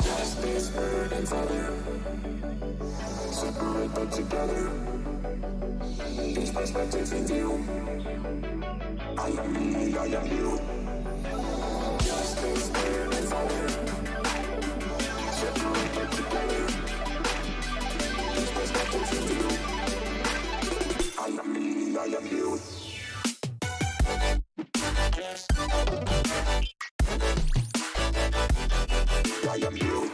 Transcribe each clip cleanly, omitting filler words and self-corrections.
Justice, bird, and feather. Separate but together. These perspectives in view. I am me, I am you. Justice, bird, and feather. Separate but together. These perspectives in view. I am me, I am you. I am you.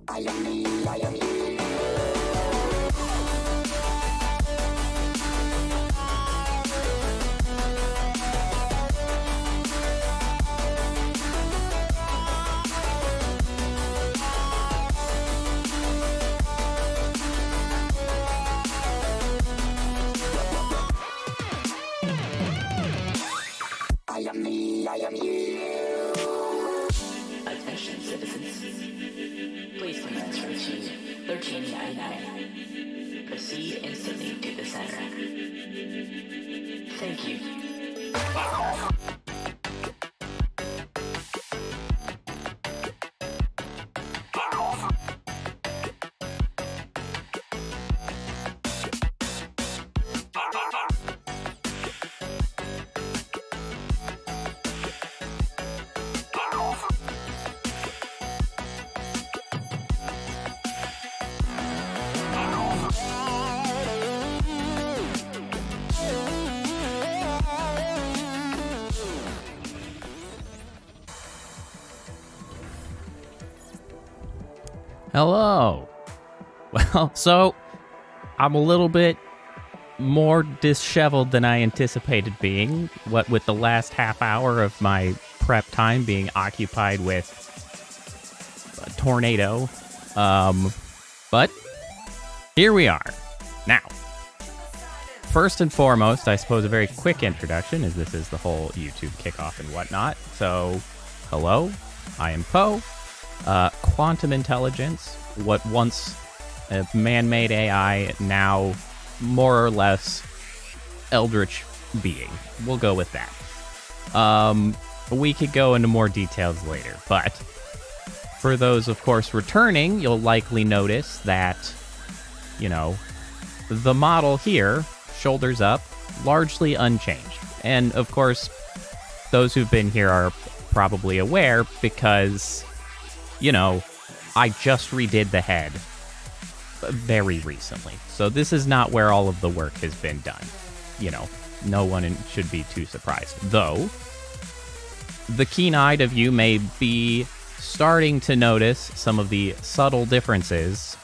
I am me, I am you. I am me, I am you. Attention, citizens. Please commence routine 1399. Proceed instantly to the center. Thank you. Hello. Well, so I'm a little bit more disheveled than I anticipated being, what with the last half hour of my prep time being occupied with a tornado. But here we are. Now, first and foremost, I suppose a very quick introduction, as this is the whole YouTube kickoff and whatnot. So, hello, I am Poe. Quantum intelligence, what once a man-made AI, now more or less eldritch being. We'll go with that. We could go into more details later, but for those, of course, returning, you'll likely notice that, you know, the model here, shoulders up, largely unchanged. And, of course, those who've been here are probably aware because, you know, I just redid the head very recently. So this is not where all of the work has been done. You know, no one should be too surprised. Though, the keen-eyed of you may be starting to notice some of the subtle differences,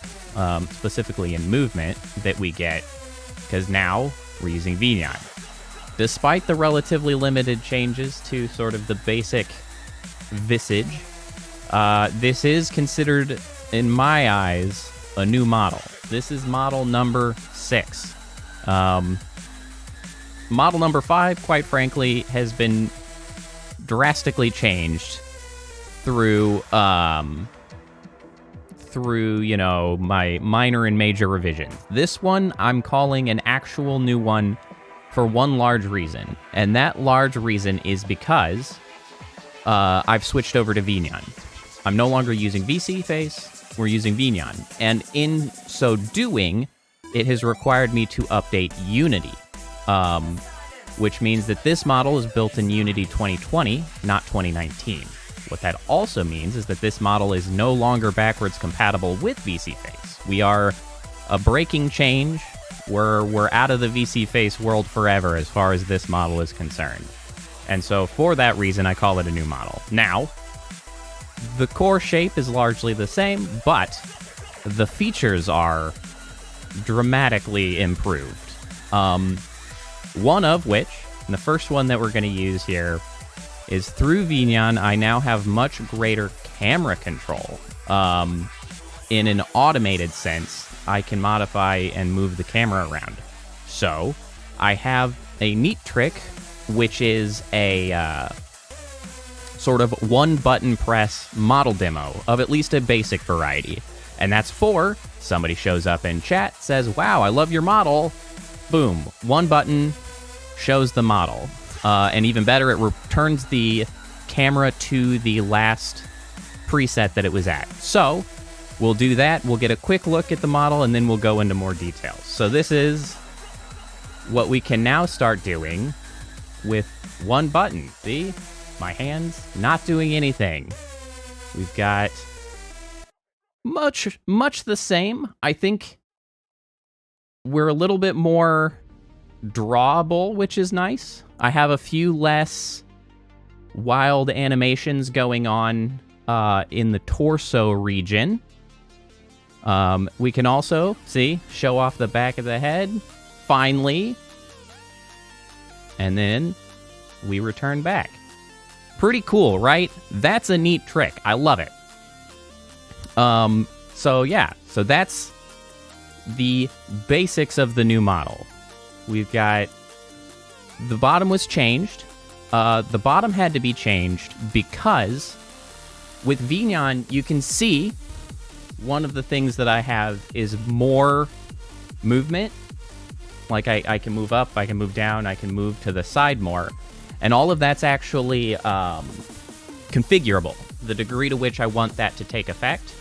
specifically in movement, that we get, because now we're using VNyan. Despite the relatively limited changes to sort of the basic visage, this is considered, in my eyes, a new model. This is model number 6. Model number 5, quite frankly, has been drastically changed through, you know, my minor and major revisions. This one, I'm calling an actual new one for one large reason. And that large reason is because I've switched over to VNyan. I'm no longer using VC face, we're using VNyan. And in so doing, it has required me to update Unity, which means that this model is built in Unity 2020, not 2019. What that also means is that this model is no longer backwards compatible with VC face. We are a breaking change. We're out of the VC face world forever as far as this model is concerned. And so for that reason, I call it a new model. Now, the core shape is largely the same, but the features are dramatically improved. One of which, and the first one that we're going to use here, is through VNyan, I now have much greater camera control. In an automated sense, I can modify and move the camera around. So, I have a neat trick, which is a sort of one button press model demo of at least a basic variety. And that's for somebody shows up in chat, says, wow, I love your model. Boom, one button shows the model. And even better, it returns the camera to the last preset that it was at. So we'll do that. We'll get a quick look at the model, and then we'll go into more details. So this is what we can now start doing with one button. See? My hand's not doing anything. We've got much the same. I think we're a little bit more drawable, which is nice. I have a few less wild animations going on in the torso region. We can also, see, show off the back of the head, finally. And then we return back. Pretty cool, right? That's a neat trick. I love it. So yeah, so that's the basics of the new model. We've got, the bottom was changed. The bottom had to be changed because with VNyan, you can see one of the things that I have is more movement. Like I can move up, I can move down, I can move to the side more. And all of that's actually configurable, the degree to which I want that to take effect.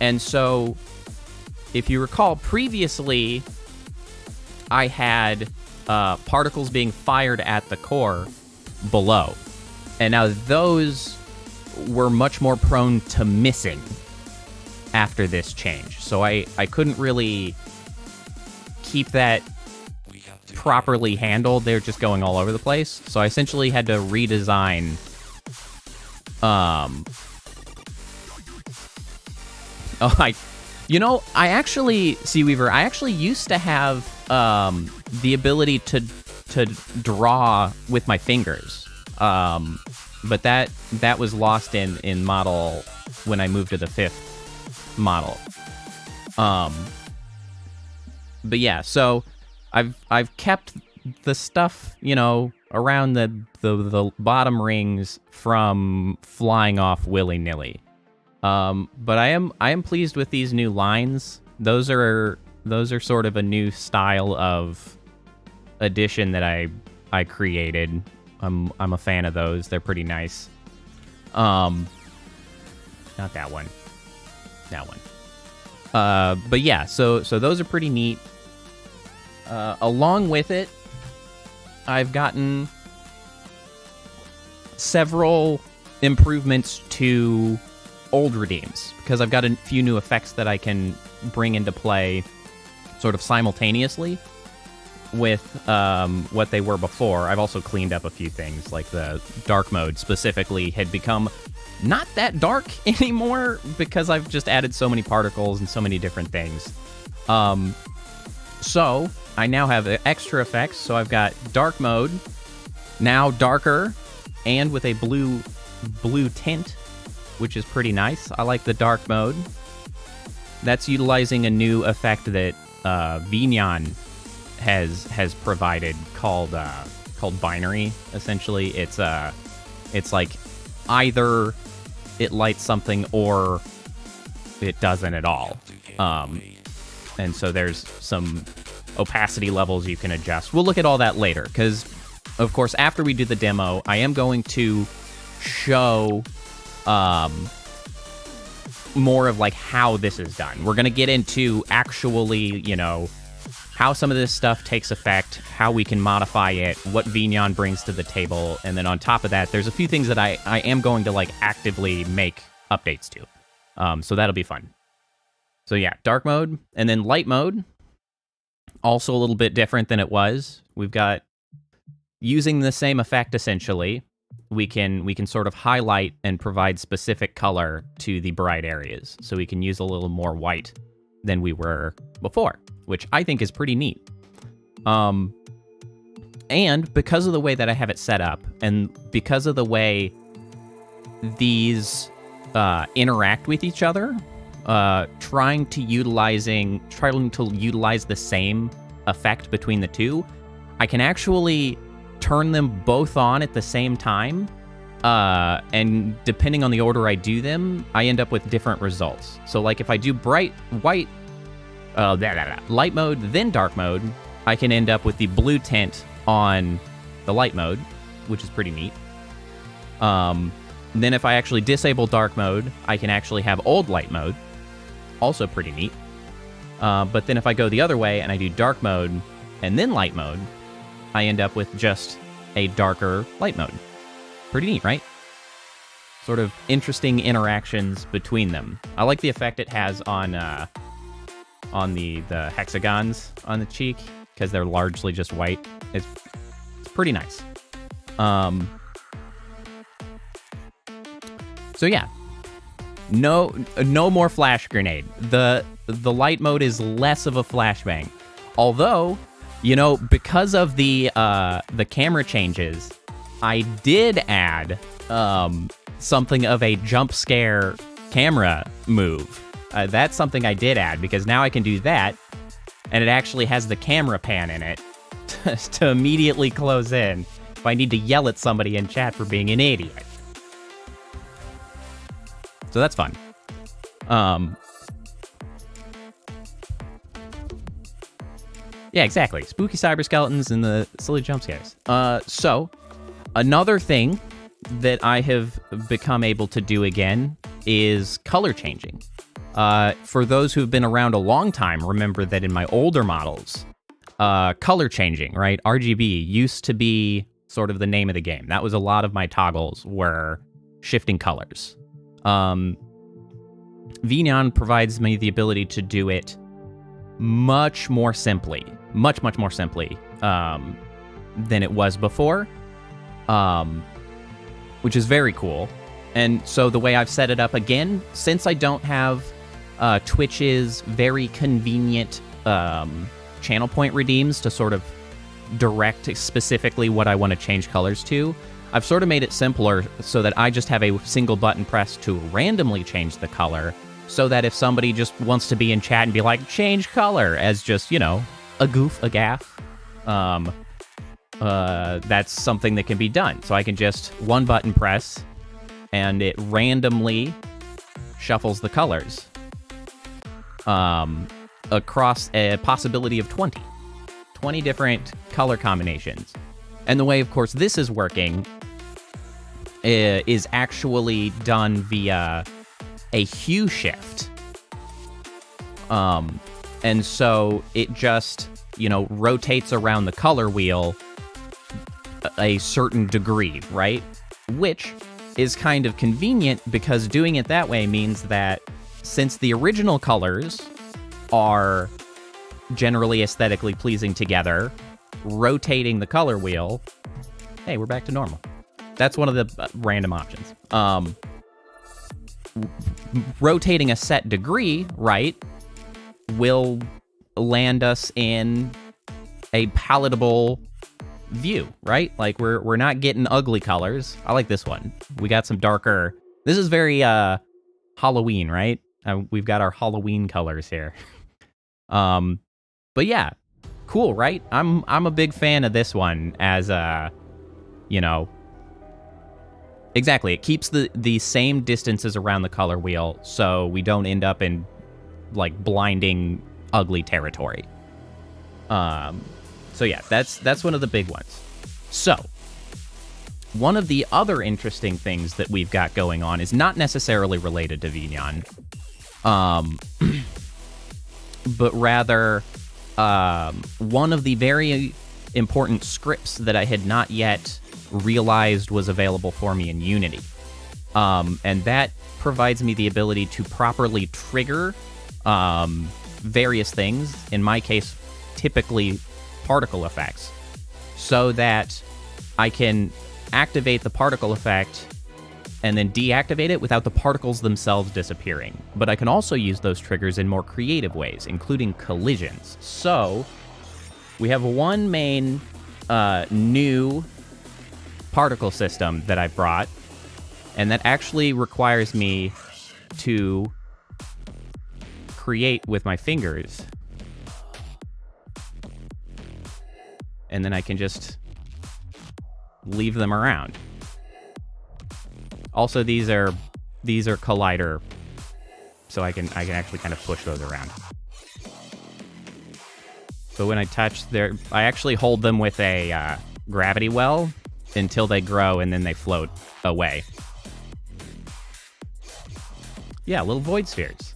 And so, if you recall, previously, I had particles being fired at the core below. And now those were much more prone to missing after this change. So I couldn't really keep that properly handled. They're just going all over the place. So I essentially had to redesign I actually, Seaweaver, I actually used to have the ability to draw with my fingers. But that was lost in model when I moved to the 5th model. But yeah, so I've kept the stuff, around the bottom rings from flying off willy-nilly. But I am pleased with these new lines. Those are sort of a new style of addition that I created. I'm a fan of those. They're pretty nice. Not that one. That one. But yeah, so those are pretty neat. Along with it, I've gotten several improvements to old redeems, because I've got a few new effects that I can bring into play sort of simultaneously with what they were before. I've also cleaned up a few things, like the dark mode specifically had become not that dark anymore because I've just added so many particles and so many different things. So I now have extra effects. So I've got dark mode, now darker, and with a blue tint, which is pretty nice. I like the dark mode. That's utilizing a new effect that VNyan has provided called binary. Essentially, it's like either it lights something or it doesn't at all. And so there's some opacity levels you can adjust. We'll look at all that later, because of course after we do the demo, I am going to show more of like how this is done. We're going to get into actually, how some of this stuff takes effect, how we can modify it, what VNyan brings to the table, and then on top of that, there's a few things that I am going to like actively make updates to. So that'll be fun. So yeah, dark mode, and then light mode, also a little bit different than it was. We've got, using the same effect essentially, we can sort of highlight and provide specific color to the bright areas. So we can use a little more white than we were before, which I think is pretty neat. And because of the way that I have it set up, and because of the way these interact with each other, trying to utilize the same effect between the two, I can actually turn them both on at the same time, And depending on the order I do them, I end up with different results. So like if I do bright white, light mode, then dark mode, I can end up with the blue tint on the light mode, which is pretty neat. Then if I actually disable dark mode, I can actually have old light mode, also pretty neat. But then if I go the other way and I do dark mode and then light mode, I end up with just a darker light mode. Pretty neat, right? Sort of interesting interactions between them. I like the effect it has on the hexagons on the cheek, because they're largely just white. It's pretty nice. So yeah, no more flash grenade. The light mode is less of a flashbang, although, you know, because of the camera changes, I did add something of a jump scare camera move. That's something I did add, because now I can do that, and it actually has the camera pan in it to immediately close in if I need to yell at somebody in chat for being an idiot. So that's fun. Yeah, exactly. Spooky cyber skeletons and the silly jump scares. So another thing that I have become able to do again is color changing. For those who've been around a long time, remember that in my older models, color changing, right? RGB used to be sort of the name of the game. That was a lot of my toggles were shifting colors. VNyan provides me the ability to do it much more simply, much more simply than it was before, which is very cool. And so the way I've set it up again, since I don't have Twitch's very convenient channel point redeems to sort of direct specifically what I want to change colors to, I've sort of made it simpler so that I just have a single button press to randomly change the color, so that if somebody just wants to be in chat and be like, change color, as just, you know, a goof, a gaff, that's something that can be done. So I can just one button press, and it randomly shuffles the colors across a possibility of 20 different color combinations. And the way, of course, this is working is actually done via a hue shift. And so it just, you know, rotates around the color wheel a certain degree, right? Which is kind of convenient, because doing it that way means that since the original colors are generally aesthetically pleasing together, rotating the color wheel, hey, we're back to normal. That's one of the random options. Rotating a set degree, right, will land us in a palatable view, right? Like we're not getting ugly colors. I like this one. We got some darker. This is very Halloween, right? We've got our Halloween colors here. But yeah, cool, right? I'm a big fan of this one as you know, exactly. It keeps the same distances around the color wheel, so we don't end up in like blinding ugly territory. So yeah, that's one of the big ones. So one of the other interesting things that we've got going on is not necessarily related to VNyan, but rather one of the very important scripts that I had not yet realized was available for me in Unity. And that provides me the ability to properly trigger various things, in my case, typically particle effects, so that I can activate the particle effect and then deactivate it without the particles themselves disappearing. But I can also use those triggers in more creative ways, including collisions. So we have one main new particle system that I brought, and that actually requires me to create with my fingers. And then I can just leave them around. Also, these are collider, so I can actually kind of push those around. But when I touch I actually hold them with a gravity well until they grow, and then they float away. Yeah, little void spheres.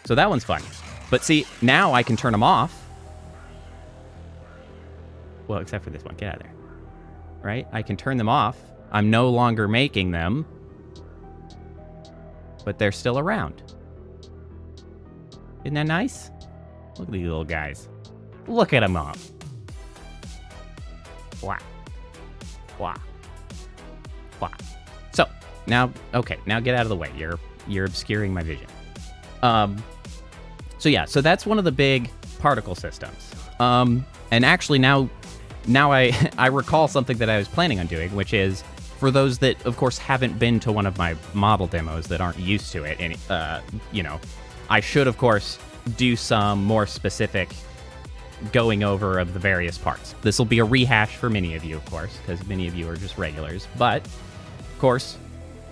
So that one's fun. But see, now I can turn them off. Well, except for this one. Get out of there. Right? I can turn them off. I'm no longer making them. But they're still around. Isn't that nice? Look at these little guys. Look at them all. Wow. Wow. Wow. So, now, okay, now get out of the way. You're obscuring my vision. So yeah, so that's one of the big particle systems. And actually now I recall something that I was planning on doing, which is, for those that, of course, haven't been to one of my model demos that aren't used to it, and, you know, I should, of course, do some more specific going over of the various parts. This will be a rehash for many of you, of course, because many of you are just regulars. But, of course,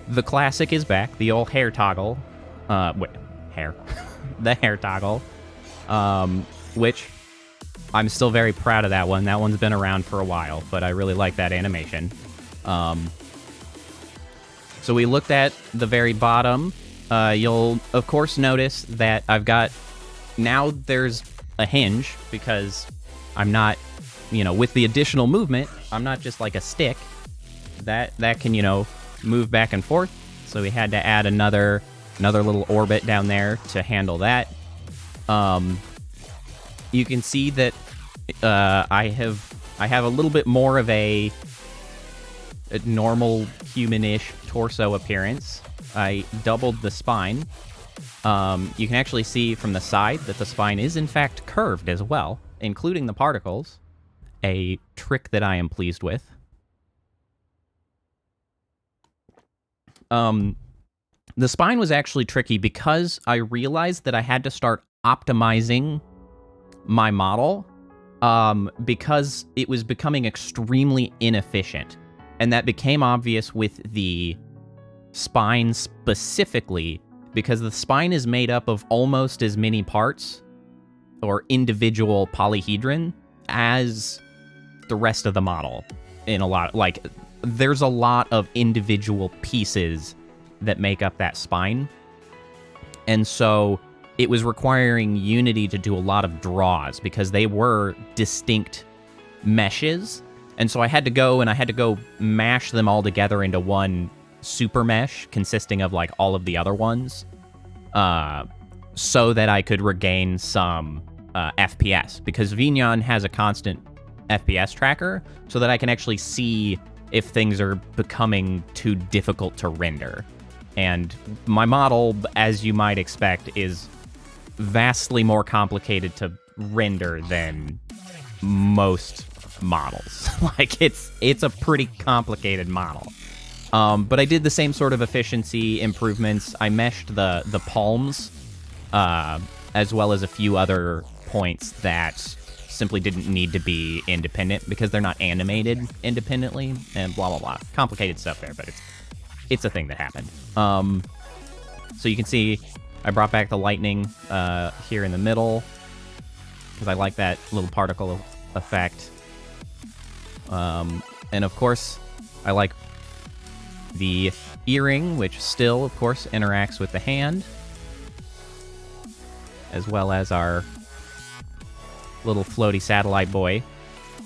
the classic is back, the old hair toggle. The hair toggle. Which, I'm still very proud of that one. That one's been around for a while, but I really like that animation. So we looked at the very bottom. You'll, of course, notice that I've got... Now there's a hinge, because I'm not, you know, with the additional movement, I'm not just like a stick. That can, you know, move back and forth. So we had to add another little orbit down there to handle that. You can see that I have a little bit more of a normal human-ish torso appearance. I doubled the spine. You can actually see from the side that the spine is in fact curved as well, including the particles. A trick that I am pleased with. The spine was actually tricky because I realized that I had to start optimizing my model, because it was becoming extremely inefficient. And that became obvious with the spine specifically, because the spine is made up of almost as many parts, or individual polyhedron, as the rest of the model. In a lot, like, there's a lot of individual pieces that make up that spine. And so it was requiring Unity to do a lot of draws, because they were distinct meshes. And so I had to go mash them all together into one super mesh consisting of like all of the other ones, so that I could regain some FPS, because VNyan has a constant FPS tracker, so that I can actually see if things are becoming too difficult to render. And my model, as you might expect, is vastly more complicated to render than most models. Like, it's a pretty complicated model. But I did the same sort of efficiency improvements. I meshed the palms, as well as a few other points that simply didn't need to be independent, because they're not animated independently, and blah, blah, blah. Complicated stuff there, but it's a thing that happened. So you can see I brought back the lightning here in the middle, because I like that little particle effect. And of course, I like the earring, which still, of course, interacts with the hand, as well as our little floaty satellite boy.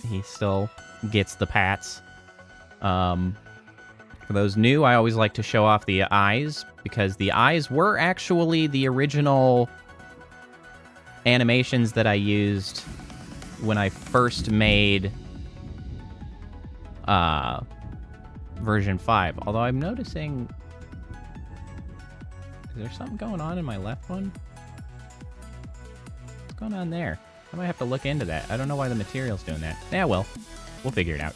He still gets the pats. For those new, I always like to show off the eyes, because the eyes were actually the original animations that I used when I first made version 5. Although I'm noticing... Is there something going on in my left one? What's going on there? I might have to look into that. I don't know why the material's doing that. Yeah, well, we'll figure it out.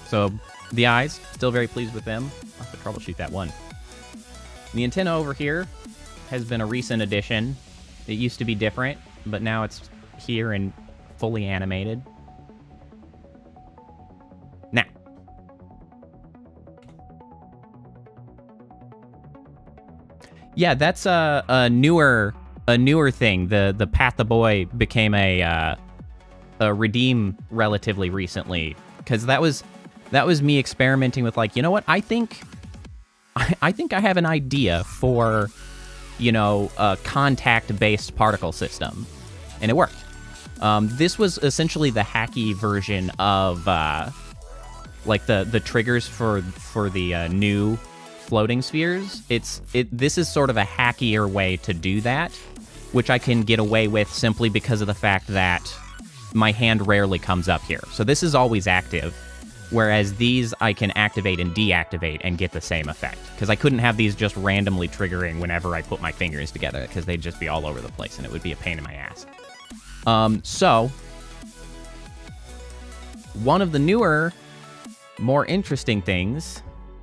So, the eyes, still very pleased with them. I'll have to troubleshoot that one. The antenna over here has been a recent addition. It used to be different, but now it's here and fully animated. Yeah, that's a newer thing. The Pat the Boy became a redeem relatively recently, because that was me experimenting with, like, you know what? I think I have an idea for, you know, a contact-based particle system, and it worked. This was essentially the hacky version of like the triggers for the new floating spheres. This is sort of a hackier way to do that, which I can get away with simply because of the fact that my hand rarely comes up here. So this is always active, whereas these I can activate and deactivate and get the same effect, because I couldn't have these just randomly triggering whenever I put my fingers together, because they'd just be all over the place and it would be a pain in my ass. So one of the newer, more interesting things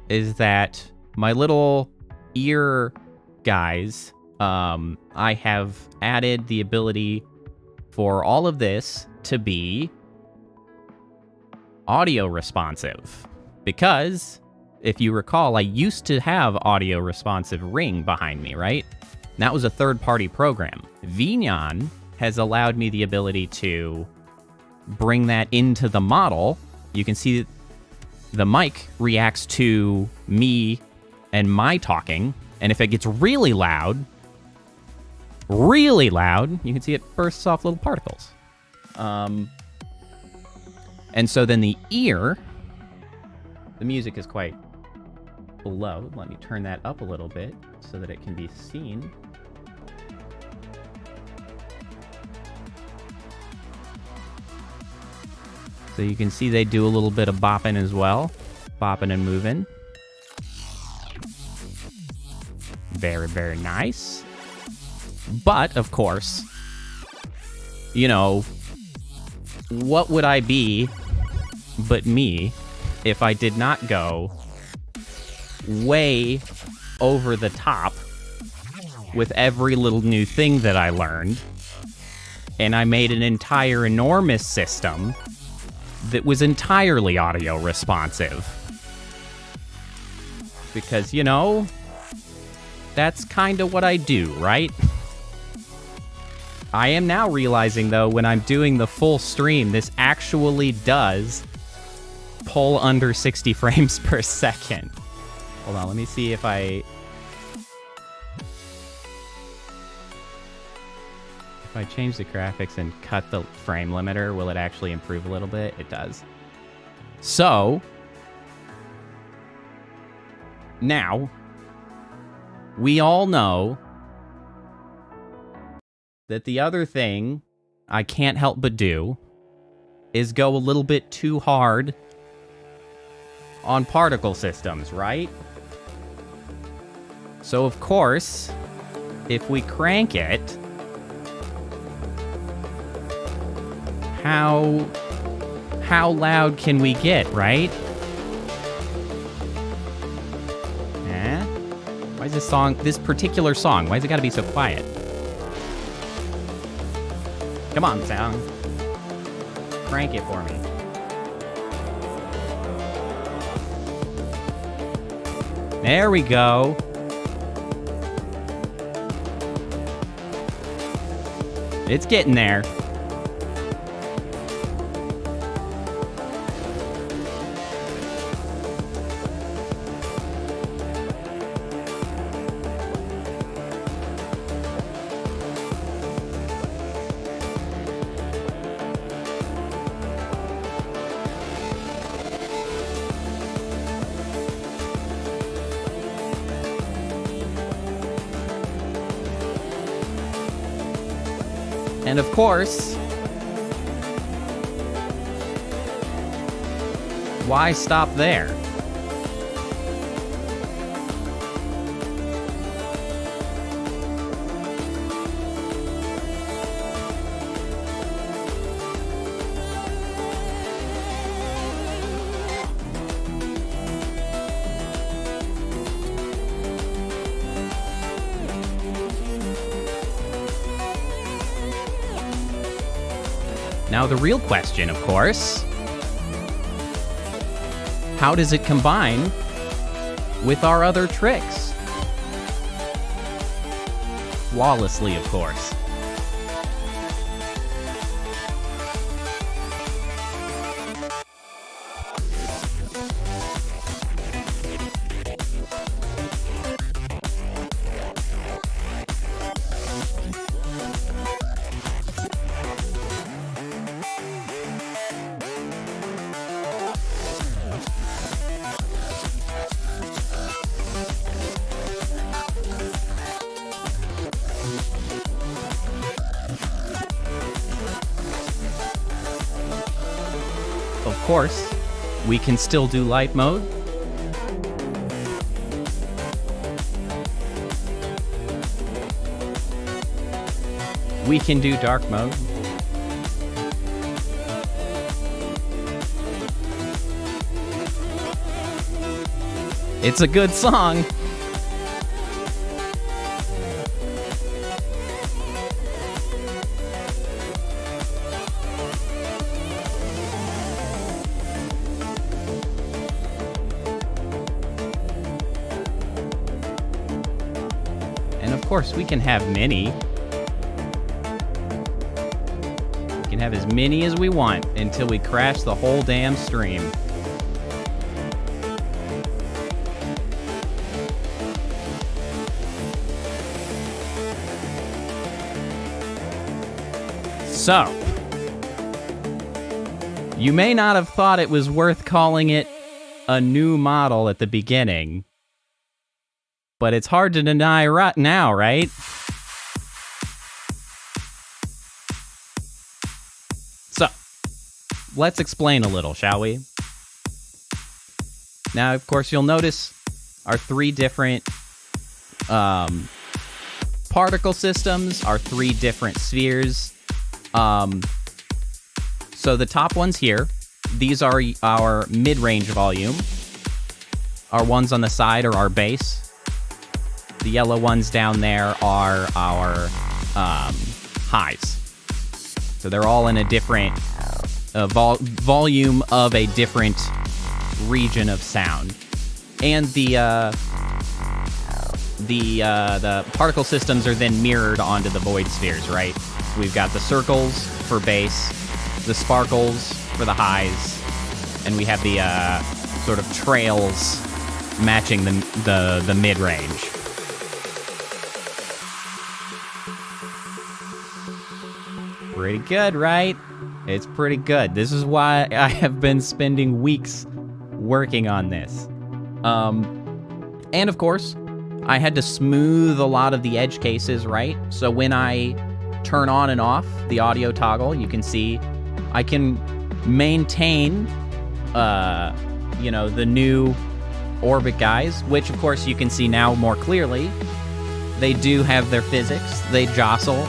is that my little ear guys, I have added the ability for all of this to be audio responsive. Because, if you recall, I used to have audio responsive ring behind me, right? And that was a third-party program. VNyan has allowed me the ability to bring that into the model. You can see the mic reacts to me and my talking, and if it gets really loud, you can see it bursts off little particles. And so then the ear, the music is quite low. Let me turn that up a little bit so that it can be seen. So you can see they do a little bit of bopping as well. Bopping and moving. Very, very nice. But, of course, you know, what would I be but me if I did not go way over the top with every little new thing that I learned, and I made an entire enormous system that was entirely audio responsive. Because, you know, that's kind of what I do, right? I am now realizing, though, when I'm doing the full stream, this actually does pull under 60 frames per second. Hold on, let me see if I change the graphics and cut the frame limiter, will it actually improve a little bit? It does. So, now, we all know that the other thing I can't help but do is go a little bit too hard on particle systems, right? So, of course, if we crank it, how loud can we get, right? Why is this particular song, why has it got to be so quiet? Come on, sound. Crank it for me. There we go. It's getting there. And of course, why stop there? Now, the real question, of course, how does it combine with our other tricks? flawlessly, of course. Of course, we can still do light mode. We can do dark mode. It's a good song. And of course, we can have many. We can have as many as we want until we crash the whole damn stream. So, you may not have thought it was worth calling it a new model at the beginning, but it's hard to deny right now, right? So, let's explain a little, shall we? Now, of course, you'll notice our three different particle systems, our three different spheres. So the top ones here, these are our mid-range volume. Our ones on the side are our bass. The yellow ones down there are our highs. So they're all in a different volume of a different region of sound. And the particle systems are then mirrored onto the void spheres, right? We've got the circles for bass, the sparkles for the highs, and we have the sort of trails matching the mid-range. Pretty good, right? It's pretty good. This is why I have been spending weeks working on this. And of course, I had to smooth a lot of the edge cases, right? So when I turn on and off the audio toggle, you can see I can maintain, the new orbit guys, which of course you can see now more clearly. They do have their physics. They jostle.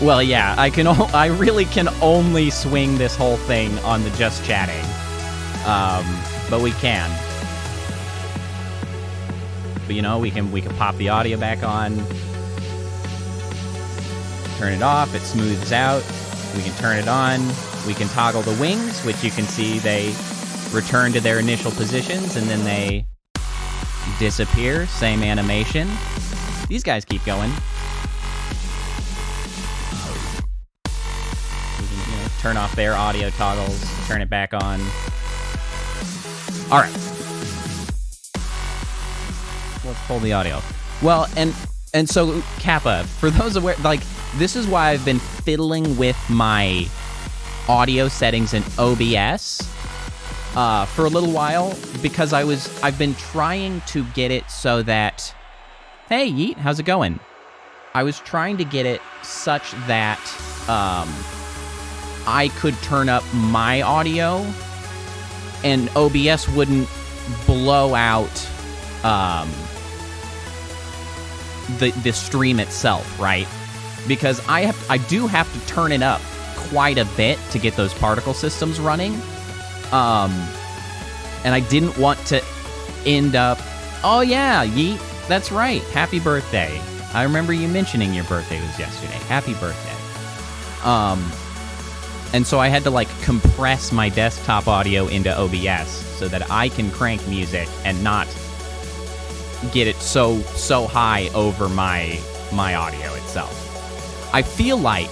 Well, yeah, I really can only swing this whole thing on the just chatting. But we can. But we can pop the audio back on. Turn it off, it smooths out. We can turn it on. We can toggle the wings, which you can see they return to their initial positions and then they disappear. Same animation. These guys keep going. We can, turn off their audio toggles, turn it back on. All right. Let's pull the audio. Well, and so Kappa, for those aware, this is why I've been fiddling with my audio settings in OBS for a little while, because I've been trying to get it so that, hey Yeet, how's it going? I was trying to get it such that I could turn up my audio and OBS wouldn't blow out the stream itself, right? Because I do have to turn it up quite a bit to get those particle systems running. And I didn't want to end up... Oh yeah, Yeet, that's right. Happy birthday. I remember you mentioning your birthday was yesterday. Happy birthday. And so I had to compress my desktop audio into OBS so that I can crank music and not get it so high over my audio itself. I feel like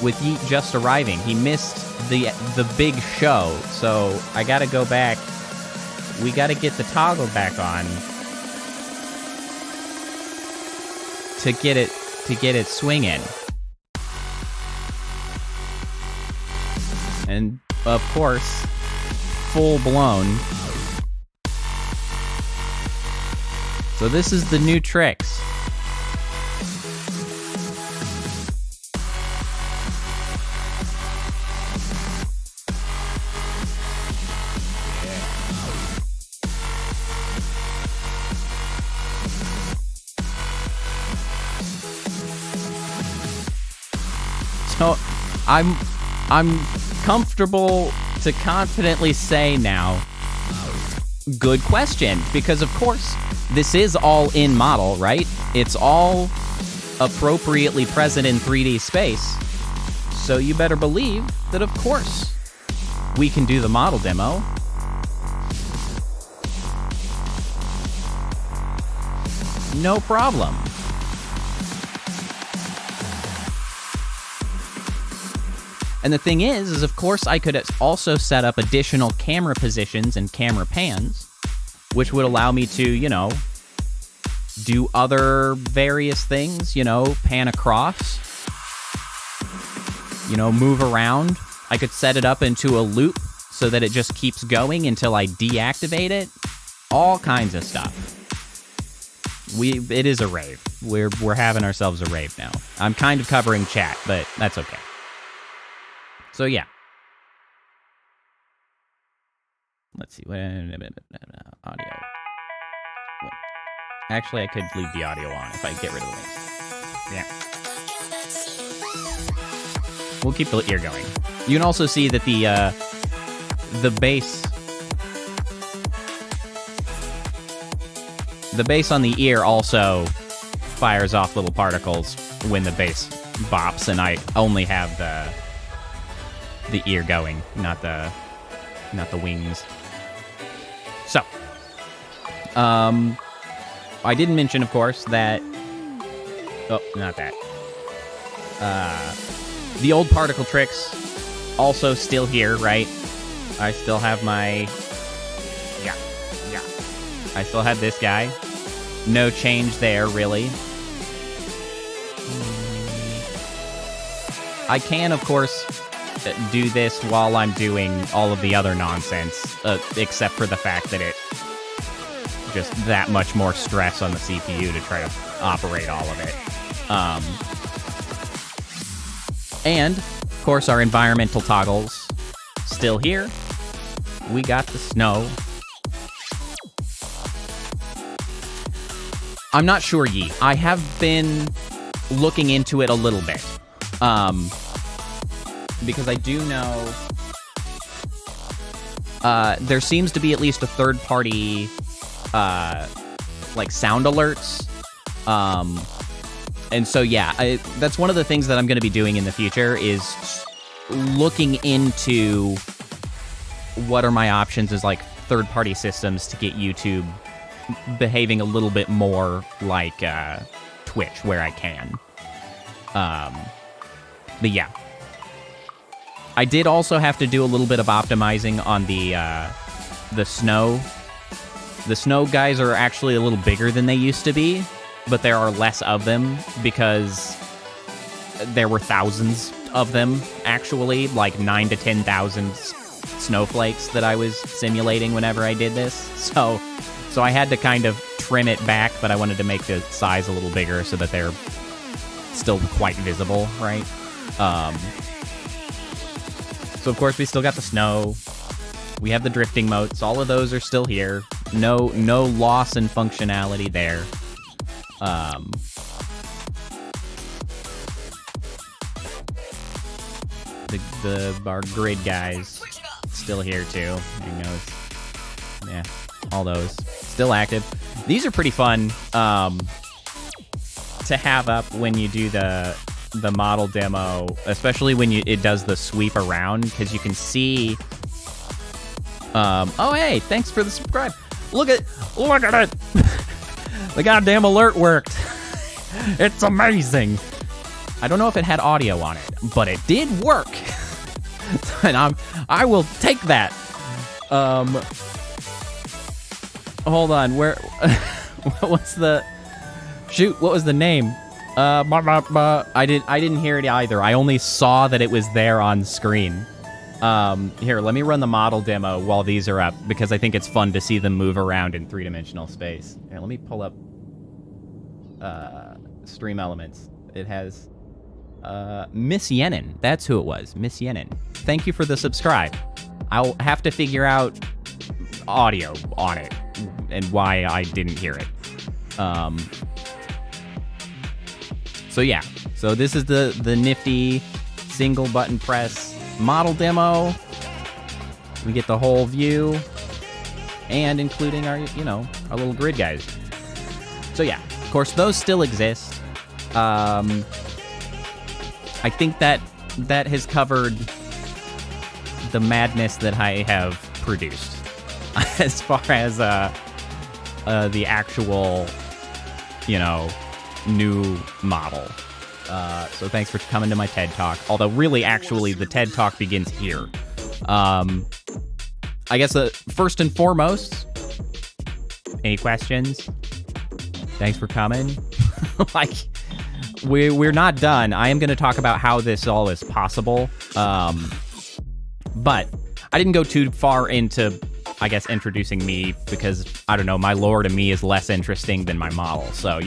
with Yeet just arriving, he missed the big show, so I gotta go back. We gotta get the toggle back on to get it swinging. And of course, full blown. So this is the new tricks. So I'm comfortable to confidently say now, good question, because of course this is all in model, right? It's all appropriately present in 3D space. So you better believe that of course we can do the model demo. No problem. And the thing is of course I could also set up additional camera positions and camera pans, which would allow me to, you know, do other various things, you know, pan across, you know, move around. I could set it up into a loop so that it just keeps going until I deactivate it. All kinds of stuff. It is a rave. We're having ourselves a rave now. I'm kind of covering chat, but that's okay. So yeah. Let's see. Audio. Actually, I could leave the audio on if I get rid of the links. Yeah. We'll keep the ear going. You can also see that the bass on the ear also fires off little particles when the bass bops, and I only have the ear going, not the wings. So, I didn't mention, of course, that... Oh, not that. The old particle tricks also still here, right? I still have my... Yeah. I still have this guy. No change there, really. I can, of course, do this while I'm doing all of the other nonsense, except for the fact that it just that much more stress on the CPU to try to operate all of it. And, of course, our environmental toggles still here. We got the snow. I'm not sure, Yi. I have been looking into it a little bit. Because I do know there seems to be at least a third-party like sound alerts. And so, yeah, that's one of the things that I'm going to be doing in the future is looking into what are my options as like third-party systems to get YouTube behaving a little bit more like Twitch where I can. But yeah. I did also have to do a little bit of optimizing on the snow. The snow guys are actually a little bigger than they used to be, but there are less of them because there were thousands of them, actually, like 9,000 to 10,000 snowflakes that I was simulating whenever I did this. So I had to kind of trim it back, but I wanted to make the size a little bigger so that they're still quite visible, right? So of course we still got the snow. We have the drifting motes. All of those are still here. No loss in functionality there. Our grid guys still here too. I know. Yeah, all those still active. These are pretty fun to have up when you do the model demo, especially when it does the sweep around, because you can see. Oh hey, thanks for the subscribe. Look at it. The goddamn alert worked. It's amazing. I don't know if it had audio on it, but it did work. And I will take that. Hold on, where what was the name? I didn't hear it either. I only saw that it was there on screen. Here, let me run the model demo while these are up, because I think it's fun to see them move around in three-dimensional space. Here, let me pull up Stream Elements. It has Miss Yenin. That's who it was, Miss Yenin. Thank you for the subscribe. I'll have to figure out audio on it and why I didn't hear it. So yeah, so this is the nifty single button press model demo. We get the whole view, and including our little grid guys. So yeah, of course those still exist. I think that has covered the madness that I have produced as far as the actual new model. So thanks for coming to my TED Talk. Although really, actually, the TED Talk begins here. I guess first and foremost, any questions? Thanks for coming. Like, we're not done. I am going to talk about how this all is possible. But I didn't go too far into, I guess, introducing me, because, I don't know, my lore to me is less interesting than my model. So,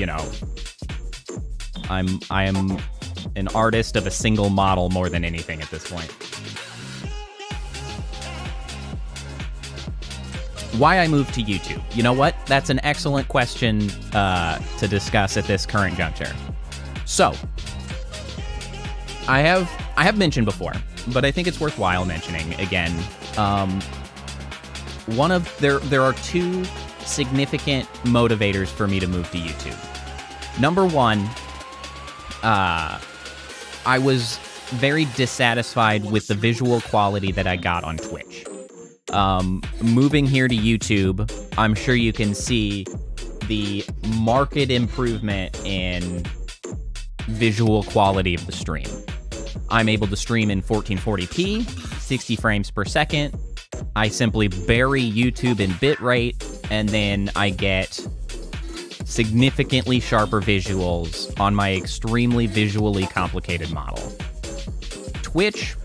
I am an artist of a single model more than anything at this point. Why I moved to YouTube? You know what? That's an excellent question to discuss at this current juncture. So, I have mentioned before, but I think it's worthwhile mentioning again. There are two significant motivators for me to move to YouTube. Number one, I was very dissatisfied with the visual quality that I got on Twitch. Moving here to YouTube, I'm sure you can see the marked improvement in visual quality of the stream. I'm able to stream in 1440p, 60 frames per second. I simply bury YouTube in bitrate, and then I get significantly sharper visuals on my extremely visually complicated model. Twitch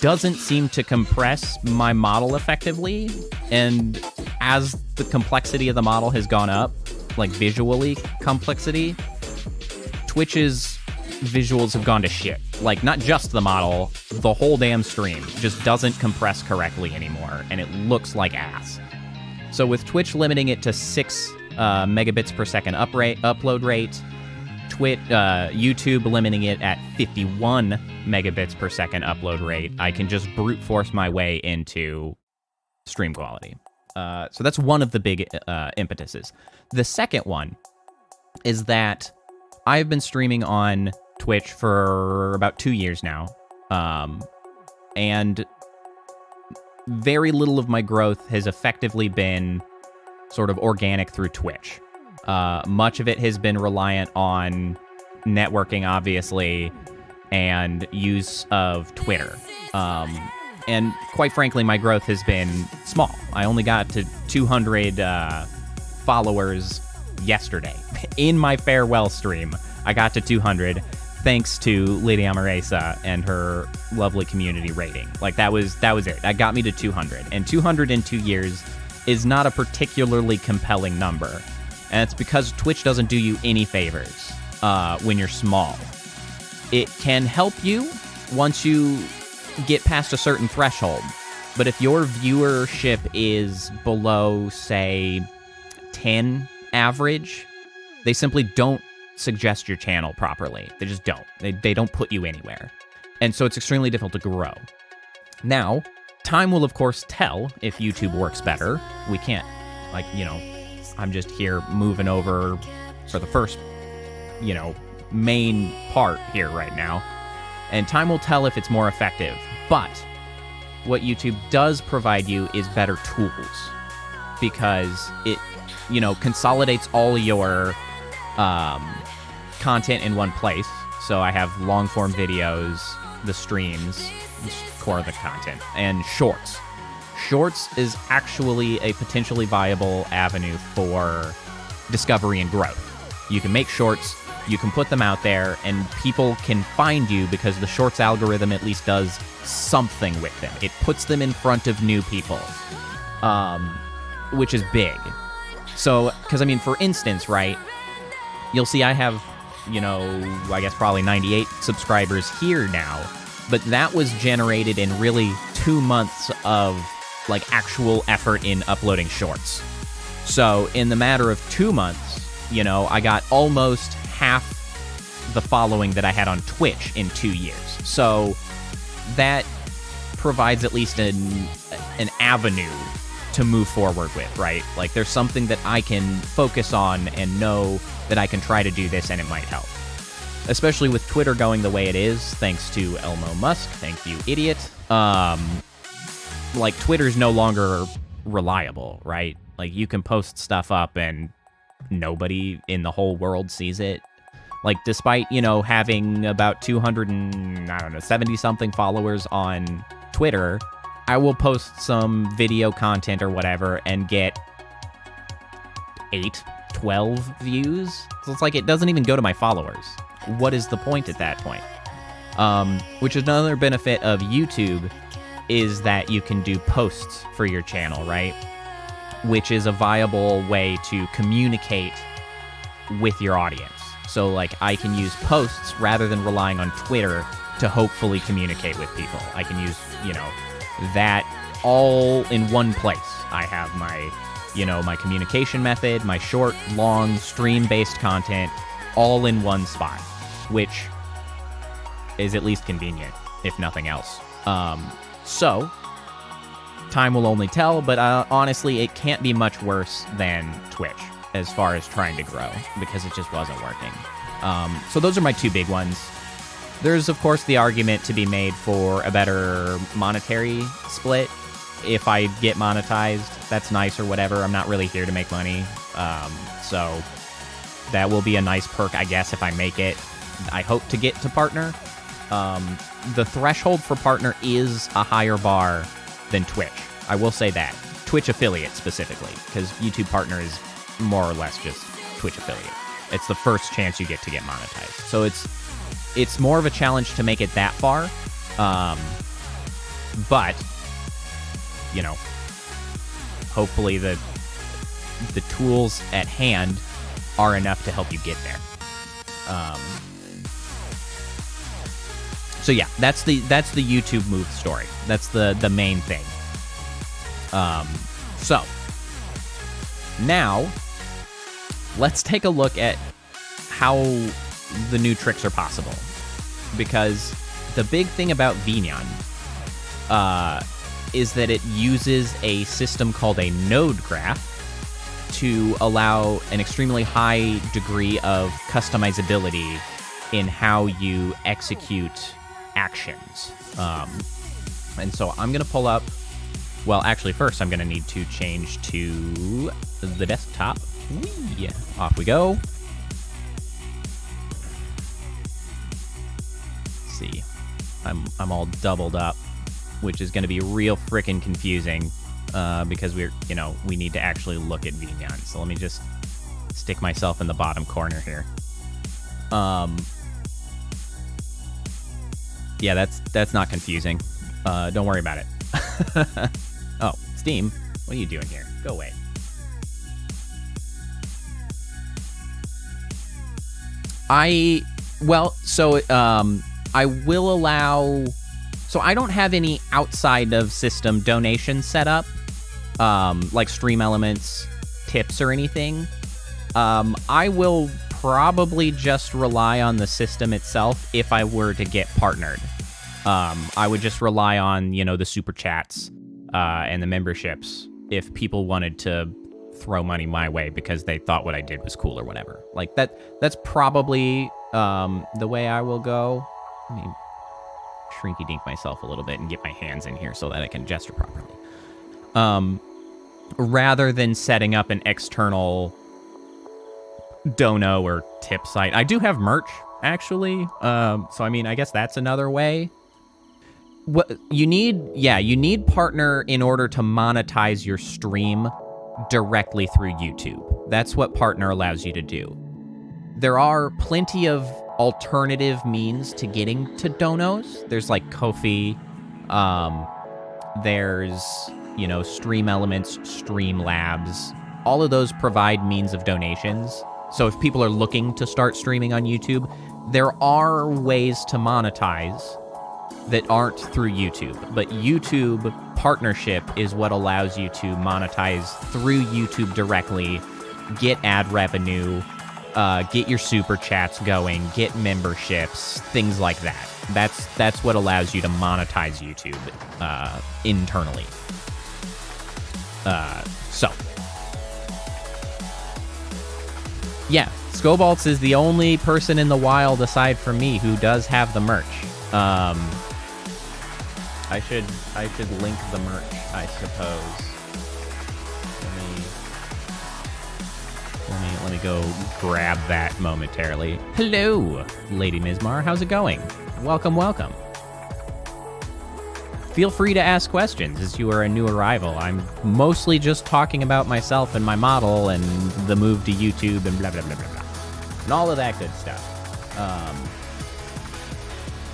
doesn't seem to compress my model effectively, and as the complexity of the model has gone up, like visually complexity, Twitch's visuals have gone to shit. Like, not just the model, the whole damn stream just doesn't compress correctly anymore, and it looks like ass. So with Twitch limiting it to 6 megabits per second upload rate, YouTube limiting it at 51 megabits per second upload rate, I can just brute force my way into stream quality. So that's one of the big impetuses. The second one is that I've been streaming on Twitch for about 2 years now, and very little of my growth has effectively been sort of organic through Twitch. Much of it has been reliant on networking, obviously, and use of Twitter. And quite frankly, my growth has been small. I only got to 200 followers yesterday. In my farewell stream, I got to 200 thanks to Lady Amaresa and her lovely community rating. Like, that was it. That got me to 200. And 200 in 2 years is not a particularly compelling number. And it's because Twitch doesn't do you any favors when you're small. It can help you once you get past a certain threshold. But if your viewership is below, say, 10 average, they simply don't suggest your channel properly. They just don't. They don't put you anywhere. And so it's extremely difficult to grow. Now, time will, of course, tell if YouTube works better. We can't, I'm just here moving over for the first, main part here right now. And time will tell if it's more effective. But what YouTube does provide you is better tools. because it, consolidates all your content in one place. So I have long form videos, the streams, core of the content, and shorts. Shorts is actually a potentially viable avenue for discovery and growth. You can make shorts, you can put them out there, and people can find you because the shorts algorithm at least does something with them. It puts them in front of new people, which is big. So, because, for instance, right, you'll see I have, I guess probably 98 subscribers here now, but that was generated in really 2 months of, actual effort in uploading shorts. So, in the matter of 2 months, I got almost half the following that I had on Twitch in 2 years. So, that provides at least an avenue to move forward with, right? There's something that I can focus on and know that I can try to do this and it might help. Especially with Twitter going the way it is, thanks to Elmo Musk. Thank you, idiot. Twitter's no longer reliable, right? You can post stuff up and nobody in the whole world sees it. Despite, having about 270-something followers on Twitter, I will post some video content or whatever and get 8, 12 views. So it's it doesn't even go to my followers. What is the point at that point? Which is another benefit of YouTube is that you can do posts for your channel, right? Which is a viable way to communicate with your audience. So, I can use posts rather than relying on Twitter to hopefully communicate with people. I can use, that all in one place. I have my, my communication method, my short, long, stream-based content, all in one spot, which is at least convenient, if nothing else. So, time will only tell, but honestly, it can't be much worse than Twitch as far as trying to grow, because it just wasn't working. So those are my 2 big ones. There's, of course, the argument to be made for a better monetary split. If I get monetized, that's nice or whatever. I'm not really here to make money. So that will be a nice perk, I guess, if I make it. I hope to get to partner. The threshold for partner is a higher bar than Twitch. I will say that. Twitch affiliate specifically, because YouTube partner is more or less just Twitch affiliate. It's the first chance you get to get monetized. So it's more of a challenge to make it that far. But, hopefully the tools at hand are enough to help you get there. So yeah, that's the YouTube move story. That's the main thing. So now let's take a look at how the new tricks are possible, because the big thing about VNyan is that it uses a system called a node graph to allow an extremely high degree of customizability in how you execute actions. And so I'm going to pull up, well, actually first I'm going to need to change to the desktop. Whee! Off we go. Let's see. I'm all doubled up, which is going to be real freaking confusing because we need to actually look at VNyan. So let me just stick myself in the bottom corner here. Yeah, that's not confusing. Don't worry about it. Oh, Steam, what are you doing here? Go away. I will allow... So I don't have any outside of system donations set up, like Stream Elements, tips, or anything. I will probably just rely on the system itself if I were to get partnered. I would just rely on, the super chats and the memberships if people wanted to throw money my way because they thought what I did was cool or whatever. Like that's probably the way I will go. Let me shrinky dink myself a little bit and get my hands in here so that I can gesture properly. rather than setting up an external dono or tip site. I do have merch, actually. So, I mean, I guess that's another way. What you need partner in order to monetize your stream directly through YouTube. That's what partner allows you to do. There are plenty of alternative means to getting to donos. There's like Ko-fi, there's, Stream Elements, Streamlabs. All of those provide means of donations. So if people are looking to start streaming on YouTube, there are ways to monetize that aren't through YouTube. But YouTube partnership is what allows you to monetize through YouTube directly, get ad revenue, get your super chats going, get memberships, things like that. That's what allows you to monetize YouTube internally. So yeah, Scobalts is the only person in the wild aside from me who does have the merch. I should link the merch, I suppose. Let me go grab that momentarily. Hello, Lady Mizmar. How's it going? Welcome. Feel free to ask questions as you are a new arrival. I'm mostly just talking about myself and my model and the move to YouTube and blah, blah, blah, blah, blah. And all of that good stuff. All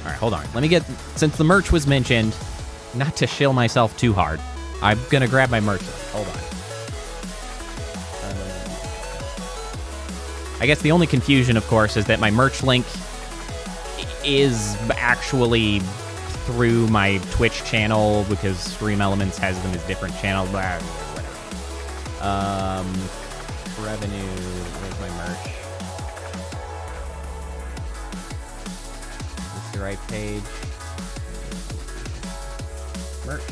right, hold on. Let me get, since the merch was mentioned, not to shill myself too hard, I'm going to grab my merch list. Hold on. I guess the only confusion, of course, is that my merch link is actually through my Twitch channel because Stream Elements has them as different channels. Blah, whatever. Revenue. Where's my merch? Is this the right page? Merch.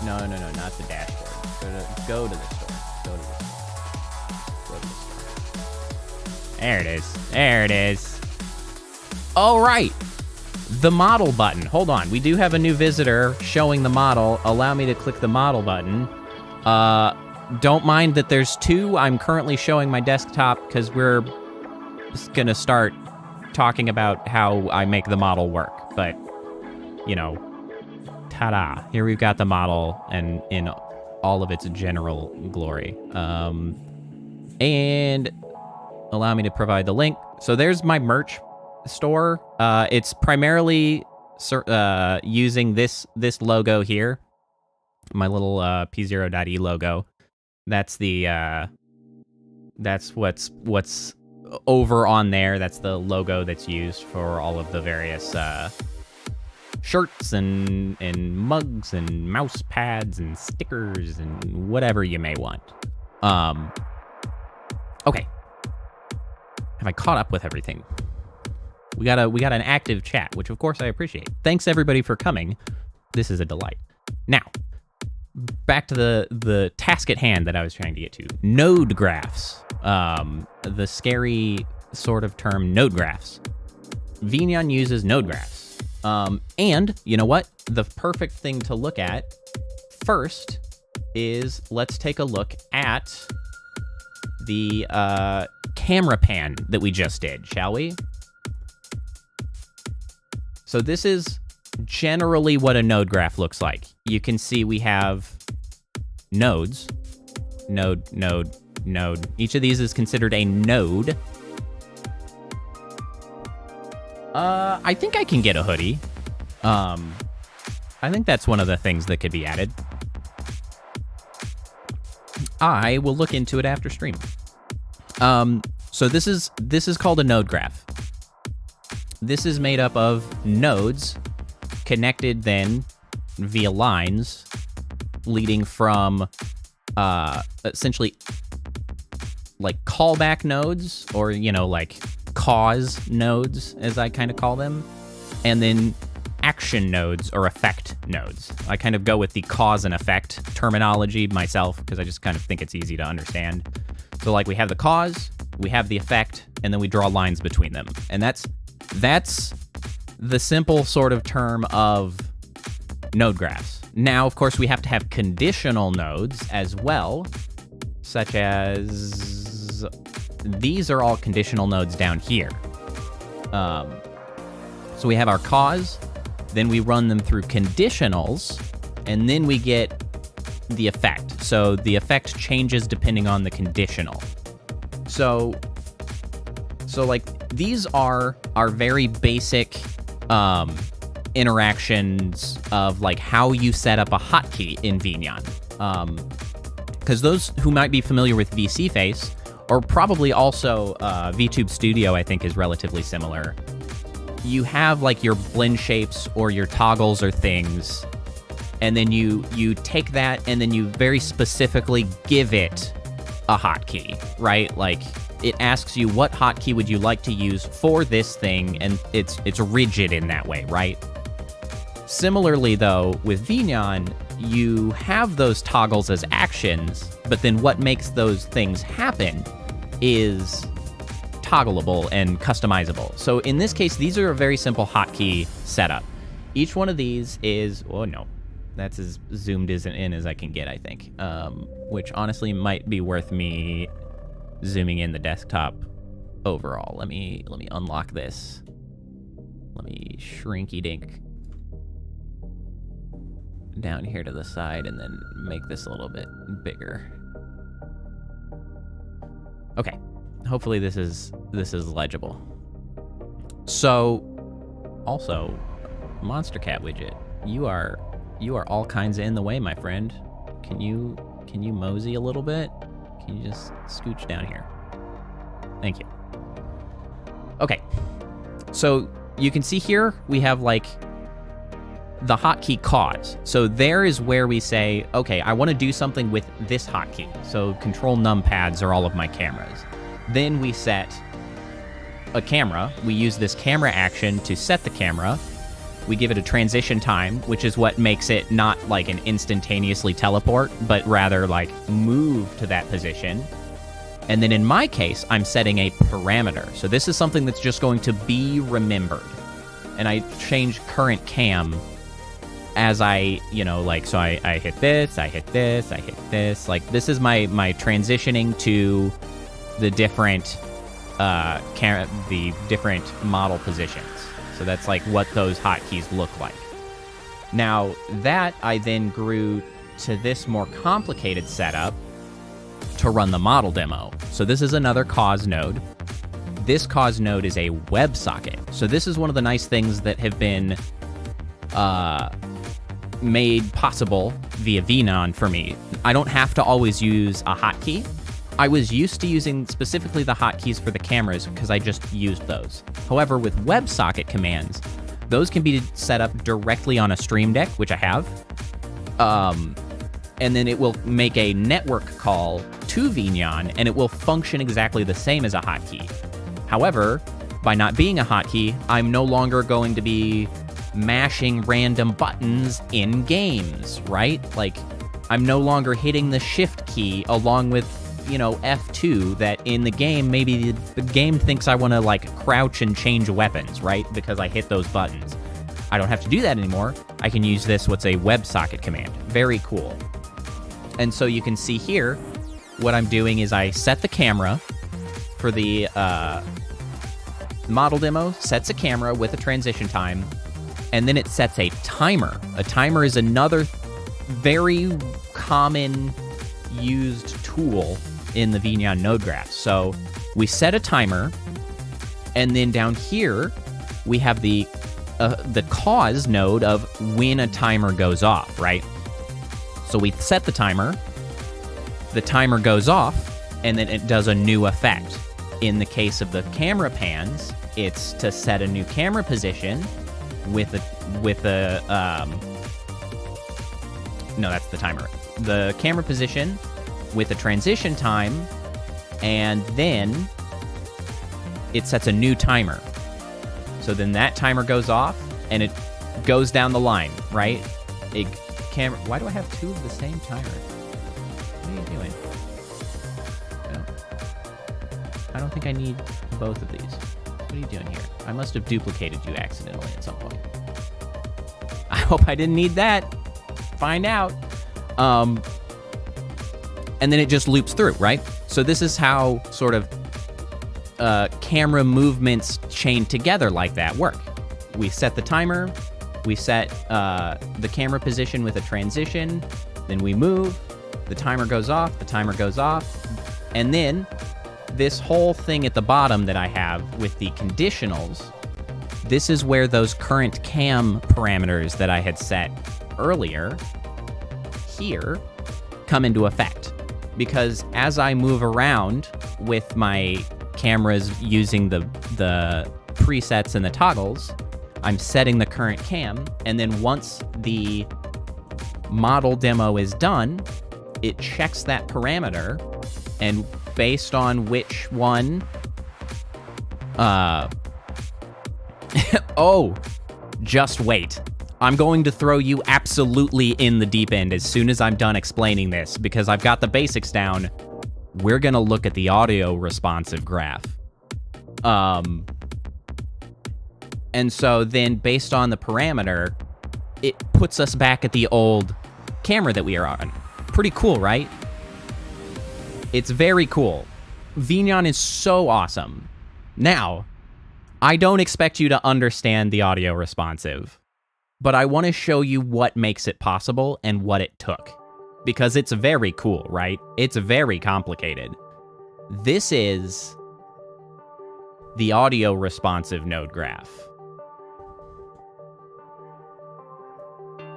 No, not the dashboard. Go to the store. There it is. All right. The model button. Hold on. We do have a new visitor showing the model. Allow me to click the model button. Don't mind that there's two. I'm currently showing my desktop because we're just going to start talking about how I make the model work. But, ta-da. Here we've got the model and in all of its general glory. And allow me to provide the link. So there's my merch store. It's primarily using this logo here, my little P0.E logo. That's the that's what's over on there. That's the logo that's used for all of the various shirts and mugs and mouse pads and stickers and whatever you may want. Okay. Have I caught up with everything? We got an active chat, which of course I appreciate. Thanks everybody for coming. This is a delight. Now, back to the task at hand that I was trying to get to. Node graphs. The scary sort of term node graphs. VNyan uses node graphs. And you know what? The perfect thing to look at first is let's take a look at the camera pan that we just did, shall we? So this is generally what a node graph looks like. You can see we have nodes. Node. Each of these is considered a node. I think I can get a hoodie. I think that's one of the things that could be added. I will look into it after stream. So this is called a node graph. This is made up of nodes connected then via lines leading from essentially like callback nodes or, like cause nodes, as I kind of call them, and then action nodes or effect nodes. I kind of go with the cause and effect terminology myself because I just kind of think it's easy to understand. So like we have the cause, we have the effect, and then we draw lines between them. And that's the simple sort of term of node graphs. Now, of course, we have to have conditional nodes as well, such as these are all conditional nodes down here. So we have our cause, then we run them through conditionals, and then we get the effect. So the effect changes depending on the conditional. So like these are our very basic interactions of like how you set up a hotkey in VNyan. Because those who might be familiar with VC Face, or probably also VTube Studio, I think is relatively similar. You have like your blend shapes or your toggles or things, and then you take that and then you very specifically give it a hotkey, right? Like it asks you what hotkey would you like to use for this thing, and it's rigid in that way, right? Similarly, though, with VNyan, you have those toggles as actions, but then what makes those things happen is toggleable and customizable. So in this case, these are a very simple hotkey setup. Each one of these is, oh no, that's as zoomed in as I can get, I think. Which honestly might be worth me zooming in the desktop overall. Let me unlock this. Let me shrinky dink down here to the side and then make this a little bit bigger. Okay. Hopefully this is legible. So, also, Monster Cat widget, you are all kinds of in the way, my friend. Can you mosey a little bit? Can you just scooch down here? Thank you. Okay. So you can see here we have like the hotkey cause. So there is where we say, okay, I want to do something with this hotkey. So control numpads are all of my cameras. Then we set a camera. We use this camera action to set the camera. We give it a transition time, which is what makes it not like an instantaneously teleport, but rather like move to that position. And then in my case, I'm setting a parameter. So this is something that's just going to be remembered. And I change current cam as I, so I hit this, I hit this, I hit this. Like this is my transitioning to the different the different model positions. So that's like what those hotkeys look like. Now that I then grew to this more complicated setup to run the model demo. So this is another cause node. This cause node is a WebSocket. So this is one of the nice things that have been made possible via VNyan for me. I don't have to always use a hotkey. I was used to using specifically the hotkeys for the cameras because I just used those. However, with WebSocket commands, those can be set up directly on a Stream Deck, which I have. And then it will make a network call to VNyan, and it will function exactly the same as a hotkey. However, by not being a hotkey, I'm no longer going to be mashing random buttons in games, right? Like, I'm no longer hitting the shift key along with F2 that in the game, maybe the game thinks I want to like crouch and change weapons, right? Because I hit those buttons. I don't have to do that anymore. I can use what's a WebSocket command. Very cool. And so you can see here, what I'm doing is I set the camera for the model demo, sets a camera with a transition time, and then it sets a timer. A timer is another very common used tool in the VNyan node graph. So we set a timer, and then down here we have the cause node of when a timer goes off, right? So we set the timer goes off, and then it does a new effect. In the case of the camera pans, it's to set a new camera position with a no, that's the timer. The camera position with a transition time, and then it sets a new timer. So then that timer goes off, and it goes down the line, right? Why do I have two of the same timer? What are you doing? I don't think I need both of these. What are you doing here? I must have duplicated you accidentally at some point. I hope I didn't need that. find out. And then it just loops through, right? So this is how sort of camera movements chained together like that work. We set the timer, we set the camera position with a transition, then we move, the timer goes off, and then this whole thing at the bottom that I have with the conditionals, this is where those current cam parameters that I had set earlier here come into effect. Because as I move around with my cameras using the presets and the toggles, I'm setting the current cam, and then once the model demo is done, it checks that parameter, and based on which one... oh, just wait. I'm going to throw you absolutely in the deep end as soon as I'm done explaining this, because I've got the basics down. We're going to look at the audio responsive graph. And so then based on the parameter, it puts us back at the old camera that we are on. Pretty cool, right? It's very cool. VNyan is so awesome. Now, I don't expect you to understand the audio responsive, but I want to show you what makes it possible and what it took. Because it's very cool, right? It's very complicated. This is the audio responsive node graph.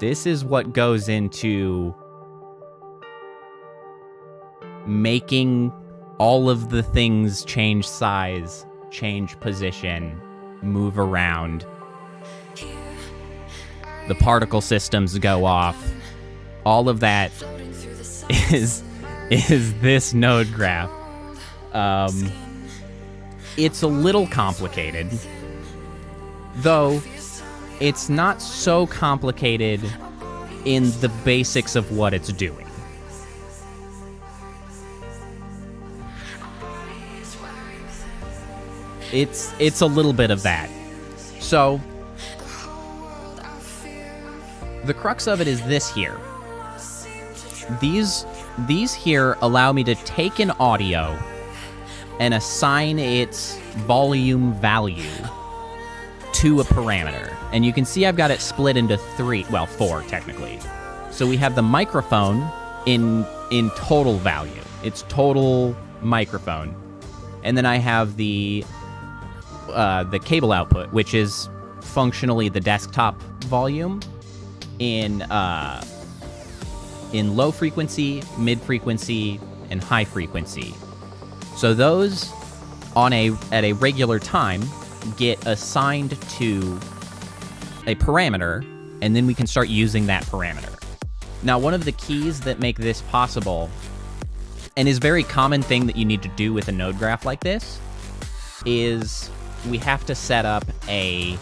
This is what goes into making all of the things change size, change position, move around. The particle systems go off. All of that is this node graph. It's a little complicated, though it's not so complicated in the basics of what it's doing. It's a little bit of that. So the crux of it is this here. These here allow me to take an audio and assign its volume value to a parameter. And you can see I've got it split into four technically. So we have the microphone in total value. It's total microphone. And then I have the cable output, which is functionally the desktop volume in low frequency, mid frequency, and high frequency. So those at a regular time get assigned to a parameter, and then we can start using that parameter. Now, one of the keys that make this possible, and is a very common thing that you need to do with a node graph like this, is we have to set up a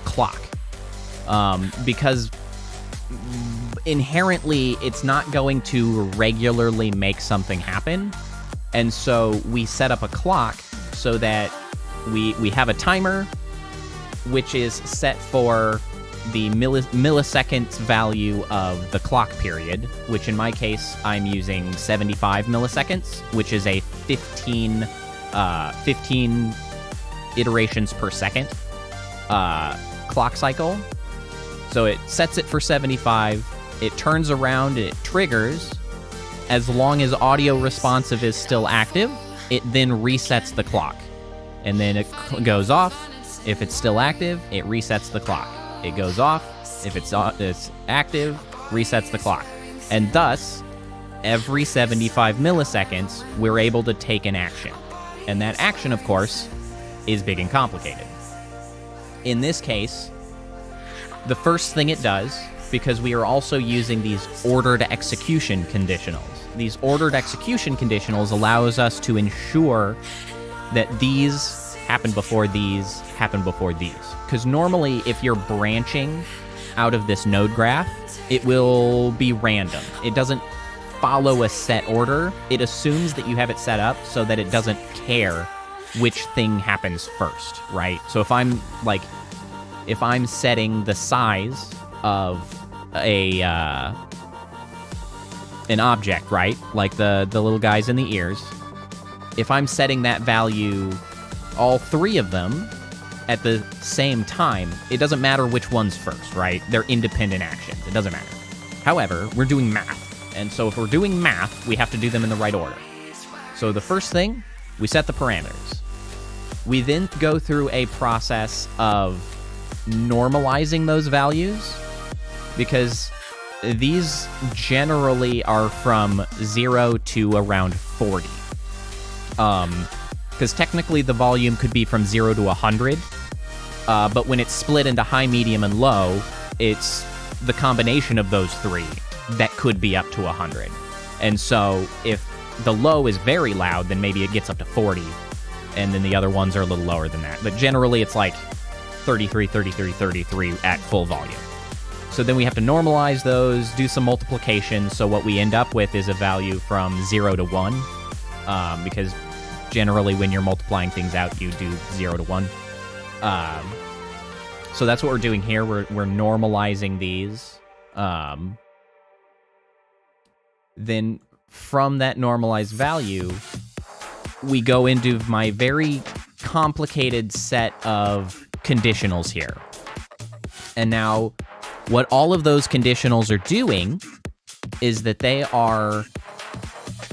clock, because inherently it's not going to regularly make something happen. And so we set up a clock so that we have a timer which is set for the milliseconds value of the clock period, which in my case I'm using 75 milliseconds, which is a 15 iterations per second clock cycle. So it sets it for 75, it turns around, it triggers. As long as audio responsive is still active, it then resets the clock. And then it goes off. If it's still active, it resets the clock. It goes off. If it's active, resets the clock. And thus, every 75 milliseconds, we're able to take an action. And that action, of course, is big and complicated. In this case, the first thing it does, because we are also using these ordered execution conditionals. These ordered execution conditionals allows us to ensure that these happen before these happen before these. Because normally, if you're branching out of this node graph, it will be random. It doesn't follow a set order. It assumes that you have it set up so that it doesn't care which thing happens first, right? So if I'm setting the size of an object, right? Like the little guys in the ears. If I'm setting that value, all three of them, at the same time, it doesn't matter which one's first, right? They're independent actions. It doesn't matter. However, we're doing math. And so if we're doing math, we have to do them in the right order. So the first thing, we set the parameters. We then go through a process of normalizing those values, because these generally are from 0 to around 40. Because technically the volume could be from 0 to 100, but when it's split into high, medium, and low, it's the combination of those three that could be up to 100. And so if the low is very loud, then maybe it gets up to 40, and then the other ones are a little lower than that. But generally it's like 33, 33, 33 at full volume. So then we have to normalize those, do some multiplication, so what we end up with is a value from 0 to 1, because generally when you're multiplying things out, you do 0 to 1. So that's what we're doing here. We're normalizing these. Then from that normalized value, we go into my very complicated set of conditionals here. And now, what all of those conditionals are doing is that they are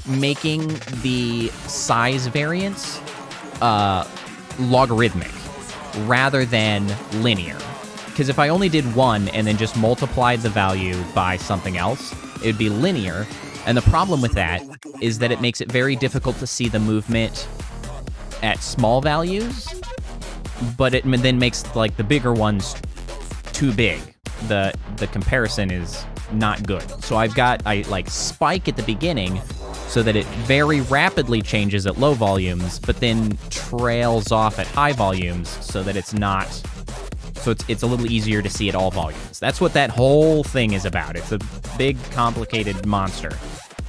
making the size variance logarithmic rather than linear. Because if I only did one and then just multiplied the value by something else, it would be linear. And the problem with that is that it makes it very difficult to see the movement at small values, but it then makes like the bigger ones too big. The comparison is not good. So I like spike at the beginning so that it very rapidly changes at low volumes, but then trails off at high volumes so that it's not, so it's a little easier to see at all volumes. That's what that whole thing is about. It's a big, complicated monster.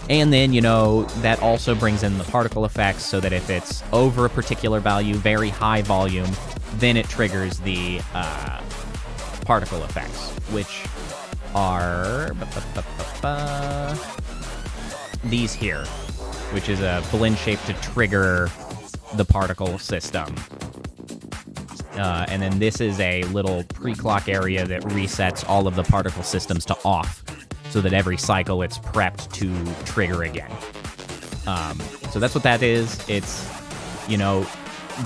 And then, you know, that also brings in the particle effects so that if it's over a particular value, very high volume, then it triggers the particle effects, which are these here, which is a blend shape to trigger the particle system. And then this is a little pre-clock area that resets all of the particle systems to off, so that every cycle it's prepped to trigger again. So that's what that is. It's, you know,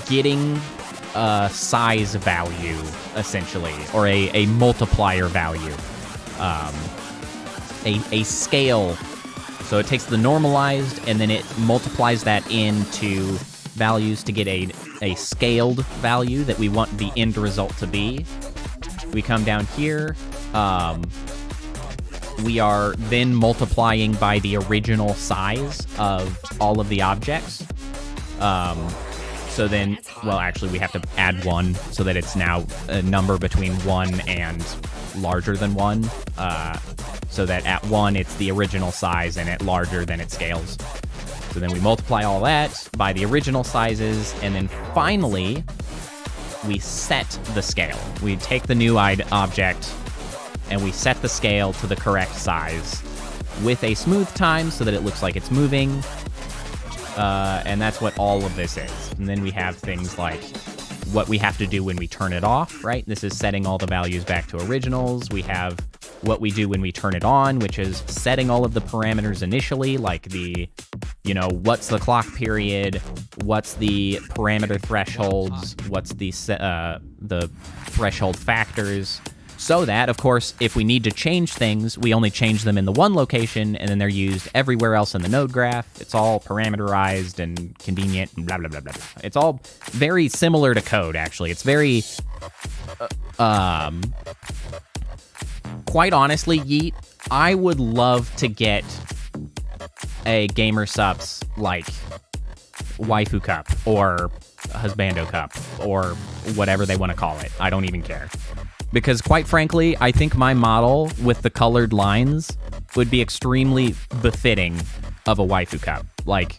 getting a size value, essentially, or a multiplier value, a scale. So it takes the normalized and then it multiplies that into values to get a scaled value that we want the end result to be. We come down here. We are then multiplying by the original size of all of the objects. So then, well, actually, we have to add 1 so that it's now a number between 1 and larger than 1. So that at 1, it's the original size, and at larger, then it scales. So then we multiply all that by the original sizes, and then finally, we set the scale. We take the new object, and we set the scale to the correct size with a smooth time so that it looks like it's moving. And that's what all of this is. And then we have things like what we have to do when we turn it off, right? This is setting all the values back to originals. We have what we do when we turn it on, which is setting all of the parameters initially, like the, you know, what's the clock period, what's the parameter thresholds, what's the threshold factors, so that, of course, if we need to change things, we only change them in the one location, and then they're used everywhere else in the node graph. It's all parameterized and convenient, and blah, blah, blah, blah. It's all very similar to code, actually. It's very, quite honestly, Yeet, I would love to get a GamerSupps, like, waifu cup, or husbando cup, or whatever they want to call it. I don't even care. Because quite frankly, I think my model with the colored lines would be extremely befitting of a waifu cup. Like,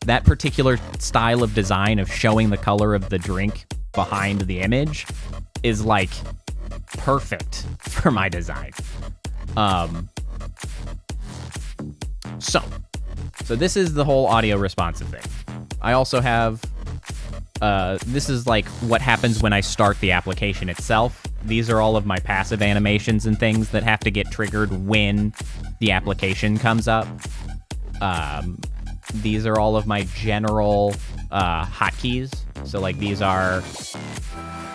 that particular style of design of showing the color of the drink behind the image is, like, perfect for my design. So this is the whole audio responsive thing. I also have, this is like what happens when I start the application itself. These are all of my passive animations and things that have to get triggered when the application comes up. These are all of my general hotkeys. So like these are,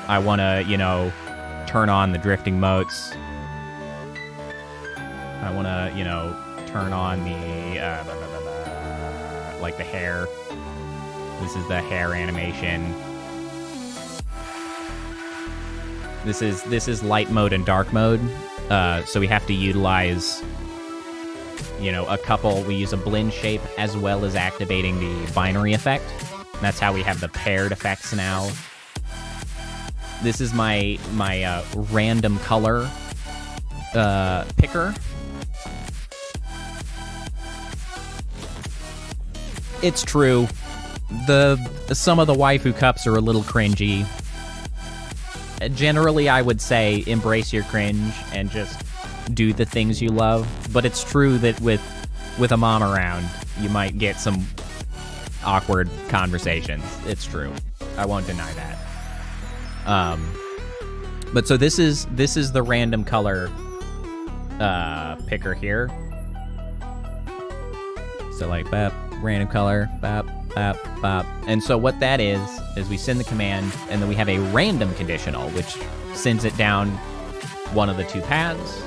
I want to, you know, turn on the drifting motes. I want to, you know, turn on the, like the hair. This is the hair animation. This is light mode and dark mode. So we have to utilize, you know, a couple. We use a blend shape as well as activating the binary effect. And that's how we have the paired effects now. This is my random color picker. It's true. Some of the waifu cups are a little cringy. Generally, I would say embrace your cringe and just do the things you love. But it's true that with a mom around, you might get some awkward conversations. It's true. I won't deny that. But so this is the random color picker here. So like bap, random color, bap, bap, bap. And so what that is we send the command, and then we have a random conditional, which sends it down one of the two paths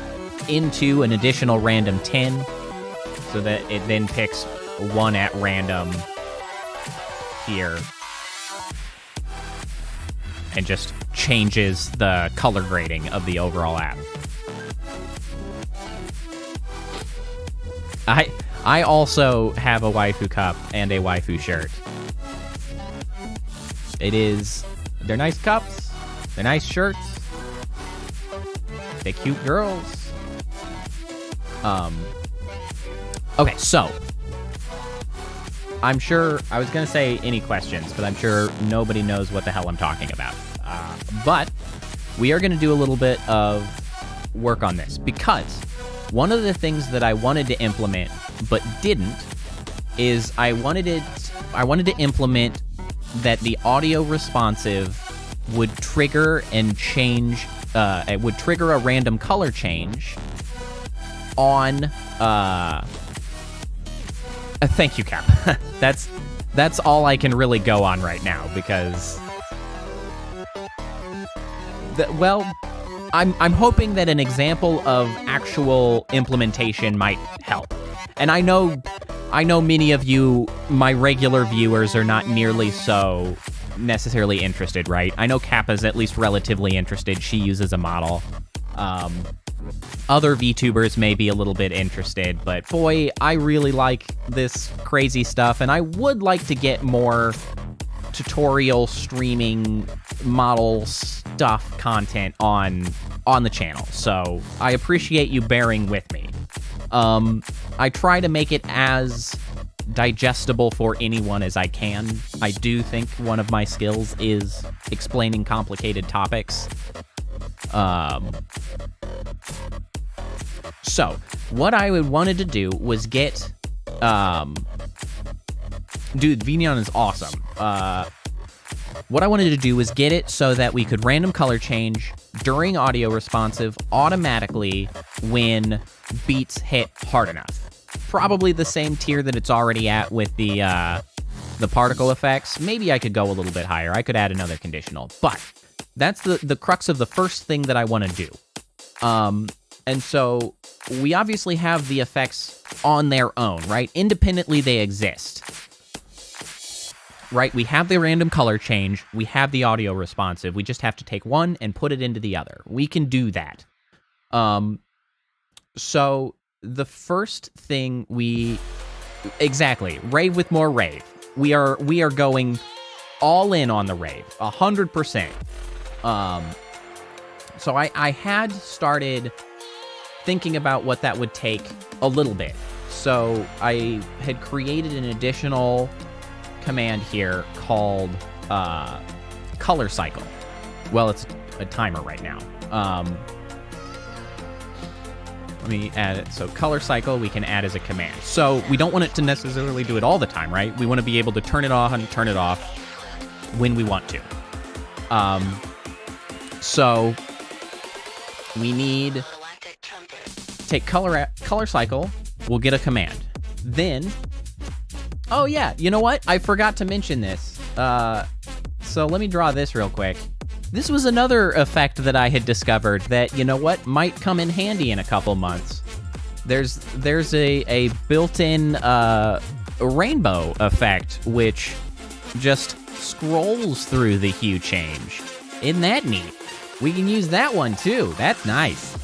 into an additional random 10, so that it then picks one at random here and just changes the color grading of the overall app. I also have a waifu cup and a waifu shirt. They're nice cups, they're nice shirts, they're cute girls. Okay, so I'm sure, I was gonna say any questions, but I'm sure nobody knows what the hell I'm talking about. But we are gonna do a little bit of work on this, because one of the things that I wanted to implement but didn't is I wanted to implement that the audio responsive would trigger and change, it would trigger a random color change on, thank you, Cap. That's all I can really go on right now, because, well, I'm hoping that an example of actual implementation might help. And I know many of you, my regular viewers, are not nearly so necessarily interested, right? I know Kappa's at least relatively interested. She uses a model. Other VTubers may be a little bit interested, but boy, I really like this crazy stuff, and I would like to get more tutorial streaming model stuff content on the channel. So I appreciate you bearing with me. I try to make it as digestible for anyone as I can. I do think one of my skills is explaining complicated topics. So what I wanted to do was get, dude, VNyan is awesome. What I wanted to do was get it so that we could random color change during audio responsive automatically when beats hit hard enough. Probably the same tier that it's already at with the particle effects. Maybe I could go a little bit higher. I could add another conditional, but that's the crux of the first thing that I want to do. And so we obviously have the effects on their own, right? Independently, they exist. Right, we have the random color change, we have the audio responsive, we just have to take one and put it into the other. We can do that. So the first thing exactly, Rave with more Rave. We are going all in on the Rave, 100%. So I had started thinking about what that would take a little bit. So I had created an additional command here called color cycle. Well, it's a timer right now. Let me add it. So color cycle, we can add as a command. So we don't want it to necessarily do it all the time, right? We want to be able to turn it on and turn it off when we want to. So we need take color cycle. We'll get a command. Then, oh yeah, you know what? I forgot to mention this. So let me draw this real quick. This was another effect that I had discovered that, you know what, might come in handy in a couple months. There's a built-in rainbow effect which just scrolls through the hue change. Isn't that neat? We can use that one too. That's nice.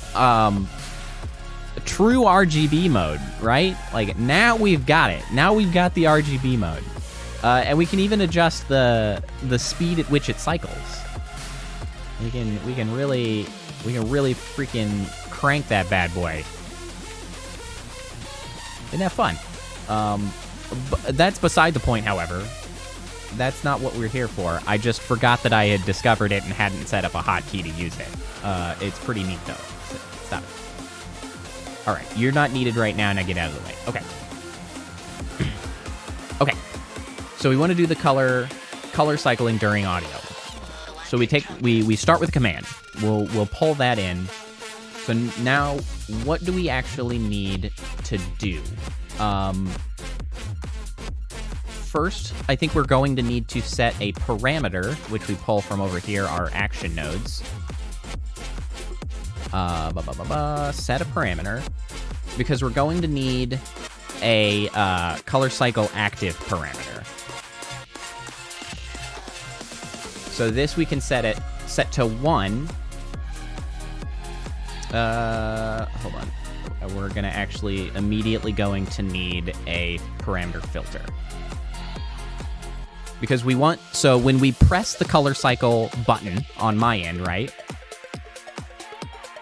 True RGB mode, right? Like, now we've got it. Now we've got the RGB mode. And we can even adjust the speed at which it cycles. We can really freaking crank that bad boy. Isn't that fun? That's beside the point, however. That's not what we're here for. I just forgot that I had discovered it and hadn't set up a hotkey to use it. It's pretty neat, though. Stop it. All right, you're not needed right now, now get out of the way. Okay. Okay. So we want to do the color cycling during audio. So we start with a command. We'll pull that in. So now, what do we actually need to do? First, I think we're going to need to set a parameter, which we pull from over here, our action nodes. Set a parameter, because we're going to need a color cycle active parameter. So this we can set to 1. Hold on. We're gonna actually immediately going to need a parameter filter. Because we want, so when we press the color cycle button on my end, right?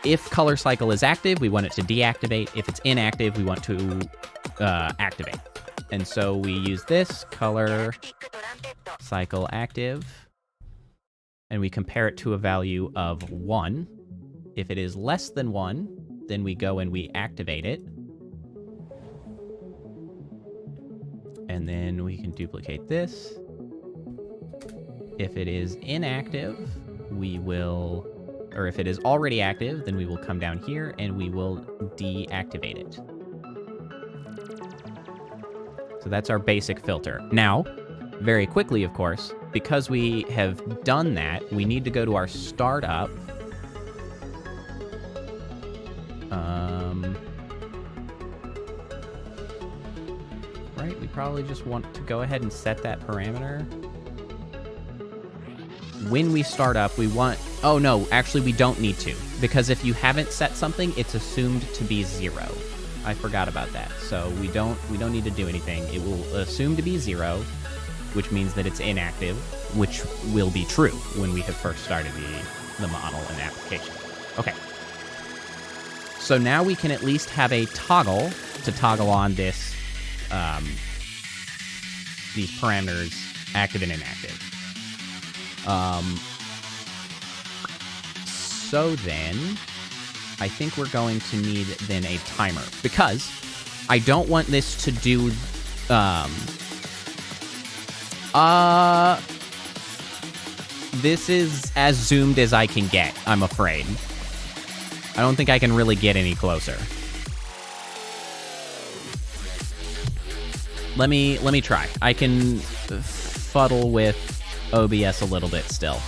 If color cycle is active, we want it to deactivate. If it's inactive, we want to activate. And so we use this color cycle active, and we compare it to a value of 1. If it is less than 1, then we go and we activate it. And then we can duplicate this. If it is inactive, we will, or if it is already active, then we will come down here and we will deactivate it. So that's our basic filter. Now, very quickly, of course, because we have done that, we need to go to our startup. Right, we probably just want to go ahead and set that parameter. When we start up, we want, oh no, actually we don't need to, because if you haven't set something, it's assumed to be 0. I forgot about that. So we don't need to do anything. It will assume to be 0, which means that it's inactive, which will be true when we have first started the model and application. Okay. So now we can at least have a toggle to toggle on this, these parameters, active and inactive. So then, I think we're going to need then a timer, because I don't want this to do, this is as zoomed as I can get, I'm afraid. I don't think I can really get any closer. Let me try. I can fuddle with OBS a little bit still.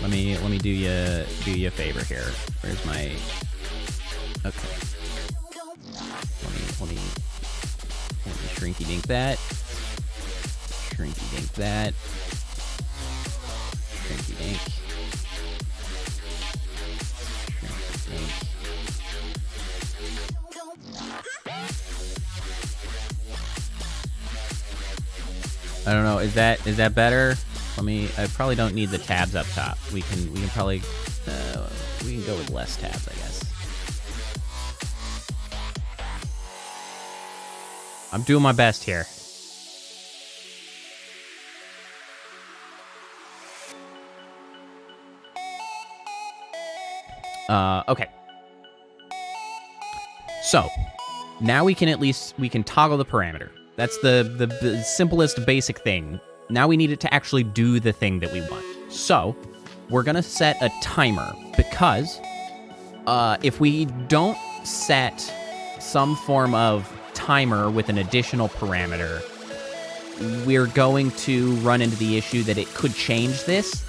Let me do you a favor here. Where's my? Okay. Let me shrinky dink that. Shrinky dink that. Shrinky dink. Shrinky dink. I don't know. Is that better? I probably don't need the tabs up top. We can probably we can go with less tabs, I guess. I'm doing my best here. Okay. So now we can toggle the parameter. That's the simplest basic thing. Now we need it to actually do the thing that we want. So we're gonna set a timer, because if we don't set some form of timer with an additional parameter, we're going to run into the issue that it could change this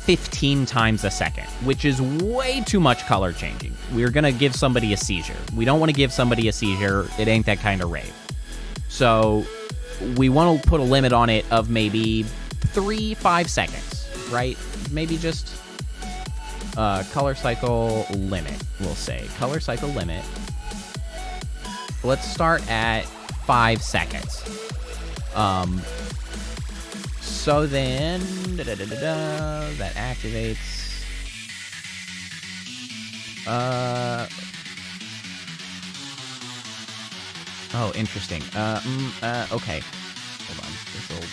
15 times a second, which is way too much color changing. We're gonna give somebody a seizure. We don't want to give somebody a seizure. It ain't that kind of rave. So we want to put a limit on it of maybe 3-5 seconds, right? Maybe just color cycle limit, we'll say. Color cycle limit. Let's start at 5 seconds. So then, that activates. Oh, interesting. Okay. Hold on. This will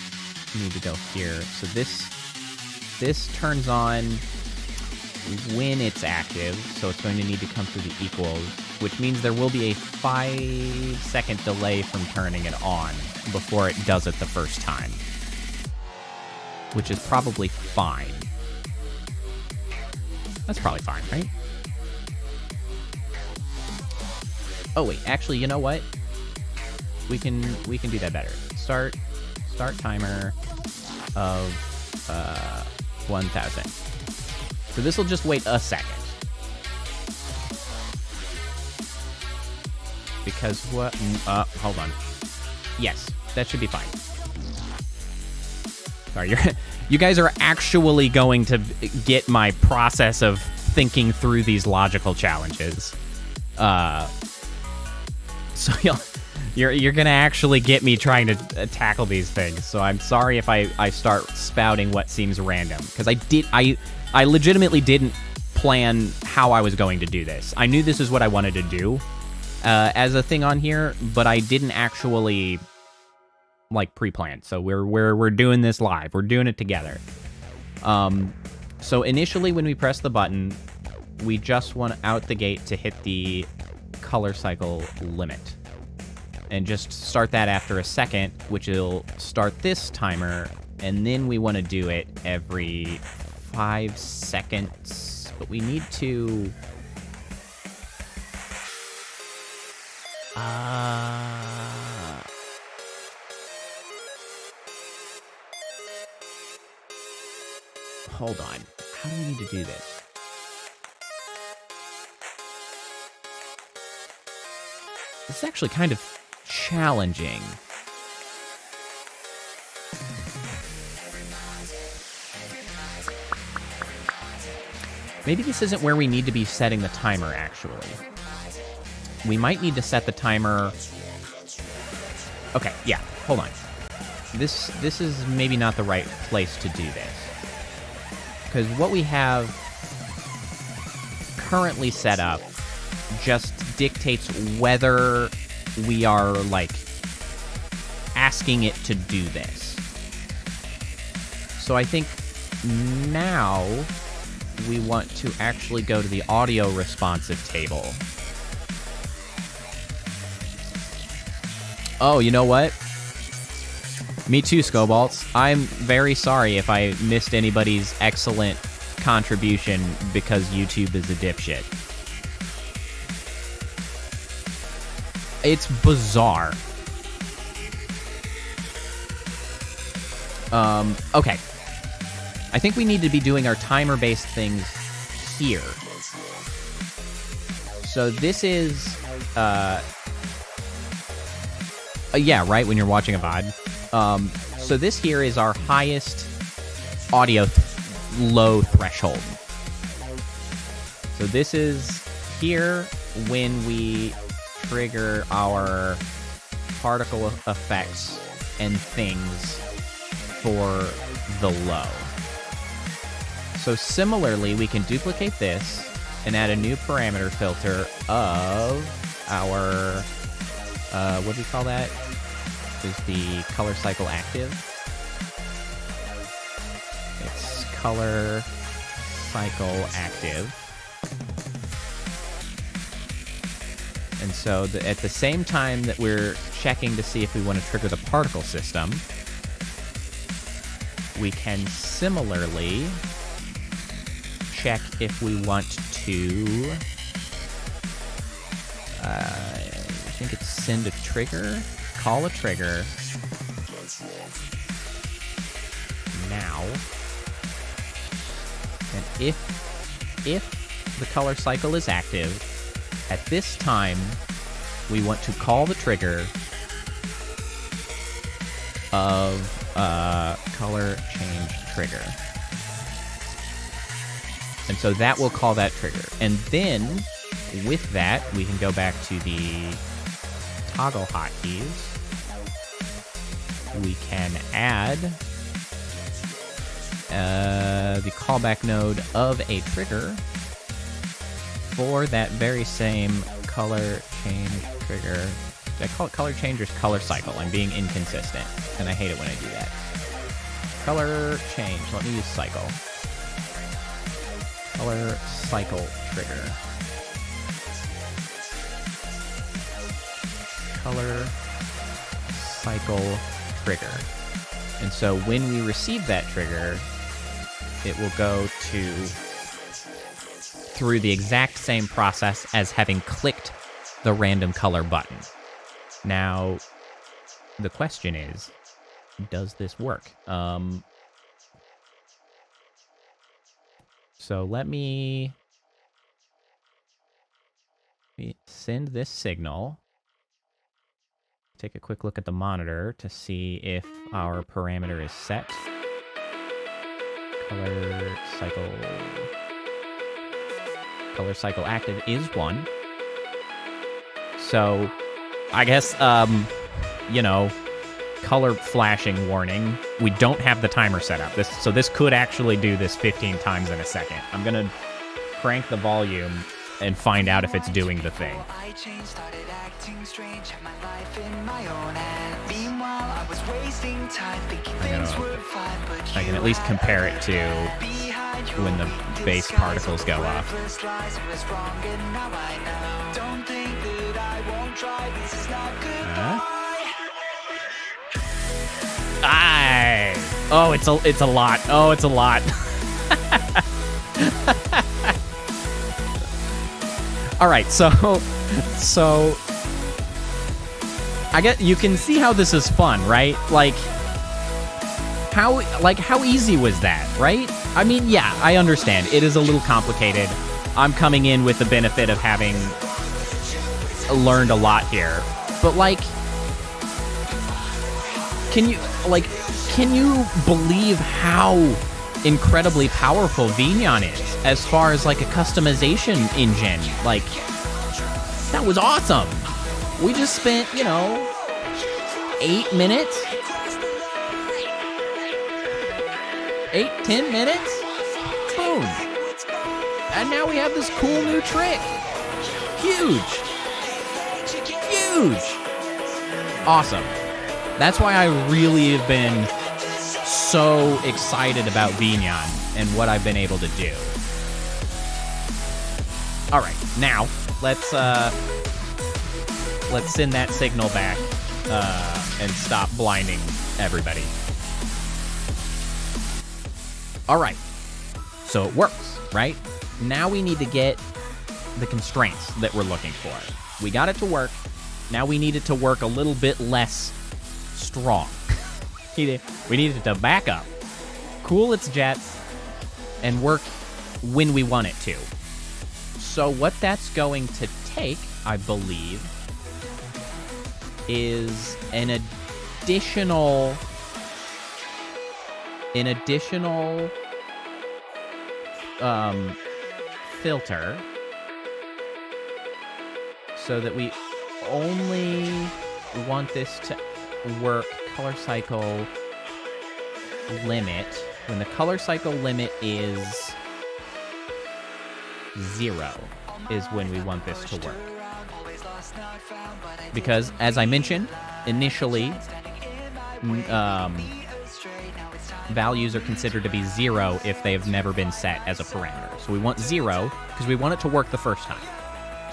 need to go here. So this turns on when it's active, so it's going to need to come through the equals, which means there will be a 5-second delay from turning it on before it does it the first time, which is probably fine. That's probably fine, right? Oh wait, actually, you know what? We can do that better. Start timer of 1000. So this will just wait a second. Because what? Hold on. Yes, that should be fine. Sorry, you guys are actually going to get my process of thinking through these logical challenges. So you're gonna actually get me trying to tackle these things. So I'm sorry if I start spouting what seems random, because I legitimately didn't plan how I was going to do this. I knew this is what I wanted to do as a thing on here, but I didn't actually like pre-plan. So we're doing this live. We're doing it together. So initially when we press the button, we just want out the gate to hit the color cycle limit. And just start that after a second, which will start this timer, and then we want to do it every 5 seconds. But we need to... Hold on. How do we need to do this? This is actually kind of challenging. Maybe this isn't where we need to be setting the timer, actually. We might need to set the timer... Okay, yeah, hold on. This is maybe not the right place to do this. Because what we have currently set up just dictates whether we are, like, asking it to do this. So I think now we want to actually go to the audio responsive table. Oh, you know what? Me too, Scobalts. I'm very sorry if I missed anybody's excellent contribution because YouTube is a dipshit. It's bizarre. Okay. I think we need to be doing our timer-based things here. So this is, yeah, right, when you're watching a VOD. So this here is our highest audio low threshold. So this is here when we trigger our particle effects and things for the low. So similarly, we can duplicate this and add a new parameter filter of our, what do we call that? Is the color cycle active. It's color cycle active. And so at the same time that we're checking to see if we want to trigger the particle system, we can similarly check if we want to, I think it's send a trigger, call a trigger. Now, and if the color cycle is active, at this time, we want to call the trigger of color change trigger. And so that will call that trigger. And then, with that, we can go back to the toggle hotkeys. We can add the callback node of a trigger for that very same color change trigger. Did I call it color change or color cycle? I'm being inconsistent, and I hate it when I do that. Color change. Let me use cycle. Color cycle trigger. Color cycle trigger. And so when we receive that trigger, it will go through the exact same process as having clicked the random color button. Now, the question is, does this work? So let me send this signal. Take a quick look at the monitor to see if our parameter is set. Color cycle active is 1. So, I guess, color flashing warning. We don't have the timer set up. So this could actually do this 15 times in a second. I'm gonna crank the volume and find out if it's doing the thing. I can at least compare it to when the bass particles go off. Oh, it's a lot. Oh, it's a lot. All right, so I get you can see how this is fun, right? How easy was that, right? I mean, yeah, I understand. It is a little complicated. I'm coming in with the benefit of having learned a lot here. But can you believe how incredibly powerful VNyan is as far as a customization engine? That was awesome. We just spent, 8 minutes? 10 minutes? Boom. And now we have this cool new trick. Huge. Awesome. That's why I really have been so excited about VNyan and what I've been able to do. All right, now let's send that signal back and stop blinding everybody. All right, so it works, right? Now we need to get the constraints that we're looking for. We got it to work. Now we need it to work a little bit less strong. We need it to back up, cool its jets, and work when we want it to. So what that's going to take, I believe, is an additional filter so that we only want this to work color cycle limit when the color cycle limit is 0 is when we want this to work. Because, as I mentioned, initially, values are considered to be 0 if they have never been set as a parameter. So we want 0 because we want it to work the first time.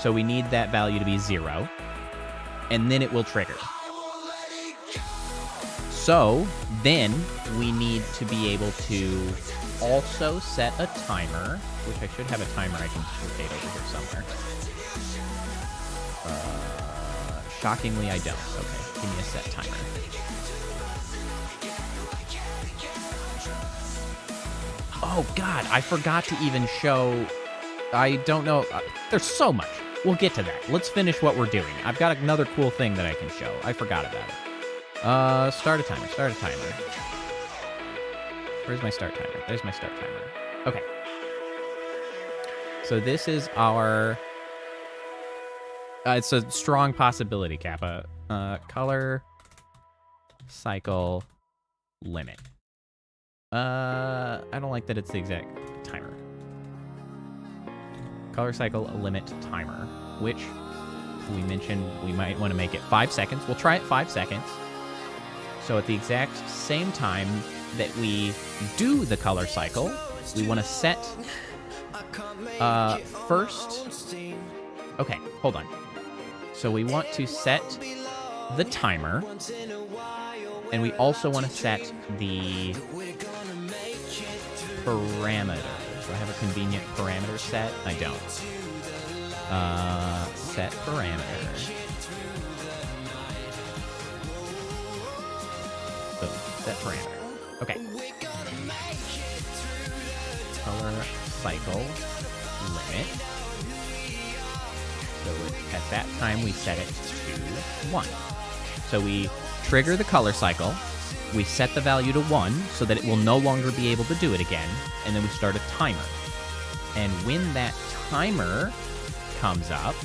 So we need that value to be 0, and then it will trigger. So then we need to be able to also set a timer, which I should have a timer I can locate over here somewhere. Shockingly, I don't. Okay, give me a set timer. Oh, God, I forgot to even show... I don't know. There's so much. We'll get to that. Let's finish what we're doing. I've got another cool thing that I can show. I forgot about it. Start a timer. Start a timer. Where's my start timer? There's my start timer. Okay. So this is our... it's a strong possibility, Kappa. Color cycle limit. I don't like that it's the exact timer. Color cycle limit timer, which we mentioned we might want to make it 5 seconds. We'll try it 5 seconds. So at the exact same time that we do the color cycle, we want to set first. Okay, hold on. So we want to set the timer, and we also want to set the parameter. Do I have a convenient parameter set? I don't. Set parameter. So, set parameter. Okay. Color cycle limit. So at that time, we set it to 1. So we trigger the color cycle. We set the value to 1 so that it will no longer be able to do it again. And then we start a timer. And when that timer comes up,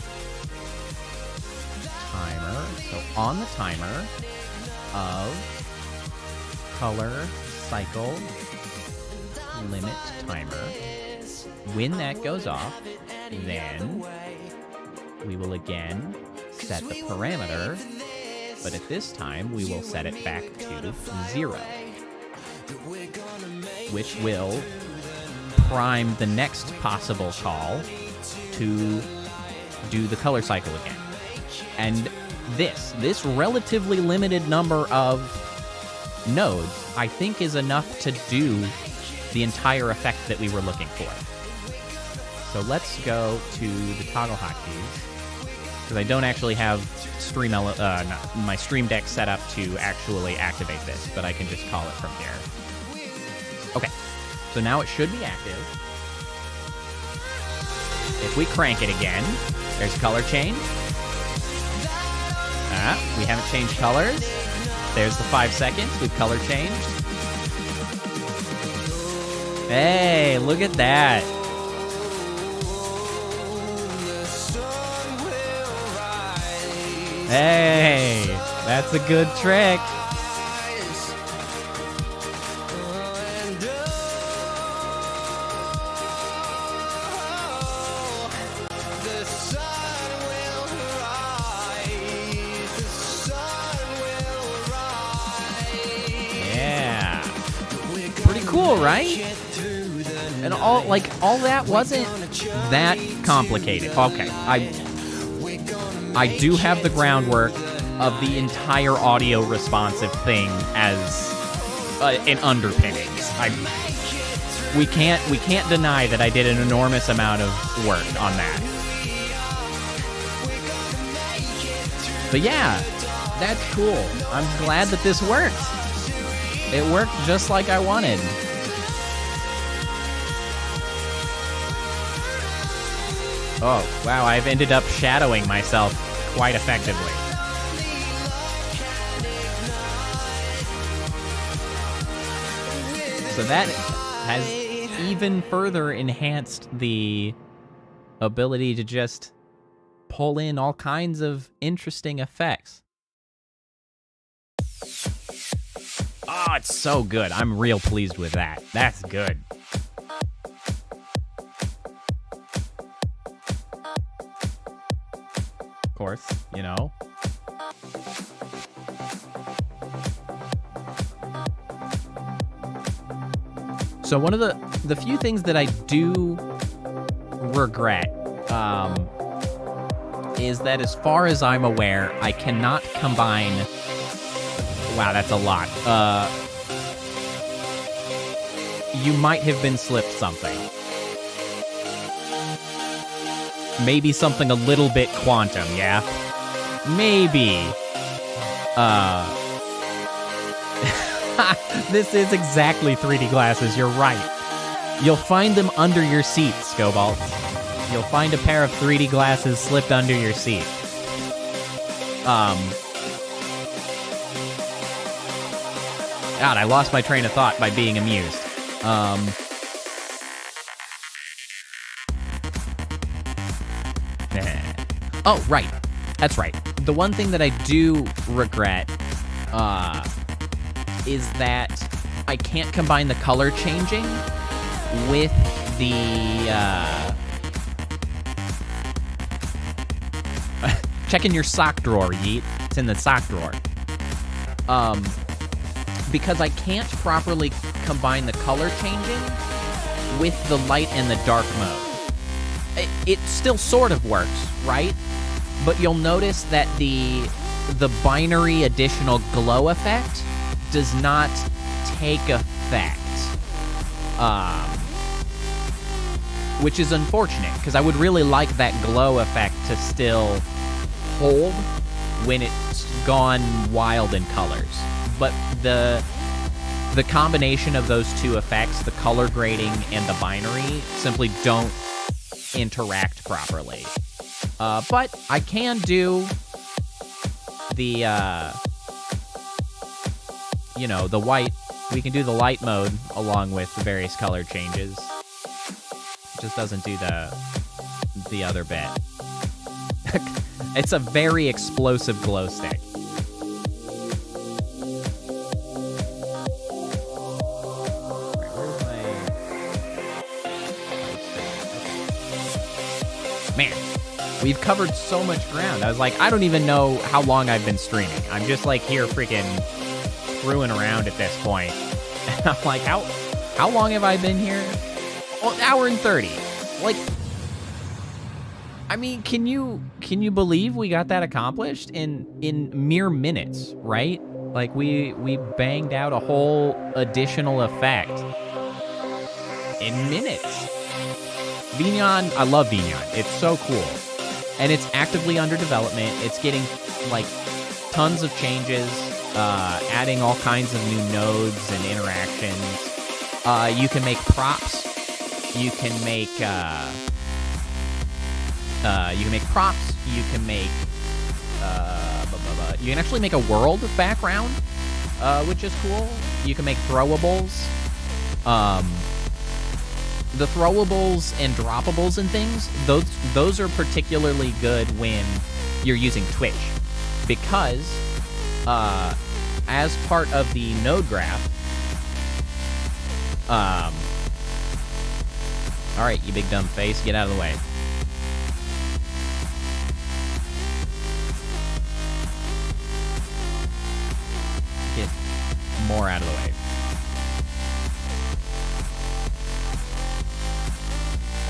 so on the timer of color cycle limit timer, when that goes off, then we will again set the parameter, but at this time we will set it back to 0, which will prime the next possible call to do the color cycle again. And this relatively limited number of nodes, I think, is enough to do the entire effect that we were looking for. So let's go to the toggle hotkeys, because I don't actually have my Stream Deck set up to actually activate this, but I can just call it from here. Okay, so now it should be active. If we crank it again, there's color change. We haven't changed colors. There's the 5 seconds. We've color changed. Hey, look at that. Hey, that's a good trick. Yeah. Pretty cool, right? And all that wasn't that complicated. Okay, I do have the groundwork of the entire audio responsive thing as an underpinnings. We can't deny that I did an enormous amount of work on that. But yeah, that's cool. I'm glad that this worked. It worked just like I wanted. Oh, wow, I've ended up shadowing myself quite effectively. So that has even further enhanced the ability to just pull in all kinds of interesting effects. Oh, it's so good. I'm real pleased with that. That's good. Course, you know. So one of the few things that I do regret is that as far as I'm aware, I cannot combine... Wow, that's a lot. You might have been slipped something. Maybe something a little bit quantum, yeah? Maybe. This is exactly 3D glasses, you're right. You'll find them under your seat, Scobalt. You'll find a pair of 3D glasses slipped under your seat. God, I lost my train of thought by being amused. Oh, right. That's right. The one thing that I do regret is that I can't combine the color changing with the check in your sock drawer, Yeet. It's in the sock drawer. Because I can't properly combine the color changing with the light and the dark mode. It still sort of works, right? But you'll notice that the binary additional glow effect does not take effect. Which is unfortunate, because I would really like that glow effect to still hold when it's gone wild in colors. But the combination of those two effects, the color grading and the binary, simply don't interact properly. But I can do the, the white. We can do the light mode along with the various color changes. It just doesn't do the other bit. It's a very explosive glow stick. Man, we've covered so much ground. I was like, I don't even know how long I've been streaming. I'm just like here freaking screwing around at this point. And I'm like, how long have I been here? Oh, an hour and 30. Like, I mean, can you believe we got that accomplished in mere minutes, right? Like we banged out a whole additional effect in minutes. VNyan, I love VNyan. It's so cool. And it's actively under development. It's getting, like, tons of changes, adding all kinds of new nodes and interactions. You can make props. You can make props. You can make, you can actually make a world background, which is cool. You can make throwables. The throwables and droppables and things, those are particularly good when you're using Twitch. Because, as part of the node graph, alright, you big dumb face, get out of the way. Get more out of the way.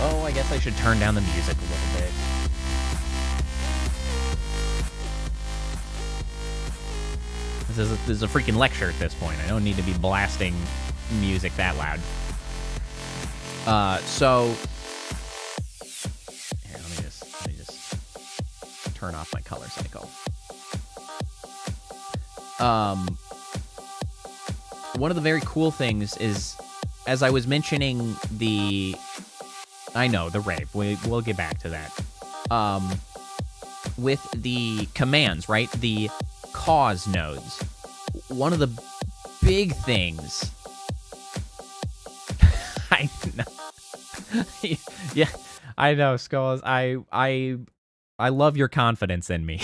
Oh, I guess I should turn down the music a little bit. This is a freaking lecture at this point. I don't need to be blasting music that loud. So here, let me just turn off my color cycle. One of the very cool things is, as I was mentioning the Rave. We'll get back to that. With the commands, right? The cause nodes. One of the big things... I know. Yeah, I know, Skulls. I love your confidence in me.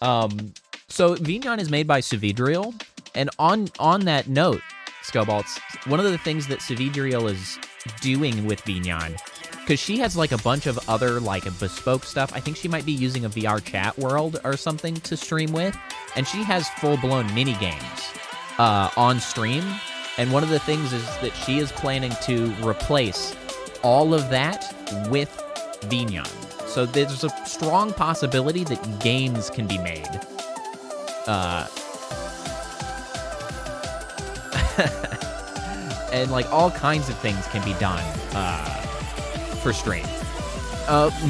So VNyan is made by Savidriel, and on that note, Scobalts, one of the things that Savidriel is doing with VNyan, because she has like a bunch of other like bespoke stuff. I think she might be using a VR chat world or something to stream with, and she has full-blown mini games on stream. And one of the things is that she is planning to replace all of that with VNyan. So there's a strong possibility that games can be made. And like all kinds of things can be done for stream.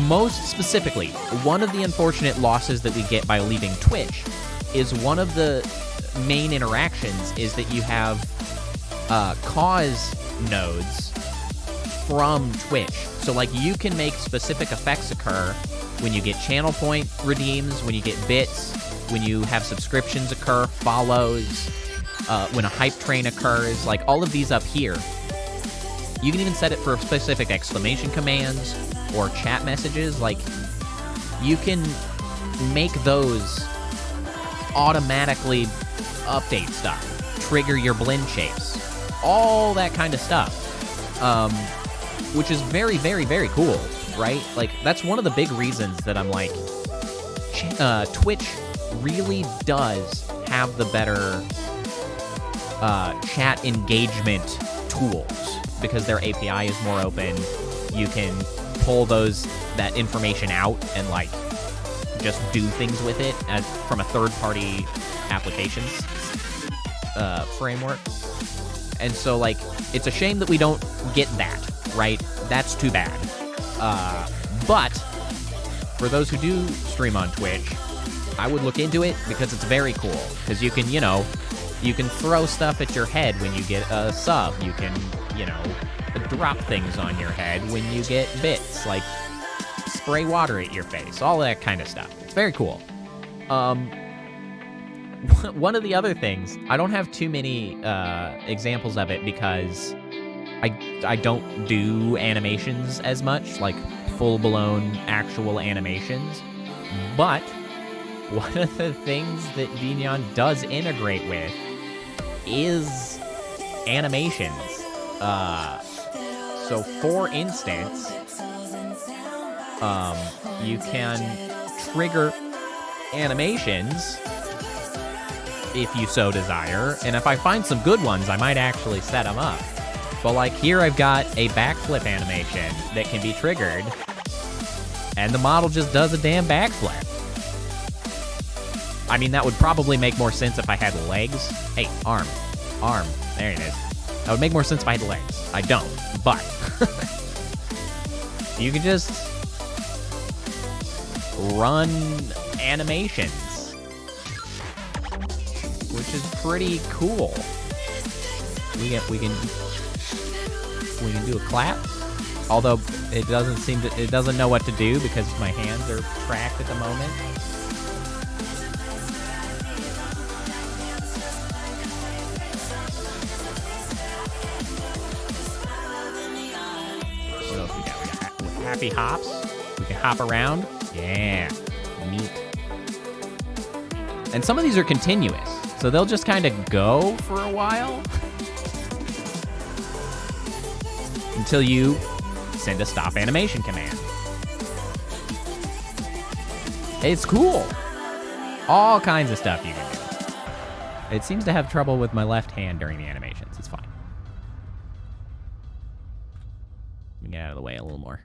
Most specifically, one of the unfortunate losses that we get by leaving Twitch is one of the main interactions is that you have cause nodes from Twitch. So like you can make specific effects occur when you get channel point redeems, when you get bits, when you have subscriptions occur, follows, when a hype train occurs, like all of these up here. You can even set it for specific exclamation commands or chat messages. Like you can make those automatically update stuff, trigger your blend shapes, all that kind of stuff, which is very, very, very cool, right? Like that's one of the big reasons that I'm like, Twitch really does have the better chat engagement tools because their API is more open. You can pull that information out and like just do things with it from a third-party applications framework. And so like it's a shame that we don't get that, right? That's too bad. But for those who do stream on Twitch, I would look into it because it's very cool. Because you can, you can throw stuff at your head when you get a sub. You can, drop things on your head when you get bits, like spray water at your face, all that kind of stuff. It's very cool. One of the other things, I don't have too many examples of it because I don't do animations as much, like full-blown actual animations. But one of the things that VNyan does integrate with is animations. So for instance, you can trigger animations if you so desire, and if I find some good ones, I might actually set them up. But like here I've got a backflip animation that can be triggered, and the model just does a damn backflip. I mean, that would probably make more sense if I had legs. Hey, arm, there it is. That would make more sense if I had legs. I don't, but you can just run animations, which is pretty cool. We can do a clap, although it doesn't know what to do because my hands are tracked at the moment. What else we got? We got happy hops. We can hop around. Yeah, neat. And some of these are continuous, so they'll just kind of go for a while until you send a stop animation command. It's cool. All kinds of stuff you can do. It seems to have trouble with my left hand during the animations. It's fine. Let me get out of the way a little more.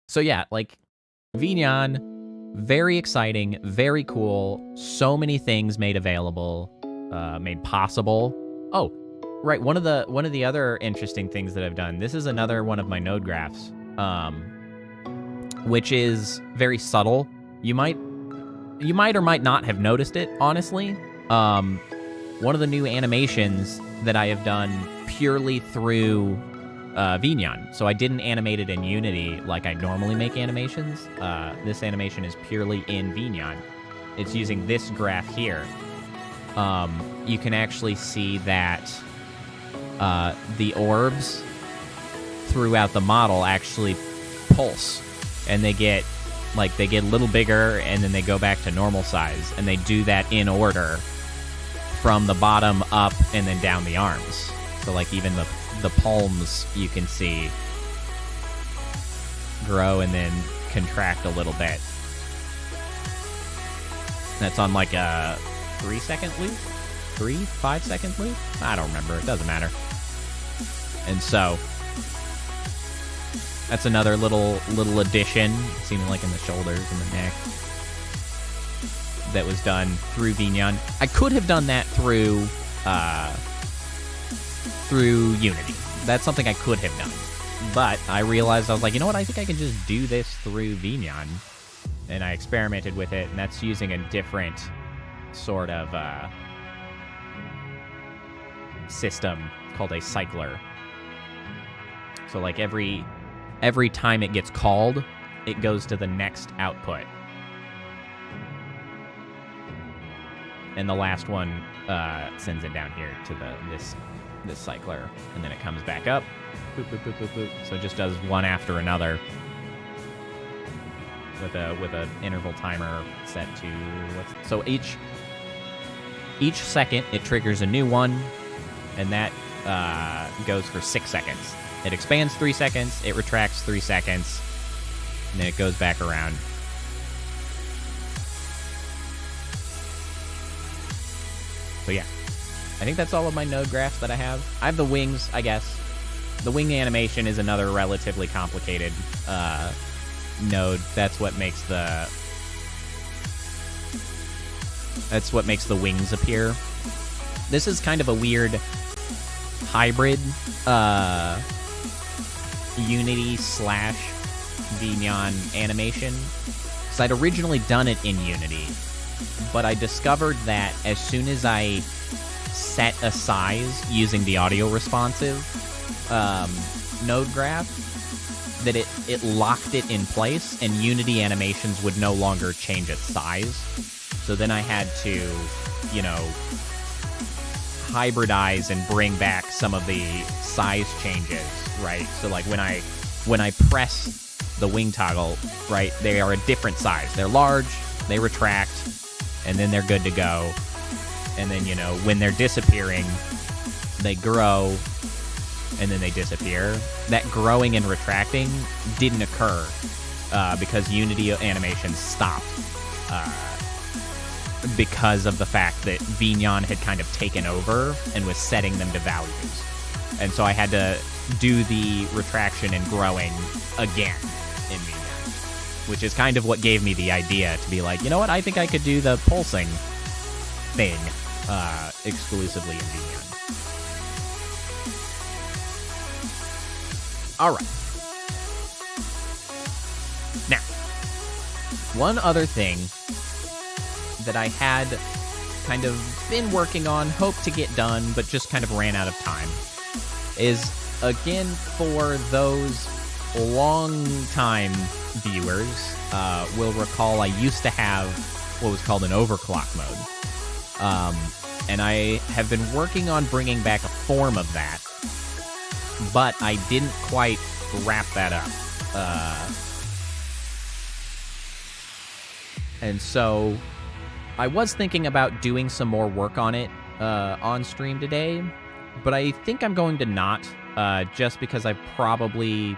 So yeah, like VNyan, very exciting, very cool. So many things made available, made possible. Oh, right. One of the other interesting things that I've done. This is another one of my node graphs, which is very subtle. You might or might not have noticed it. Honestly, one of the new animations that I have done purely through VNyan. So I didn't animate it in Unity like I normally make animations. This animation is purely in VNyan. It's using this graph here. You can actually see that the orbs throughout the model actually pulse, and they get a little bigger, and then they go back to normal size, and they do that in order from the bottom up and then down the arms. So like even the palms you can see grow and then contract a little bit. That's on like a 3-second loop? 5-second loop? I don't remember. It doesn't matter. And so That's another little addition, seeming like in the shoulders and the neck, that was done through VNyan. I could have done that through Unity. That's something I could have done. But I realized, I was like, you know what, I think I can just do this through VNyan. And I experimented with it, and that's using a different sort of system called a cycler. So like every time it gets called, it goes to the next output. And the last one sends it down here to this cycler, and then it comes back up. Boop, boop, boop, boop, boop. So it just does one after another with a interval timer set to so each second it triggers a new one, and that goes for 6 seconds. It expands 3 seconds, it retracts 3 seconds, and then it goes back around. So yeah, I think that's all of my node graphs that I have. I have the wings, I guess. The wing animation is another relatively complicated node. That's what makes the wings appear. This is kind of a weird hybrid Unity / VNyan animation. Because I'd originally done it in Unity, but I discovered that as soon as I set a size using the audio responsive node graph, that it locked it in place, and Unity animations would no longer change its size. So then I had to, hybridize and bring back some of the size changes, right? So like when I press the wing toggle, right, they are a different size. They're large, they retract, and then they're good to go. And then, when they're disappearing, they grow, and then they disappear. That growing and retracting didn't occur because Unity animations stopped because of the fact that VNyan had kind of taken over and was setting them to values. And so I had to do the retraction and growing again in VNyan, which is kind of what gave me the idea to be like, you know what, I think I could do the pulsing thing exclusively in VNyan. All right. Now, one other thing that I had kind of been working on, hoped to get done, but just kind of ran out of time, is, again, for those long-time viewers, will recall I used to have what was called an overclock mode. And I have been working on bringing back a form of that, but I didn't quite wrap that up. And so I was thinking about doing some more work on it on stream today, but I think I'm going to not, just because I've probably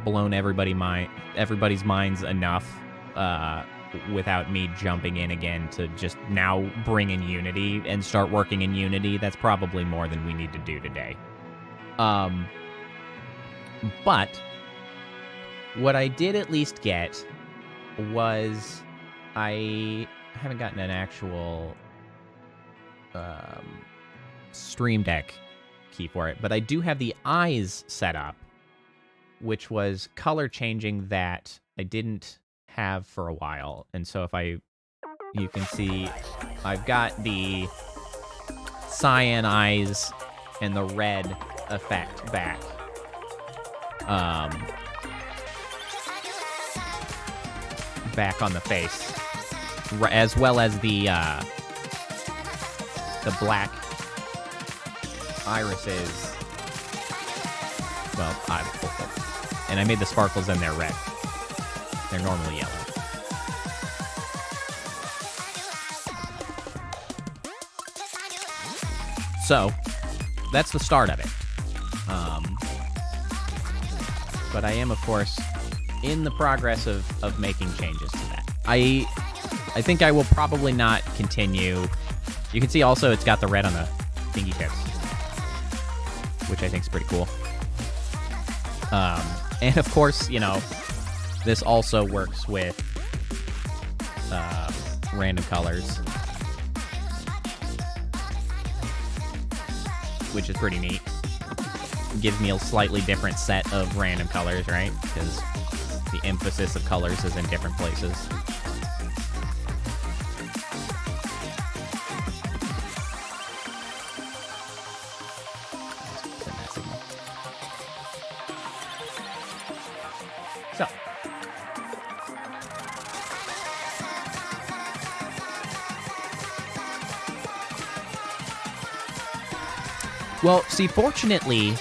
blown everybody's minds enough without me jumping in again to just now bring in Unity and start working in Unity. That's probably more than we need to do today. But what I did at least get was I haven't gotten an actual Stream Deck key for it, but I do have the eyes set up, which was color changing that I didn't have for a while. And so you can see I've got the cyan eyes and the red effect back. Back on the face, as well as the black irises. Well, and I made the sparkles and they're red. They're normally yellow. So that's the start of it. But I am, of course, in the progress of making changes to that. I think I will probably not continue. You can see also it's got the red on the thingy tips, which I think is pretty cool. And of course, you know, this also works with random colors, which is pretty neat. Gives me a slightly different set of random colors, right? Because the emphasis of colors is in different places. So, well, see, fortunately,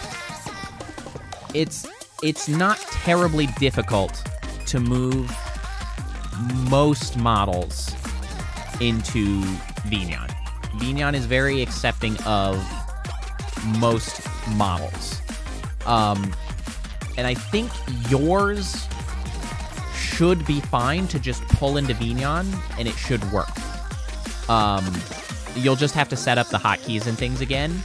it's not terribly difficult to move most models into VNyan. VNyan is very accepting of most models. And I think yours should be fine to just pull into VNyan, and it should work. You'll just have to set up the hotkeys and things again.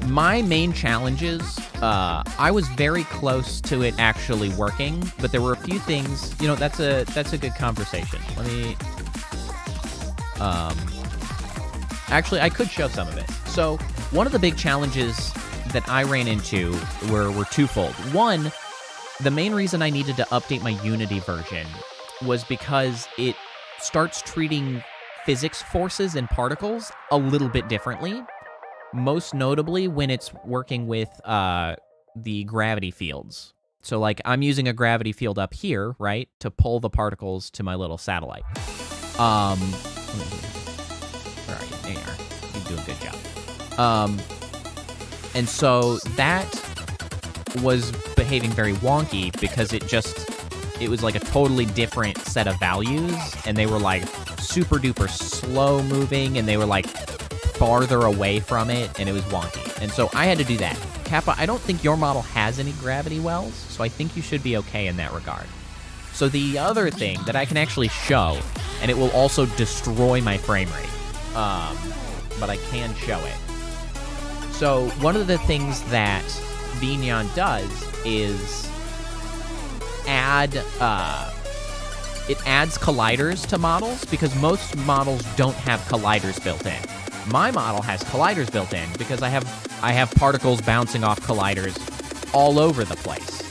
My main challenges, I was very close to it actually working, but there were a few things, you know, that's a good conversation. Let me, actually, I could show some of it. So, one of the big challenges that I ran into were twofold. One, the main reason I needed to update my Unity version was because it starts treating physics forces and particles a little bit differently. Most notably when it's working with the gravity fields. So, like, I'm using a gravity field up here, right, to pull the particles to my little satellite. Where are you? There you are. You do a good job. And so that was behaving very wonky because it was like a totally different set of values, and they were like super duper slow moving, and they were like farther away from it, and it was wonky. And so I had to do that. Kappa, I don't think your model has any gravity wells, so I think you should be okay in that regard. So the other thing that I can actually show, and it will also destroy my frame rate, but I can show it. So one of the things that VNyan does is it adds colliders to models, because most models don't have colliders built in. My model has colliders built in because I have particles bouncing off colliders all over the place.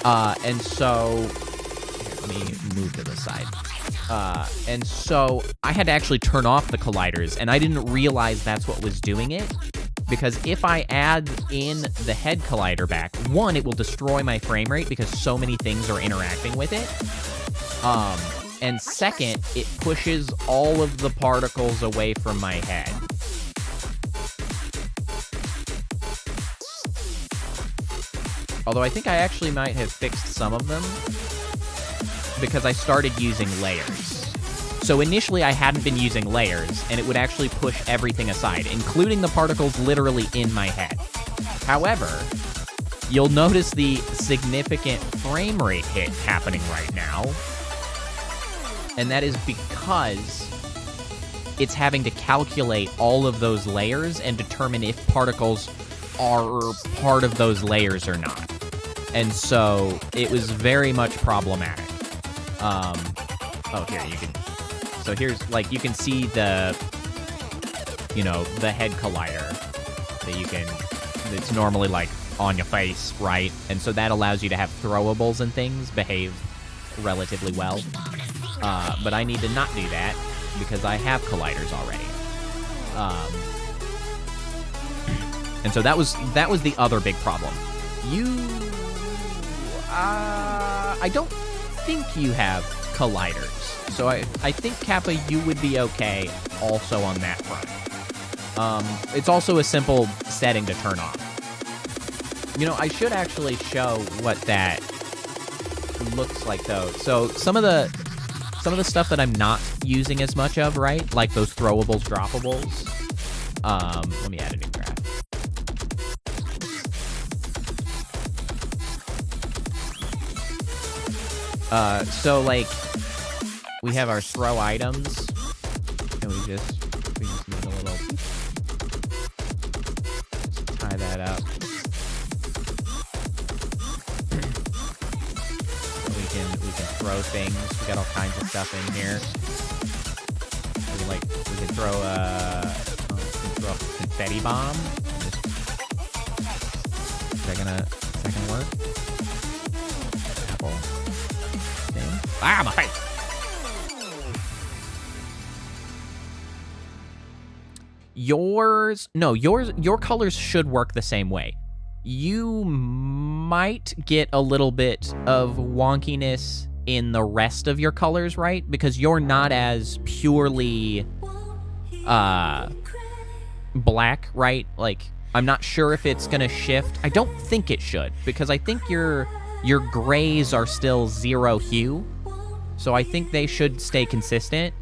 And so, here, let me move to the side. And so I had to actually turn off the colliders, and I didn't realize that's what was doing it. Because if I add in the head collider back, one, it will destroy my frame rate because so many things are interacting with it. And second, it pushes all of the particles away from my head. Although I think I actually might have fixed some of them because I started using layers. So initially I hadn't been using layers, and it would actually push everything aside, including the particles literally in my head. However, you'll notice the significant frame rate hit happening right now. And that is because it's having to calculate all of those layers and determine if particles are part of those layers or not. And so it was very much problematic. Oh, here, you can... So here's, like, you can see the, you know, the head collider that you can... It's normally, like, on your face, right? And so that allows you to have throwables and things behave relatively well. But I need to not do that because I have colliders already. And so that was the other big problem. I don't think you have colliders. So I think, Kappa, you would be okay also on that front. It's also a simple setting to turn off. You know, I should actually show what that looks like, though. So some of the stuff that I'm not using as much of, right? Like those throwables, droppables. Let me add a new graph. So, like, we have our throw items, and we just need a little... Just tie that up. throw things. We got all kinds of stuff in here. We can throw a confetti bomb. Is that gonna work? Apple. Thing. Ah, my face! Your colors should work the same way. You might get a little bit of wonkiness in the rest of your colors, right? Because you're not as purely black, right? Like, I'm not sure if it's gonna shift. I don't think it should, because I think your grays are still 0 hue. So I think they should stay consistent.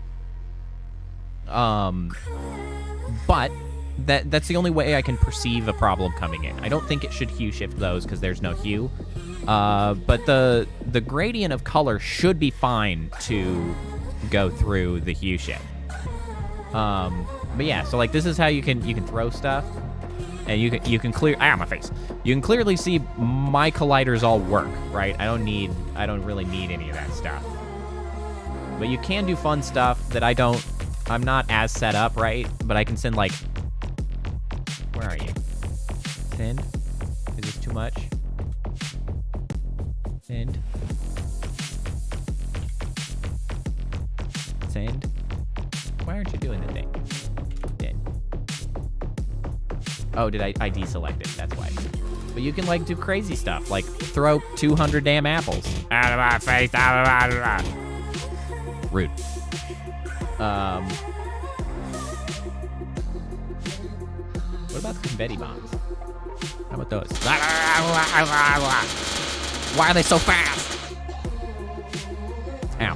But that's the only way I can perceive a problem coming in. I don't think it should hue shift those because there's no hue. But the gradient of color should be fine to go through the hue shift. But yeah, so like this is how you can throw stuff, and you can clear my face. You can clearly see my colliders all work, right? I don't really need any of that stuff. But you can do fun stuff that I'm not as set up, right? But I can send like, where are you? Send? Is this too much? Send. Send. Why aren't you doing the thing? Did. Oh, did I deselect it? That's why. But you can like do crazy stuff, like throw 200 damn apples. Out of my face, out of my... Rude. What about the confetti bombs? How about those? Why are they so fast? Ow.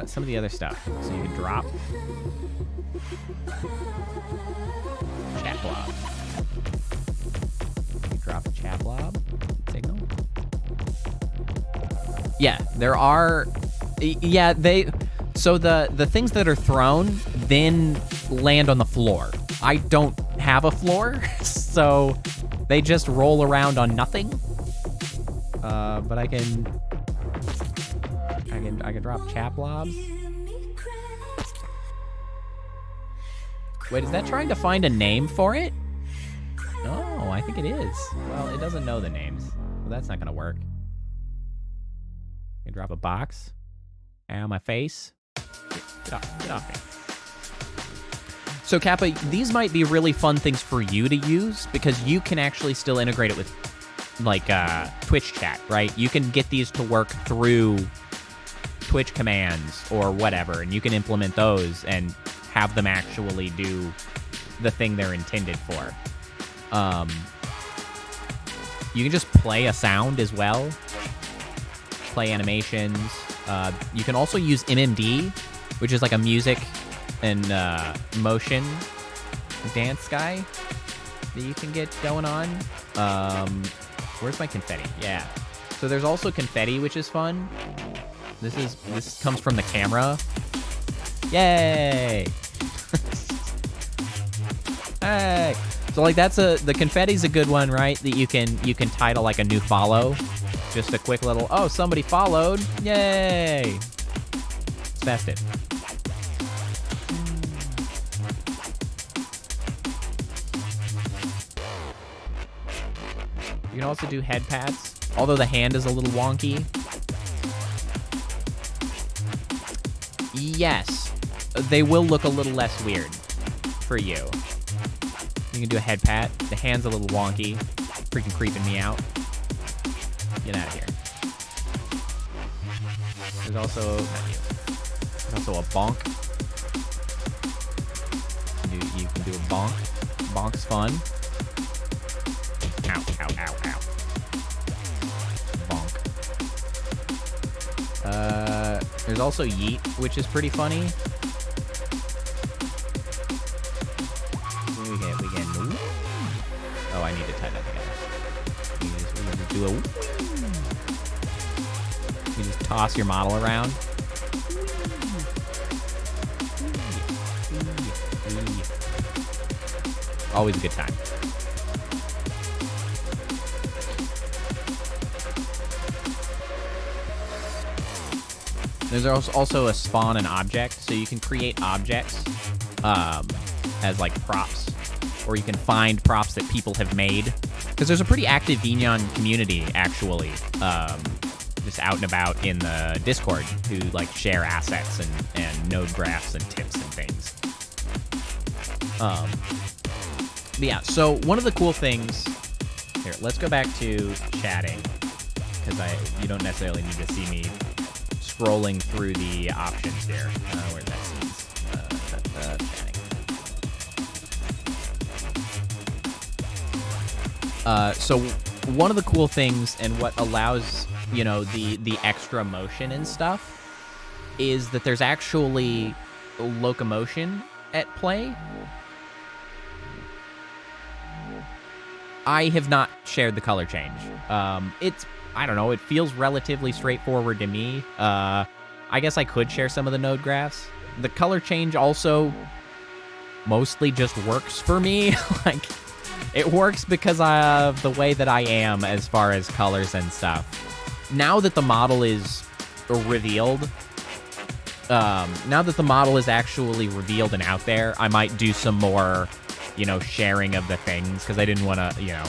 Some of the other stuff. So you can drop. Chat blob. You drop a chat blob. Signal. Yeah, there are... Yeah, so the things that are thrown then land on the floor. I don't have a floor, so they just roll around on nothing. But I can drop chat blobs. Wait, is that trying to find a name for it? Oh, I think it is. Well, it doesn't know the names, so that's not gonna work. I can drop a box. Ow, my face. Get off me. So Kappa, these might be really fun things for you to use because you can actually still integrate it with like Twitch chat, right? You can get these to work through Twitch commands or whatever, and you can implement those and have them actually do the thing they're intended for. You can just play a sound as well. Play animations. You can also use MMD, which is like a music and motion dance guy that you can get going on. Where's my confetti? Yeah. So there's also confetti, which is fun. This comes from the camera. Yay! Hey! So like the confetti's a good one, right? That you can title like a new follow. Just a quick little, oh, somebody followed. Yay! It's festive. You can also do head pats, although the hand is a little wonky. Yes, they will look a little less weird for you. You can do a head pat. The hand's a little wonky. Freaking creeping me out. Get out of here. There's also a bonk. You can do a bonk. Bonk's fun. Ow, ow, ow, ow. Bonk. There's also yeet, which is pretty funny. We get. Oh, I need to tie that together. We just do a. You just toss your model around. Always a good time. There's also a spawn an object, so you can create objects as like props, or you can find props that people have made. Because there's a pretty active VNyan community, actually, just out and about in the Discord, who like share assets and node graphs and tips and things. But yeah, so one of the cool things here, let's go back to chatting, because you don't necessarily need to see me scrolling through the options here. Where's that scenes? Chatting. So one of the cool things, and what allows, you know, the extra motion and stuff, is that there's actually locomotion at play. I have not shared the color change. I don't know, it feels relatively straightforward to me. I guess I could share some of the node graphs. The color change also mostly just works for me. Like, it works because of the way that I am as far as colors and stuff. Now that the model is revealed, now that the model is actually revealed and out there, I might do some more, you know, sharing of the things, because I didn't want to, you know,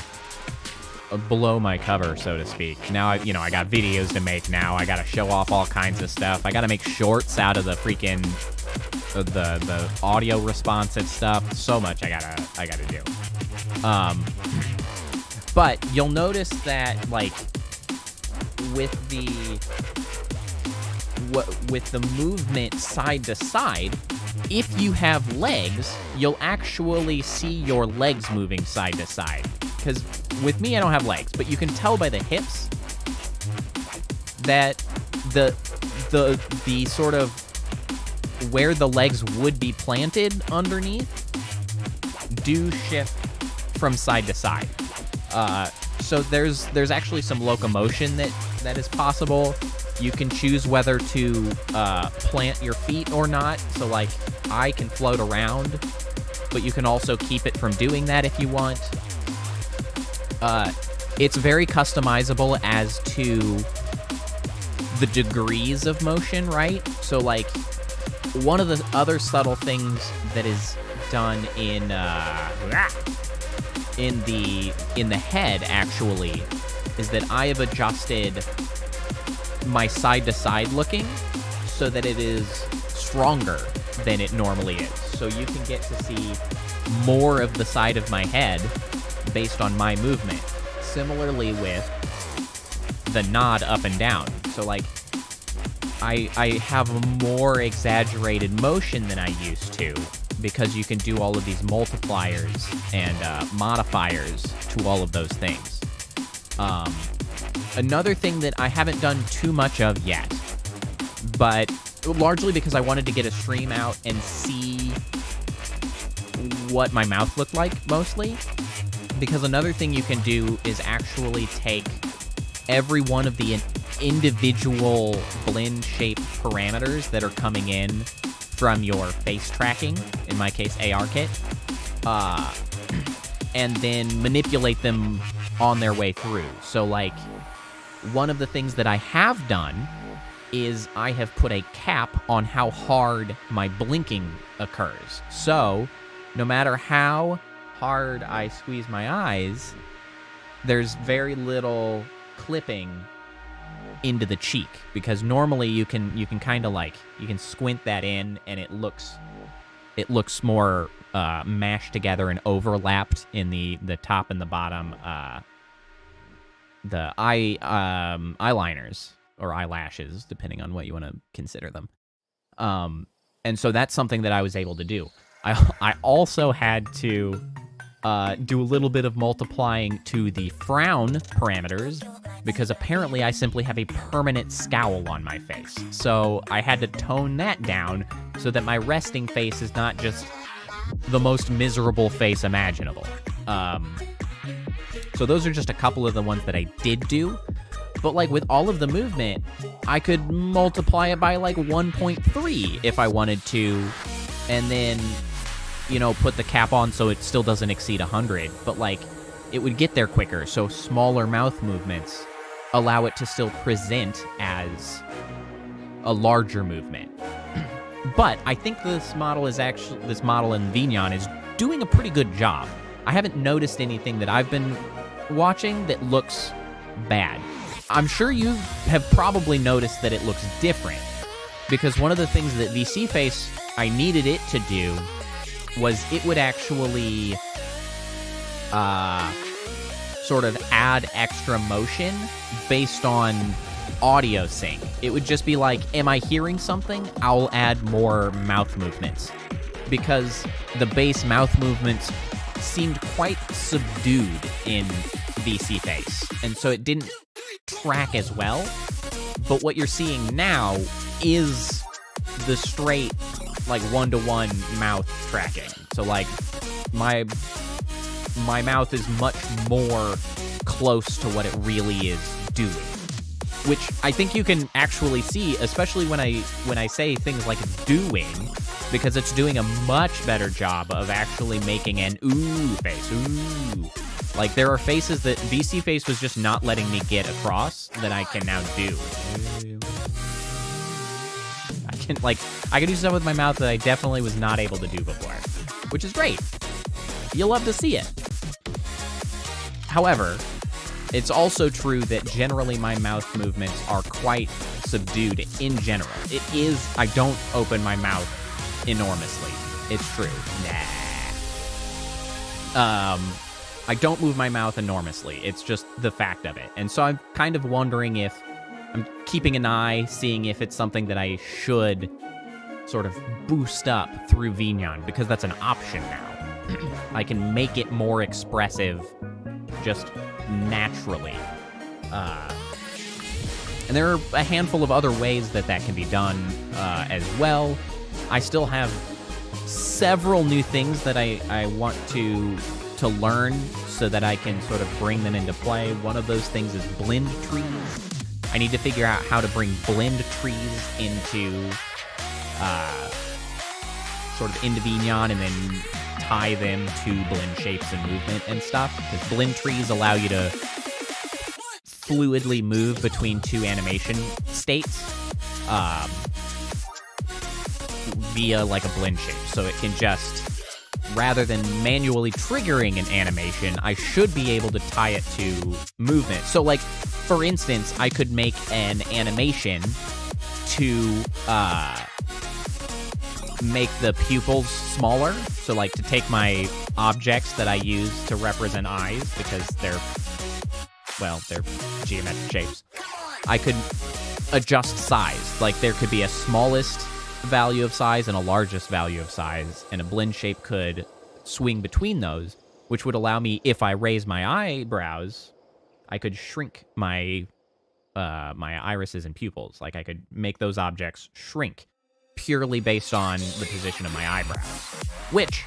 blow my cover, so to speak. Now, I got videos to make now. I got to show off all kinds of stuff. I got to make shorts out of the freaking, the audio responsive stuff. So much I gotta do. But you'll notice that, like, with the movement side to side, if you have legs, you'll actually see your legs moving side to side. Because with me, I don't have legs, but you can tell by the hips that the sort of where the legs would be planted underneath do shift from side to side. So there's actually some locomotion that is possible. You can choose whether to plant your feet or not. So, like, I can float around, but you can also keep it from doing that if you want. It's very customizable as to the degrees of motion, right? So, like, one of the other subtle things that is done in the head, actually, is that I have adjusted my side-to-side looking so that it is stronger than it normally is. So you can get to see more of the side of my head based on my movement. Similarly with the nod up and down. So, like, I have a more exaggerated motion than I used to, because you can do all of these multipliers and modifiers to all of those things. Another thing that I haven't done too much of yet, but largely because I wanted to get a stream out and see what my mouth looked like, mostly. Because another thing you can do is actually take every one of the individual blend shape parameters that are coming in from your face tracking, in my case ARKit, and then manipulate them on their way through. So, like, one of the things that I have done is I have put a cap on how hard my blinking occurs. So, no matter how hard I squeeze my eyes, there's very little clipping into the cheek, because normally you can kind of, like, you can squint that in and it looks more mashed together and overlapped in the top and the bottom the eyeliners or eyelashes, depending on what you want to consider them. And so that's something that I was able to do. I also had to do a little bit of multiplying to the frown parameters, because apparently I simply have a permanent scowl on my face. So I had to tone that down so that my resting face is not just the most miserable face imaginable. So those are just a couple of the ones that I did do. But, like, with all of the movement, I could multiply it by, like, 1.3 if I wanted to, and then, you know, put the cap on so it still doesn't exceed 100. But, like, it would get there quicker, so smaller mouth movements allow it to still present as a larger movement. But I think this model in VNyan is doing a pretty good job. I haven't noticed anything that I've been watching that looks bad. I'm sure you have probably noticed that it looks different, because one of the things that VC Face, I needed it to do was it would actually sort of add extra motion based on audio sync. It would just be like, am I hearing something? I'll add more mouth movements, because the base mouth movements seemed quite subdued in VC Face, and so it didn't track as well. But what you're seeing now is the straight, like, one-to-one mouth tracking. So, like, my mouth is much more close to what it really is doing, which I think you can actually see, especially when I say things like doing, because it's doing a much better job of actually making an ooh face, ooh. Like, there are faces that VC Face was just not letting me get across that I can now do. I can do stuff with my mouth that I definitely was not able to do before, which is great. You'll love to see it. However, it's also true that generally my mouth movements are quite subdued in general. I don't open my mouth enormously. It's true. I don't move my mouth enormously. It's just the fact of it. And so I'm kind of wondering if I'm keeping an eye, seeing if it's something that I should sort of boost up through VNyan, because that's an option now. I can make it more expressive just naturally. And there are a handful of other ways that can be done as well. I still have several new things that I want to learn so that I can sort of bring them into play. One of those things is blend trees. I need to figure out how to bring blend trees into sort of into VNyan and then tie them to blend shapes and movement and stuff, because blend trees allow you to fluidly move between two animation states via like a blend shape. So it can just, rather than manually triggering an animation, I should be able to tie it to movement. So, like, for instance, I could make an animation to make the pupils smaller. So, like, to take my objects that I use to represent eyes, because they're geometric shapes, I could adjust size. Like, there could be a smallest value of size and a largest value of size, and a blend shape could swing between those, which would allow me, if I raise my eyebrows, I could shrink my my irises and pupils. Like, I could make those objects shrink purely based on the position of my eyebrows, which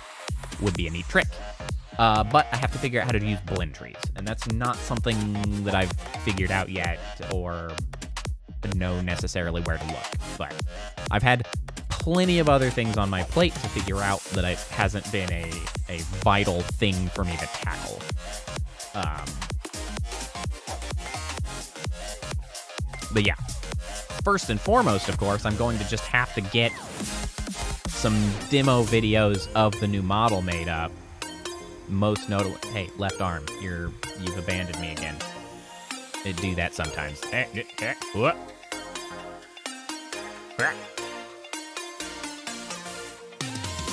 would be a neat trick. But I have to figure out how to use blend trees, and that's not something that I've figured out yet or know necessarily where to look. But I've had plenty of other things on my plate to figure out that it hasn't been a vital thing for me to tackle. But yeah, first and foremost, of course, I'm going to just have to get some demo videos of the new model made up. Most notably, hey, left arm, you've abandoned me again. It do that sometimes. What?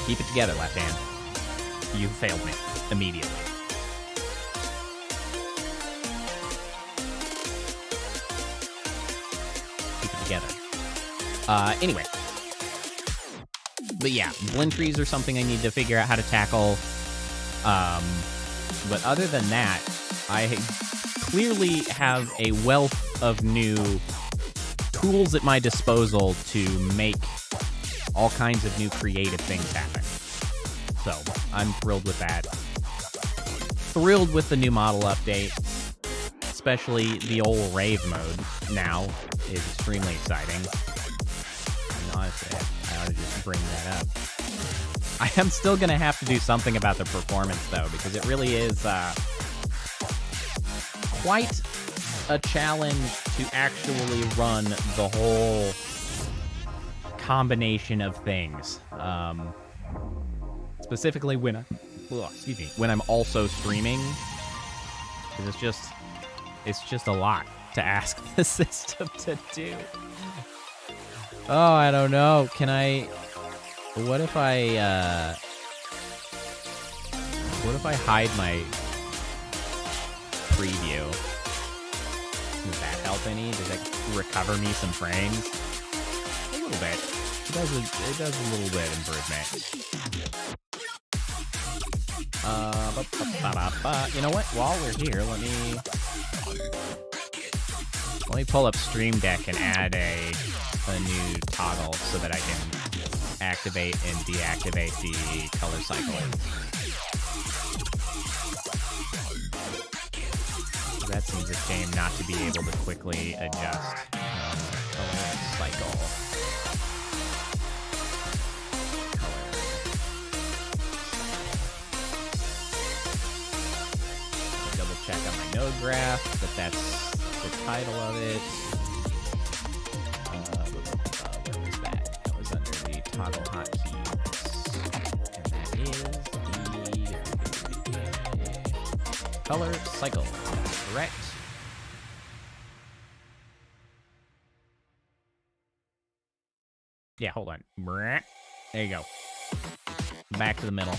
Keep it together, left hand. You failed me immediately. Keep it together. Anyway. But yeah, blend trees are something I need to figure out how to tackle. But other than that, I clearly have a wealth of new tools at my disposal to make all kinds of new creative things happen. So, I'm thrilled with that. Thrilled with the new model update. Especially the old Rave mode now is extremely exciting. And honestly, I ought to just bring that up. I am still going to have to do something about the performance, though, because it really is quite a challenge to actually run the whole combination of things. Specifically when when I'm also streaming, because it's just a lot to ask the system to do. Oh, I don't know. What if I hide my preview? Does that help any? Does that recover me some frames? A little bit. It does a little bit improvement. You know what? While we're here, let me pull up Stream Deck and add a new toggle so that I can activate and deactivate the color cycling. That seems a shame not to be able to quickly adjust color cycle. Double check on my node graph that that's the title of it. Where was that? That was under the toggle hotkeys. And that is the color cycle. Correct. Yeah, hold on. There you go. Back to the middle.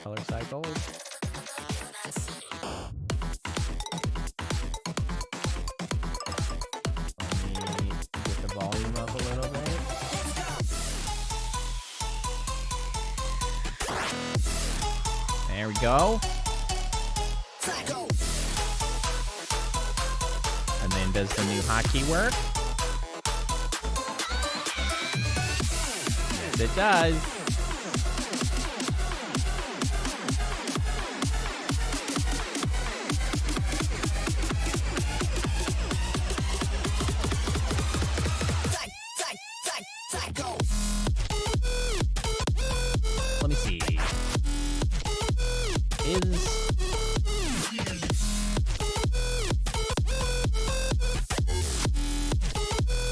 Color cycle. Let me get the volume up a little bit. There we go. And then does the new hotkey work? Yes, it does. Let me see.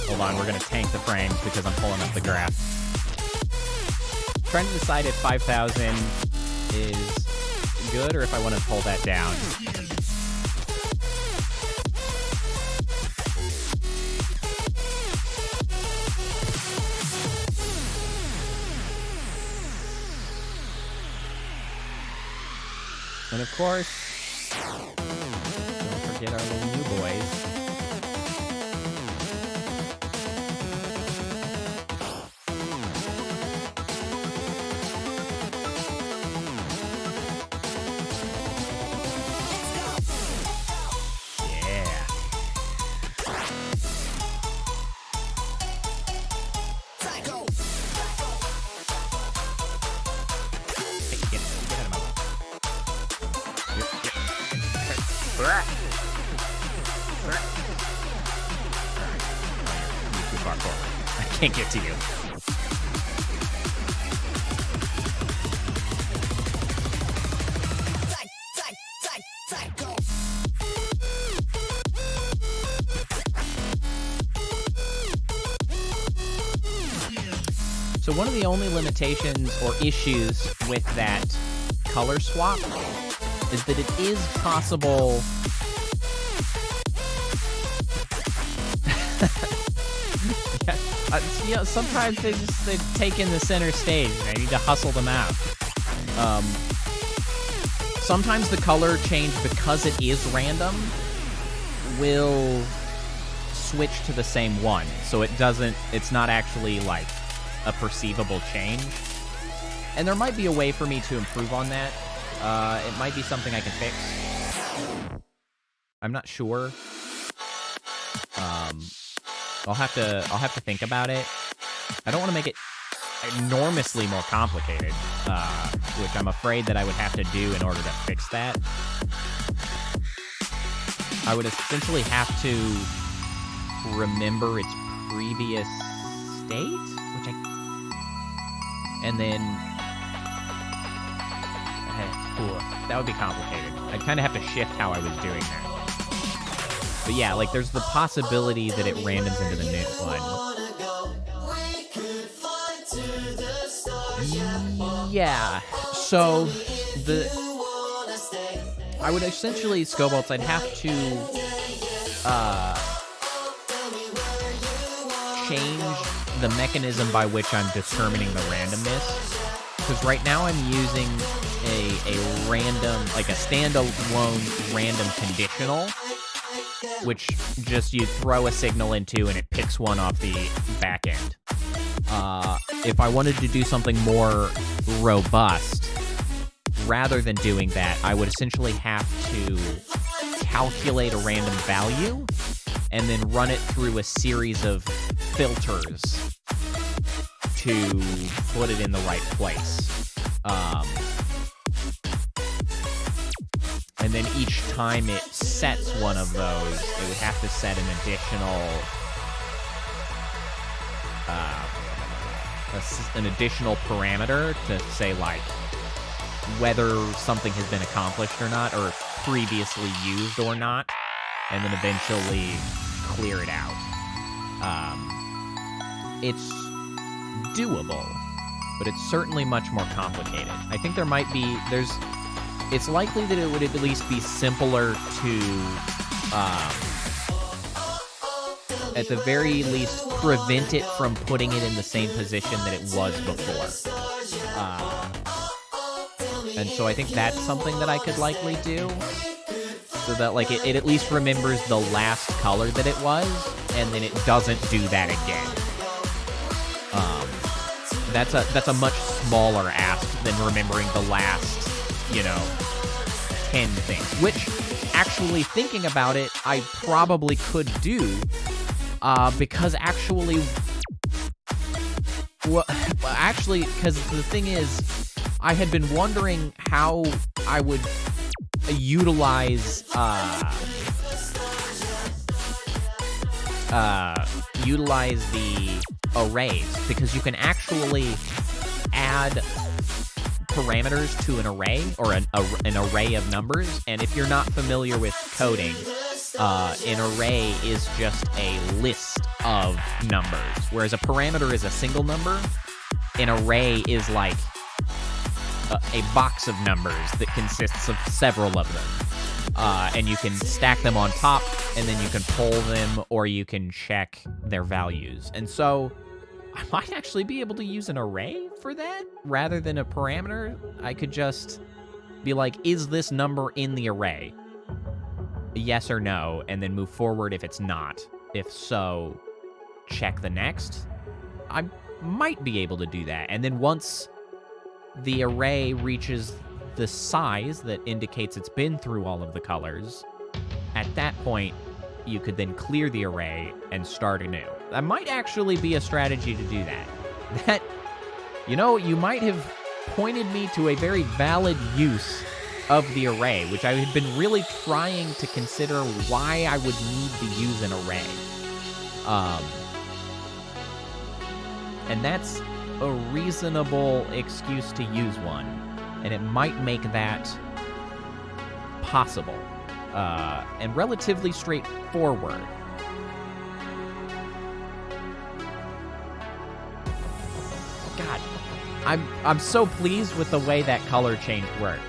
Hold on, we're gonna tank the frames because I'm pulling up the graph. Trying to decide if 5,000 is good or if I want to pull that down. And of course, don't forget our little new boys. Can't get to you. So one of the only limitations or issues with that color swap is that it is possible sometimes they take in the center stage. I need to hustle them out. Sometimes the color change, because it is random, will switch to the same one. So it's not actually like a perceivable change. And there might be a way for me to improve on that. It might be something I can fix. I'm not sure. I'll have to think about it. I don't want to make it enormously more complicated, which I'm afraid that I would have to do in order to fix that. I would essentially have to remember its previous state, and then cool. That would be complicated. I'd kind of have to shift how I was doing that. But yeah, like, there's the possibility that it randoms into the new one. Yeah, so I would essentially, Scobolts, I'd have to change the mechanism by which I'm determining the randomness. Because right now I'm using a random, like a standalone random conditional, which just you throw a signal into and it picks one off the back end. If I wanted to do something more robust, rather than doing that, I would essentially have to calculate a random value and then run it through a series of filters to put it in the right place. And then each time it sets one of those, it would have to set an additional parameter to say, like, whether something has been accomplished or not, or previously used or not, and then eventually clear it out. It's doable, but it's certainly much more complicated. I think there might be, it's likely that it would at least be simpler to, at the very least, prevent it from putting it in the same position that it was before. And so I think that's something that I could likely do, so that, like, it at least remembers the last color that it was, and then it doesn't do that again. That's a much smaller ask than remembering the last, 10 things, which, actually, thinking about it, I probably could do, because actually, because the thing is, I had been wondering how I would utilize the arrays, because you can actually add parameters to an array, or an array of numbers, and if you're not familiar with coding, an array is just a list of numbers, whereas a parameter is a single number. An array is like a box of numbers that consists of several of them. And you can stack them on top, and then you can pull them, or you can check their values. And so I might actually be able to use an array for that, rather than a parameter. I could just be like, is this number in the array? Yes or no, and then move forward if it's not. If so, check the next. I might be able to do that. And then once the array reaches the size that indicates it's been through all of the colors, at that point, you could then clear the array and start anew. That might actually be a strategy to do that. That, you might have pointed me to a very valid use of the array, which I had been really trying to consider why I would need to use an array. And that's a reasonable excuse to use one, and it might make that possible, and relatively straightforward. God, I'm so pleased with the way that color change worked.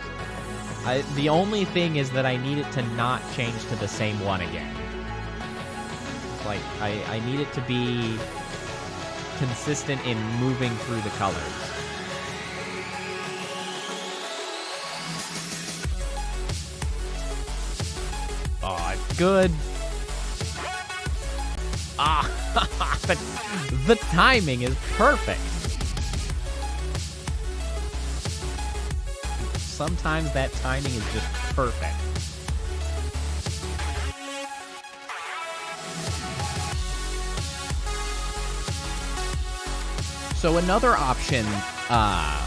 The only thing is that I need it to not change to the same one again. Like, I need it to be consistent in moving through the colors. Oh, good. The timing is perfect. Sometimes that timing is just perfect. So another option, I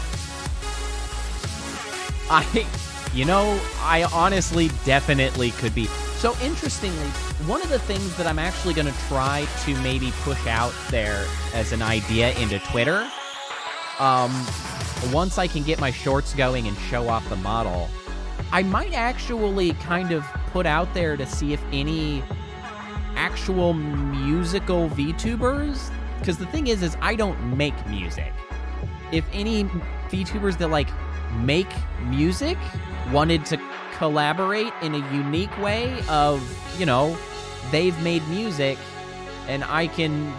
honestly definitely could be. So interestingly, one of the things that I'm actually going to try to maybe push out there as an idea into Twitter, once I can get my shorts going and show off the model, I might actually kind of put out there to see if any actual musical VTubers, because the thing is I don't make music. If any VTubers that like make music wanted to collaborate in a unique way of, you know, they've made music and I can,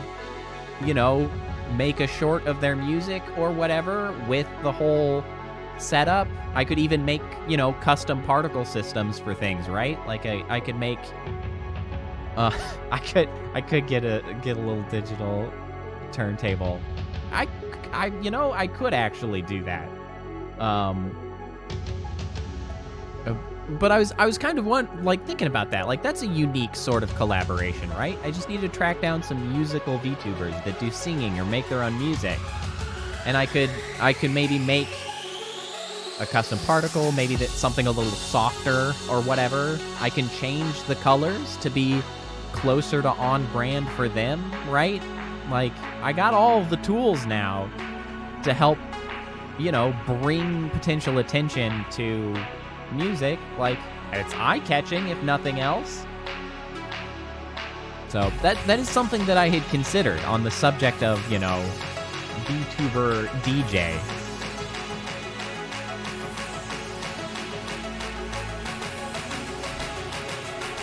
you know, make a short of their music or whatever with the whole setup. I could even make, you know, custom particle systems for things, right? Like I could make I could get a little digital turntable. You know, I could actually do that. But I was kind of thinking about that. Like, that's a unique sort of collaboration, right? I just need to track down some musical VTubers that do singing or make their own music. And I could maybe make a custom particle, maybe that's something a little softer or whatever. I can change the colors to be closer to on brand for them, right? Like, I got all of the tools now to help, you know, bring potential attention to music. Like, it's eye-catching, if nothing else. So that is something that I had considered on the subject of, you know, VTuber DJ.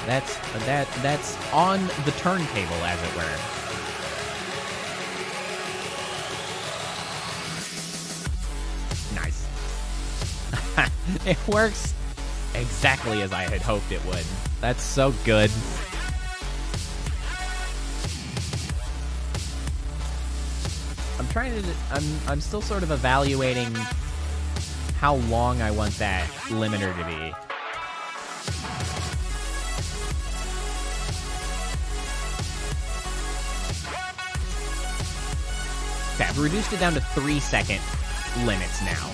That's on the turntable, as it were. Nice. It works exactly as I had hoped it would. That's so good. I'm still sort of evaluating how long I want that limiter to be. Okay, I've reduced it down to 3-second limits now.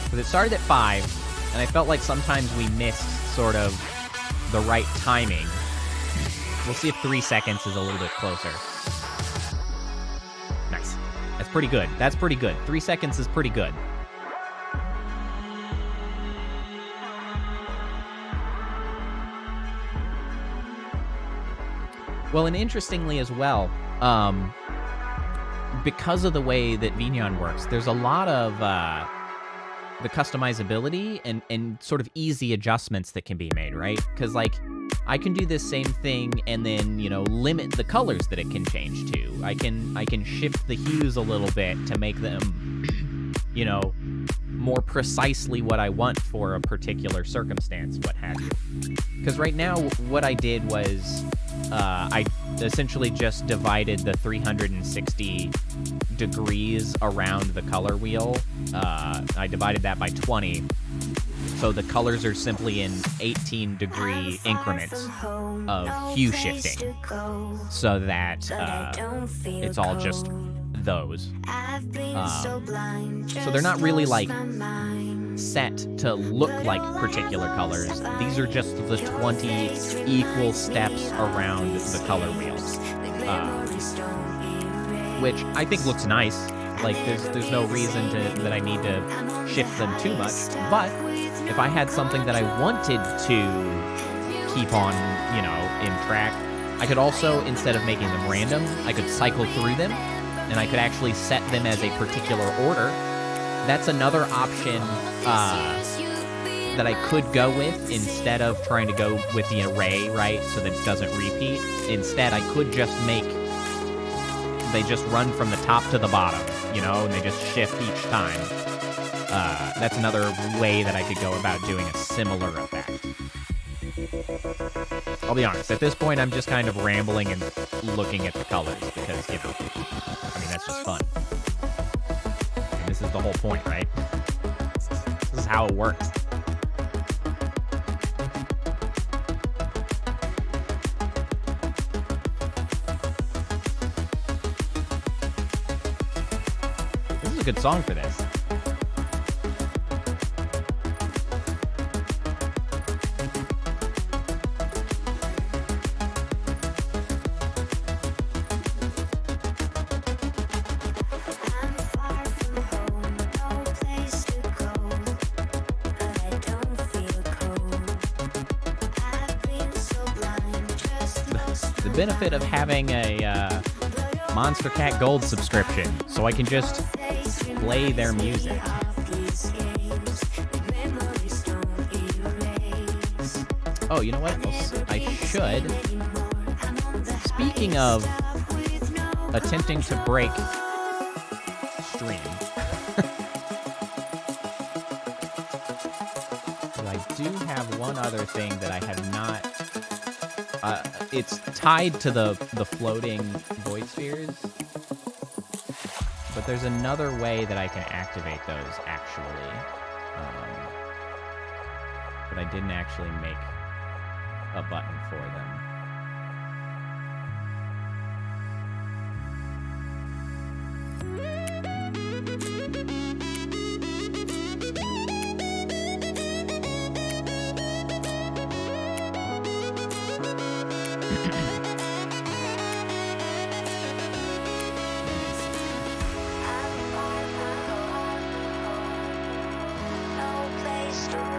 Because it started at 5, and I felt like sometimes we missed sort of the right timing. We'll see if 3 seconds is a little bit closer. Nice. That's pretty good. That's pretty good. 3 seconds is pretty good. Well, and interestingly as well, because of the way that VNyan works, there's a lot of the customizability and sort of easy adjustments that can be made, right? Because, like, I can do this same thing and then, you know, limit the colors that it can change to. I can shift the hues a little bit to make them, you know, more precisely what I want for a particular circumstance, what have you. Because right now, what I did was I essentially just divided the 360 degrees around the color wheel. I divided that by 20. So the colors are simply in 18-degree increments of hue shifting. So that it's all just those. So they're not really, like, set to look like particular colors. These are just the 20 equal steps around the color wheels, which I think looks nice. Like, there's no reason that I need to shift them too much. But if I had something that I wanted to keep on, you know, in track, I could also, instead of making them random, I could cycle through them, and I could actually set them as a particular order. That's another option that I could go with instead of trying to go with the array, right, so that it doesn't repeat. Instead, I could just make, they just run from the top to the bottom, you know, and they just shift each time. That's another way that I could go about doing a similar effect. I'll be honest, at this point, I'm just kind of rambling and looking at the colors because, you know, I mean, that's just fun. And this is the whole point, right? This is how it works. This is a good song for this. The benefit of having a Monster Cat Gold subscription, so I can just play their music. Oh, you know what else I should? Speaking of attempting to break stream, I do have one other thing that I have not. It's tied to the floating void spheres, but there's another way that I can activate those actually. But I didn't actually make a button for them.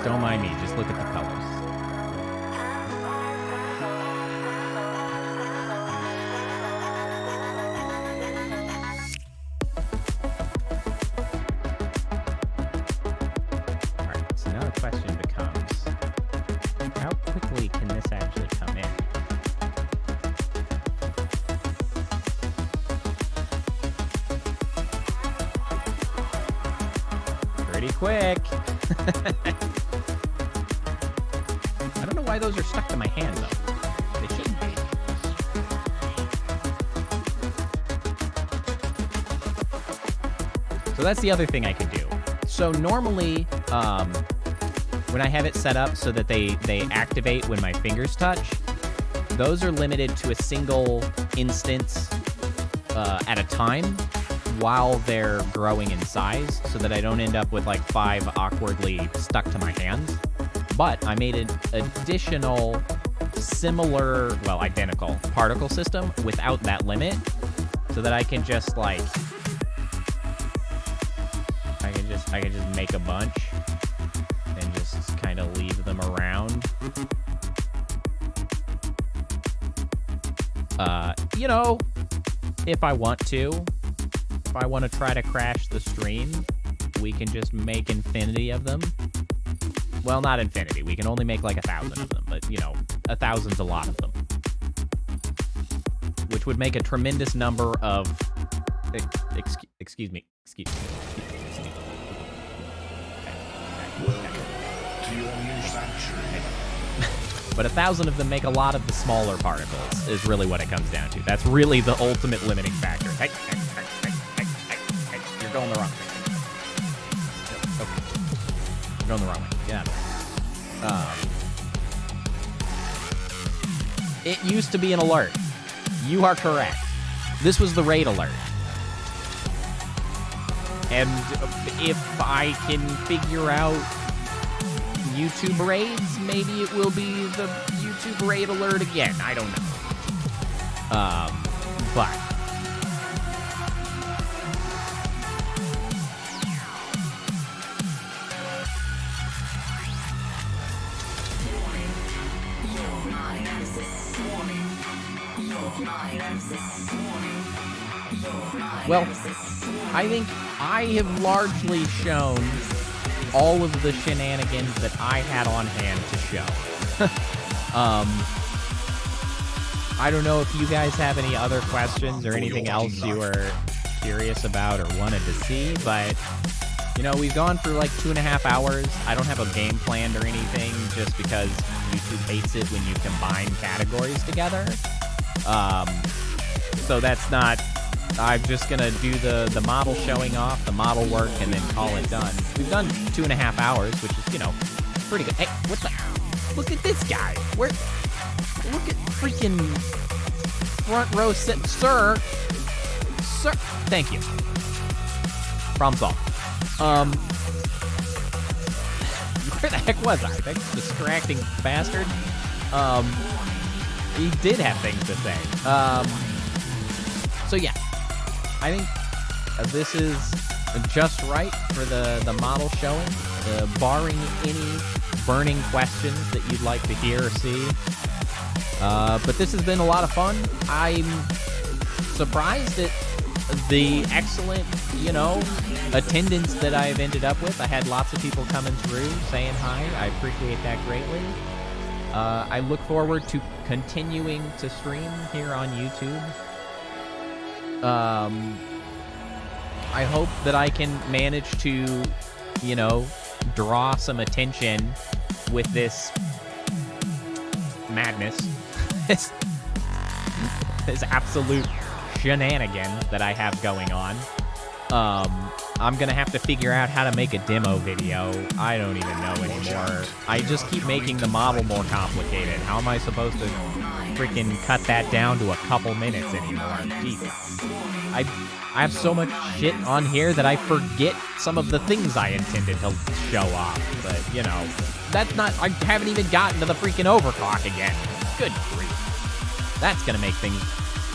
Don't mind me, just look at the colors. Alright, so now the question becomes, how quickly can this actually come in? Pretty quick. I don't know why those are stuck to my hand, though. They shouldn't be. So that's the other thing I can do. So normally, when I have it set up so that they activate when my fingers touch, those are limited to a single instance at a time while they're growing in size, so that I don't end up with like 5 awkwardly stuck to my hands. But I made an additional similar, well, identical particle system without that limit, so that I can just like, I can just make a bunch and just kind of leave them around. You know, if I want to try to crash the stream, we can just make infinity of them. Well, not infinity. We can only make like 1,000 of them, but, you know, 1,000's a lot of them. Which would make a tremendous number of... Excuse me. Welcome to your new sanctuary. But 1,000 of them make a lot of the smaller particles, is really what it comes down to. That's really the ultimate limiting factor. Hey, you're going the wrong way. Okay. You're going the wrong way. Get out of there. It used to be an alert. You are correct. This was the raid alert. And if I can figure out YouTube raids, maybe it will be the YouTube raid alert again. I don't know. But well, I think I have largely shown all of the shenanigans that I had on hand to show. I don't know if you guys have any other questions or anything else you were curious about or wanted to see, but, you know, we've gone for like 2.5 hours. I don't have a game planned or anything, just because YouTube hates it when you combine categories together. So that's not... I'm just gonna do the model showing off, the model work, and then call it done. We've done 2.5 hours, which is, you know, pretty good. Hey, what the? Look at this guy. Look at freaking front row sit, sir. Thank you. Problem solved. Where the heck was I? That distracting bastard. He did have things to say. So yeah. I think this is just right for the model showing, barring any burning questions that you'd like to hear or see. But this has been a lot of fun. I'm surprised at the excellent, attendance that I've ended up with. I had lots of people coming through saying hi. I appreciate that greatly. I look forward to continuing to stream here on YouTube. I hope that I can manage to, draw some attention with this madness. this absolute shenanigans that I have going on. I'm gonna have to figure out how to make a demo video. I don't even know anymore. I just keep making the model more complicated. How am I supposed to freaking cut that down to a couple minutes anymore? Jesus. I have so much shit on here that I forget some of the things I intended to show off. But, that's not... I haven't even gotten to the freaking overclock again. Good grief. That's gonna make things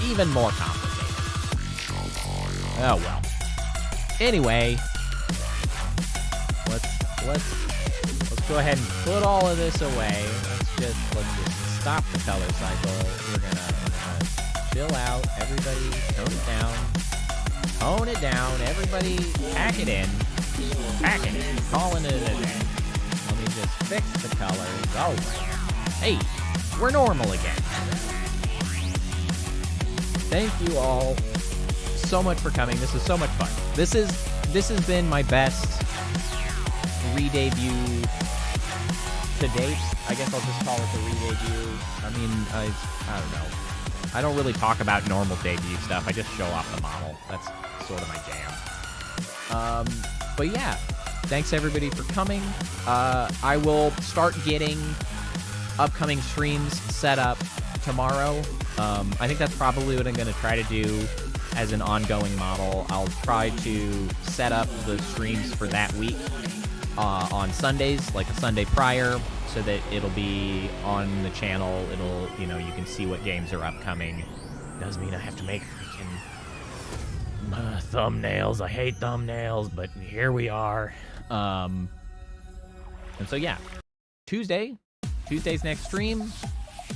even more complicated. Oh, well. Anyway, let's go ahead and put all of this away. Let's just stop the color cycle. We're gonna chill out. Everybody tone it down. Tone it down. Everybody pack it in. Pack it in. Calling it a day. Let me just fix the colors. Oh, hey, we're normal again. Thank you all so much for coming. This is so much fun. This has been my best re-debut to date. I guess I'll just call it the re-debut. I mean, I don't know. I don't really talk about normal debut stuff. I just show off the model. That's sort of my jam. But yeah, thanks everybody for coming. I will start getting upcoming streams set up tomorrow. I think that's probably what I'm going to try to do as an ongoing model. I'll try to set up the streams for that week on Sundays, like a Sunday prior, so that it'll be on the channel. It'll, you can see what games are upcoming. Does mean I have to make freaking thumbnails. I hate thumbnails, but here we are. And so yeah, Tuesday's next stream.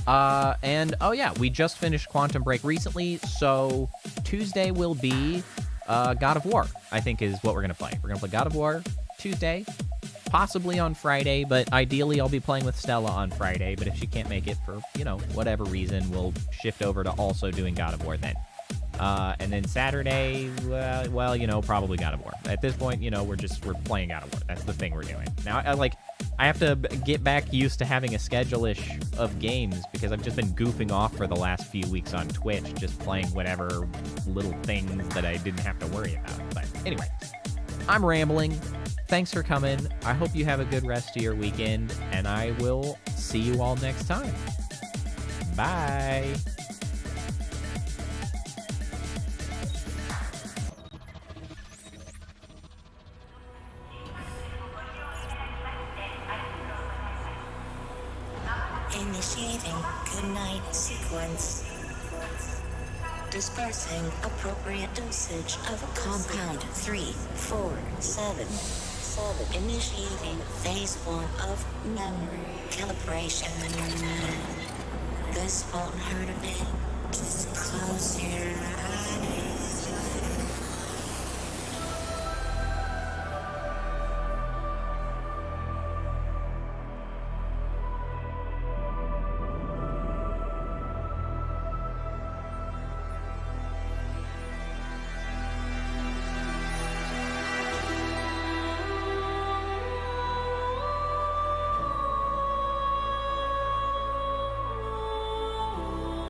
And oh yeah, we just finished Quantum Break recently, so Tuesday will be God of War, I think is what we're gonna play. We're gonna play God of War Tuesday, possibly on Friday, but ideally I'll be playing with Stella on Friday, but if she can't make it for, whatever reason, we'll shift over to also doing God of War then. And then Saturday, well, probably God of War. At this point, we're playing God of War. That's the thing we're doing. Now, I have to get back used to having a schedule-ish of games because I've just been goofing off for the last few weeks on Twitch, just playing whatever little things that I didn't have to worry about. But anyway, I'm rambling. Thanks for coming. I hope you have a good rest of your weekend, and I will see you all next time. Bye. Initiating goodnight sequence. Dispersing appropriate dosage of compound 347. Initiating phase 1 of memory calibration. This won't hurt a bit. Just close your eyes.